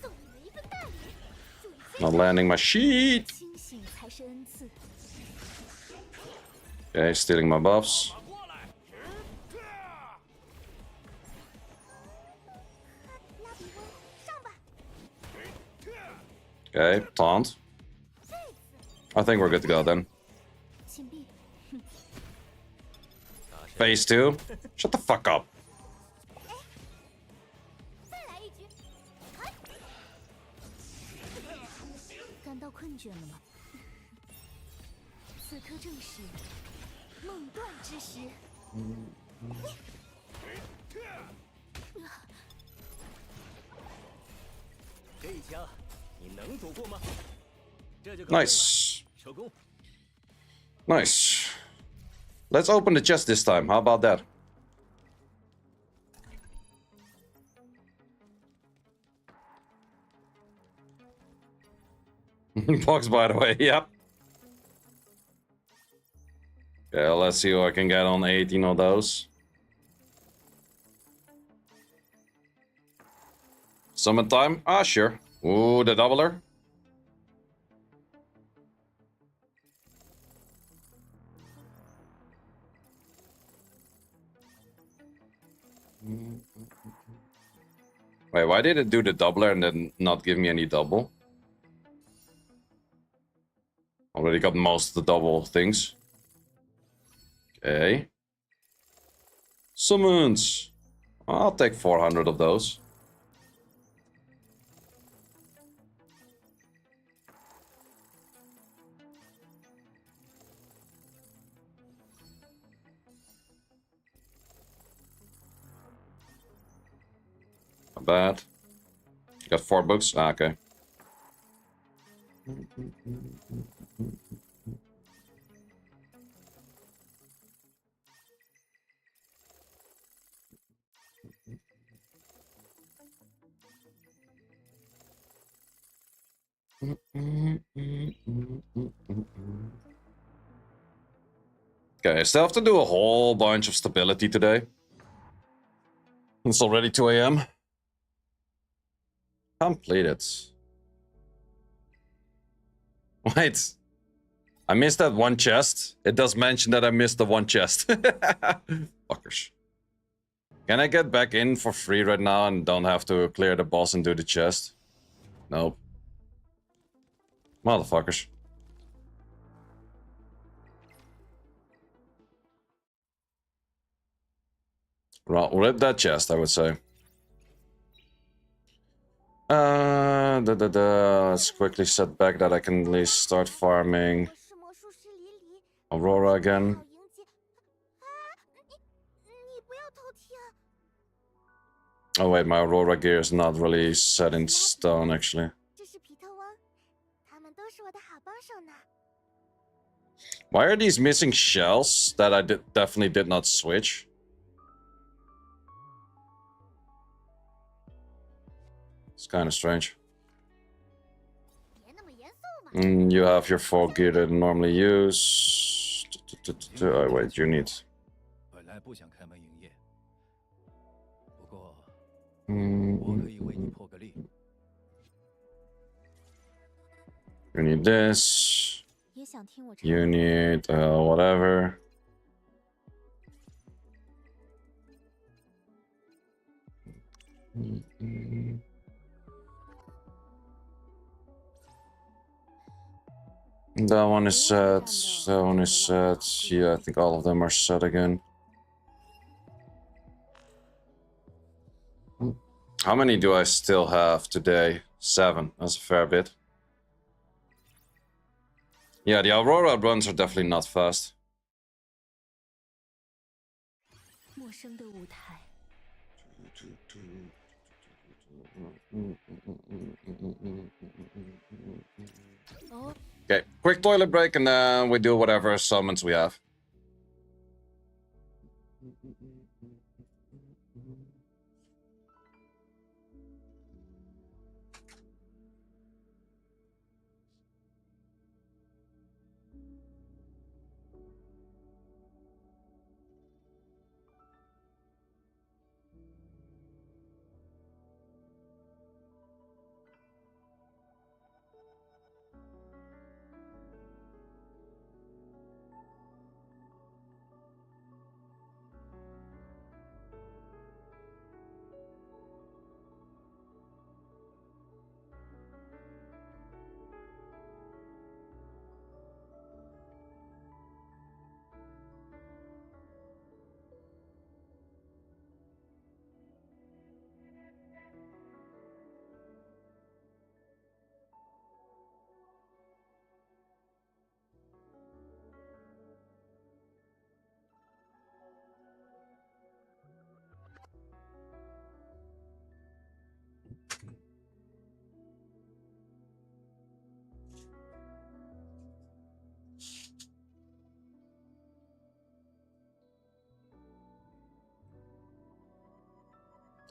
送你们一份大礼，祝你飞 Not landing my sheet. 清醒才是恩赐。 Okay, stealing my buffs. 拉比翁上吧。 Okay, taunt. I think we're good to go then. 请闭。 Phase 2. Shut the fuck up. 再来一局。嗨感到困倦了吗？此刻正是梦断之时。这一枪你能躲过吗？这就够了。 Nice. 收工。 Nice. Let's open the chest this time. How about that? Box, by the way. Yep. Yeah, let's see what I can get on 18 of those. Summon time? Ah, sure. Ooh, the doubler. Wait, why did it do the doubler and then not give me any double? Already got most of the double things. Okay. Summons. I'll take 400 of those. Not bad. Got 4 books? Ah, okay. Okay, I still have to do a whole bunch of stability today. It's already 2 a.m. Completed. Wait. I missed that one chest. It does mention that I missed the one chest. Fuckers. Can I get back in for free right now and don't have to clear the boss and do the chest? Nope. Motherfuckers. Well, rip that chest, I would say. Let's quickly set back that I can at least start farming 是魔术师里里， Aurora again. 好迎接。啊，你不不要偷听。 Oh wait, my Aurora gear is not really set in stone actually. 这是皮特翁，他们都是我的好帮手呢。 Why are these missing shells that I definitely did not switch? It's kind of strange. 别那么严肃嘛。 You have your 4 gear that you normally use. Oh wait, you need. 本来不想开门营业，不过 Mm, 我可以为你破个例。 You need this. 也想听我唱。 You need whatever. That one is set. That one is set. Yeah, I think all of them are set again. How many do I still have today? 7. That's a fair bit. Yeah, the Aurora runs are definitely not fast. 陌生的舞台。 Okay, quick toilet break and then we do whatever summons we have.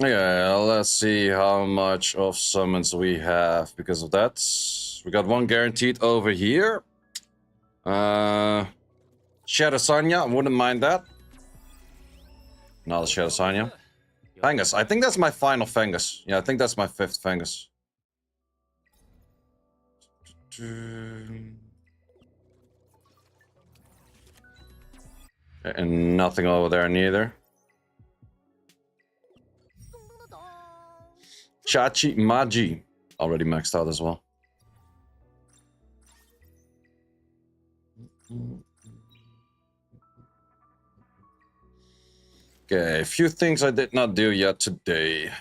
Yeah, let's see how much of summons we have because of that. We got one guaranteed over here. Shadow Sanya, wouldn't mind that. Another Shadow Sanya. Fangus, I think that's my final Fangus. Yeah, I think that's my 5th Fangus. And nothing over there neither. Chachi Maji. Already maxed out as well. Okay, a few things I did not do yet today.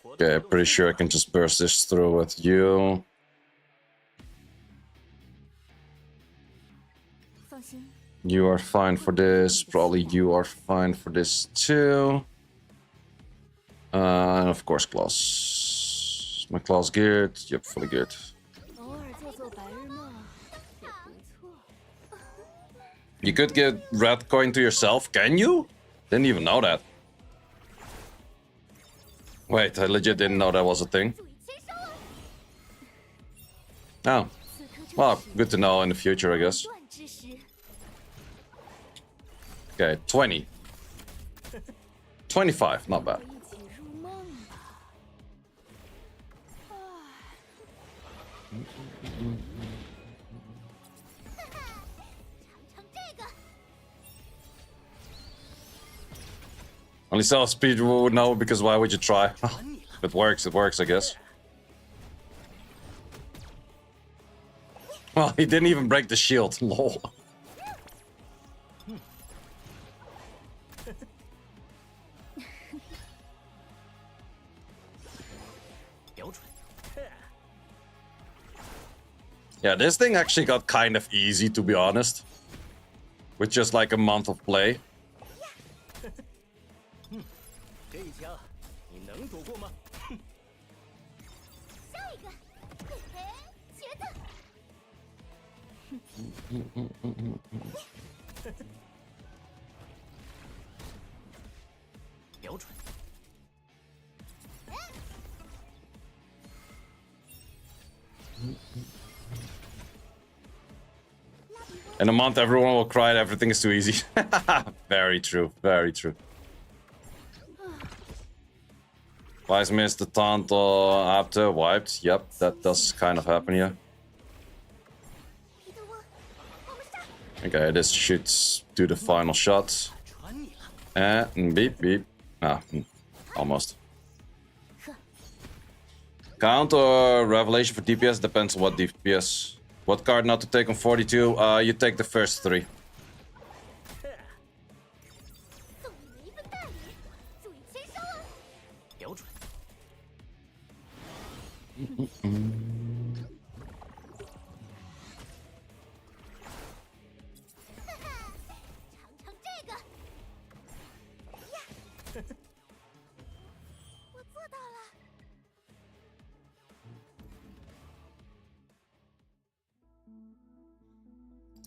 Okay, pretty sure I can just burst this through with you. 放心， You are fine for this. Probably you are fine for this too. And of course, claws. My claws geared. Yep, fully geared. 偶尔做做白日梦也不错。 You could get red coin to yourself, can you? Didn't even know that. Wait, I legit didn't know that was a thing. 注意签收啊！ Oh, 此刻正 well, 是 good to know in the future, I guess. 断之时。 Okay, 20. 25, not bad. 一起入梦吧。唉，尝尝这个。Only self speed would know, because why would you try? It works, I guess. Well, he didn't even break the shield. Lol. Yeah, this thing actually got kind of easy, to be honest. With just like a month of play. 这一枪你能躲过吗？下一个，嘿嘿，觉得。标准。 In a month, everyone will cry that everything is too easy. Very true, very true. Wise missed the taunt after wiped. Yep, that does kind of happen here. Okay, this should do the final shot. And beep, beep. Ah, almost. Count or Revelation for DPS depends on what DPS. What card not to take on 42? You take the first 3.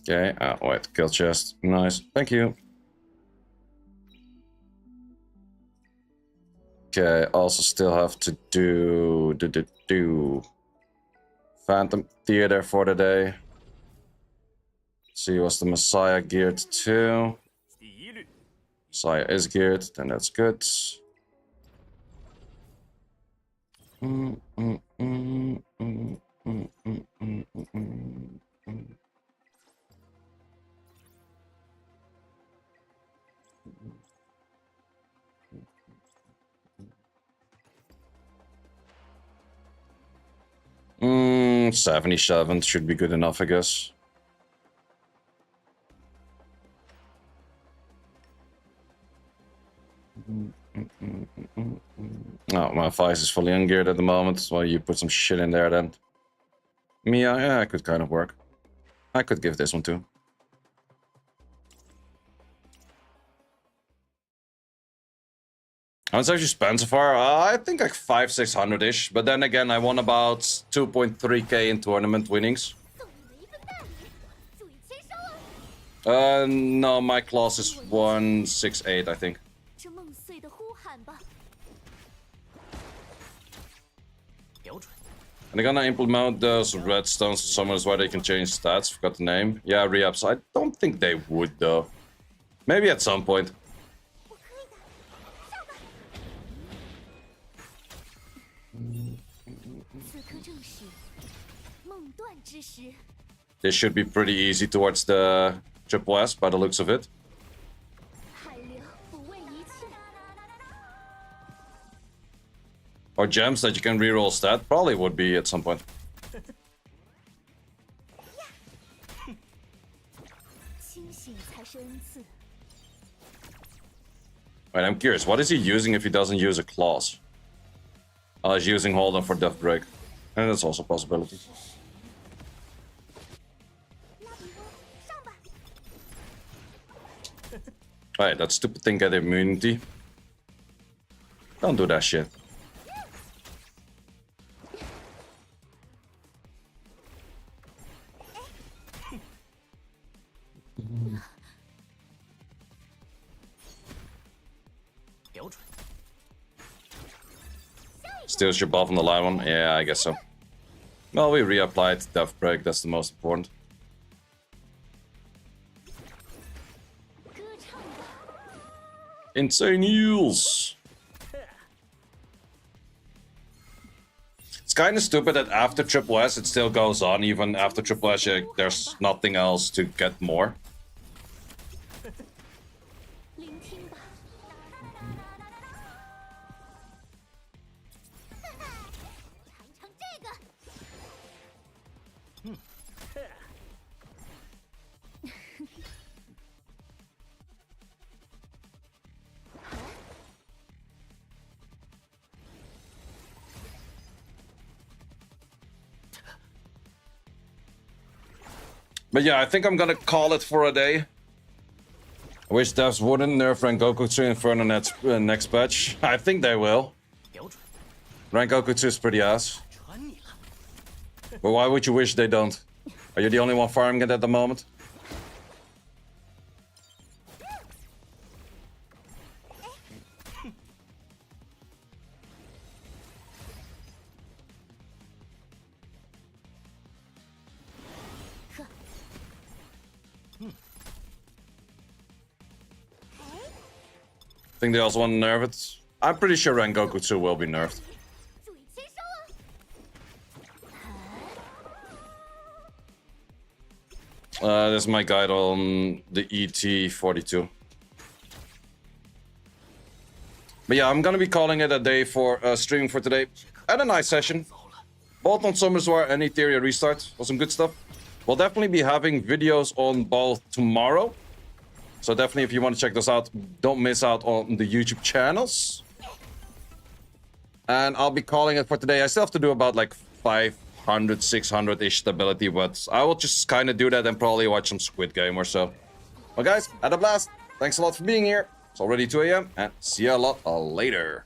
Okay, wait, kill chest. Nice, thank you. Okay, also still have to do Phantom Theater for the day. See, was the Messiah geared too? Messiah is geared, then that's good. Mm, 77 should be good enough, I guess. Oh, my Vice is fully ungeared at the moment, so you put some shit in there then. Mia, yeah, it could kind of work. I could give this one too. How much have you spent so far? I think like 500-600-ish, but then again, I won about 2.3k in tournament winnings. No, my class is 168, I think. And they're gonna implement those redstones somewhere where they can change stats. Forgot the name. Yeah, re-ups. I don't think they would though. Maybe at some point. This should be pretty easy towards the Triple S by the looks of it. Or gems that you can reroll stat. Probably would be at some point. Wait, I'm curious. What is he using if he doesn't use a clause? Oh, he's using Hold On for Death Break. And that's also a possibility. Wait, that stupid thing get immunity. Don't do that shit. Steals your buff on the live one? Yeah, I guess so. Well, we reapplied Death Break, that's the most important. Insane heals! It's kind of stupid that after Triple S it still goes on, even after Triple S there's nothing else to get more. But yeah, I think I'm gonna call it for a day. I wish devs wouldn't nerf Rengoku 2 Inferno next patch. I think they will. 瞄准， Rengoku 2 is pretty ass. 穿你了。 But why would you wish they don't? Are you the only one farming it at the moment? I think they also want to nerf it. I'm pretty sure Rengoku 2 will be nerfed. 注意接收啊！ This is my guide on the ET42. But yeah, I'm gonna be calling it a day for streaming for today. Had a nice session. Both on Summer's War and Etheria Restart. Was some good stuff. We'll definitely be having videos on both tomorrow. So definitely, if you want to check those out, don't miss out on the YouTube channels. And I'll be calling it for today. I still have to do about like 500, 600-ish stability, but I will just kind of do that and probably watch some Squid Game or so. Well, guys, had a blast. Thanks a lot for being here. It's already 2 a.m. and see you a lot later.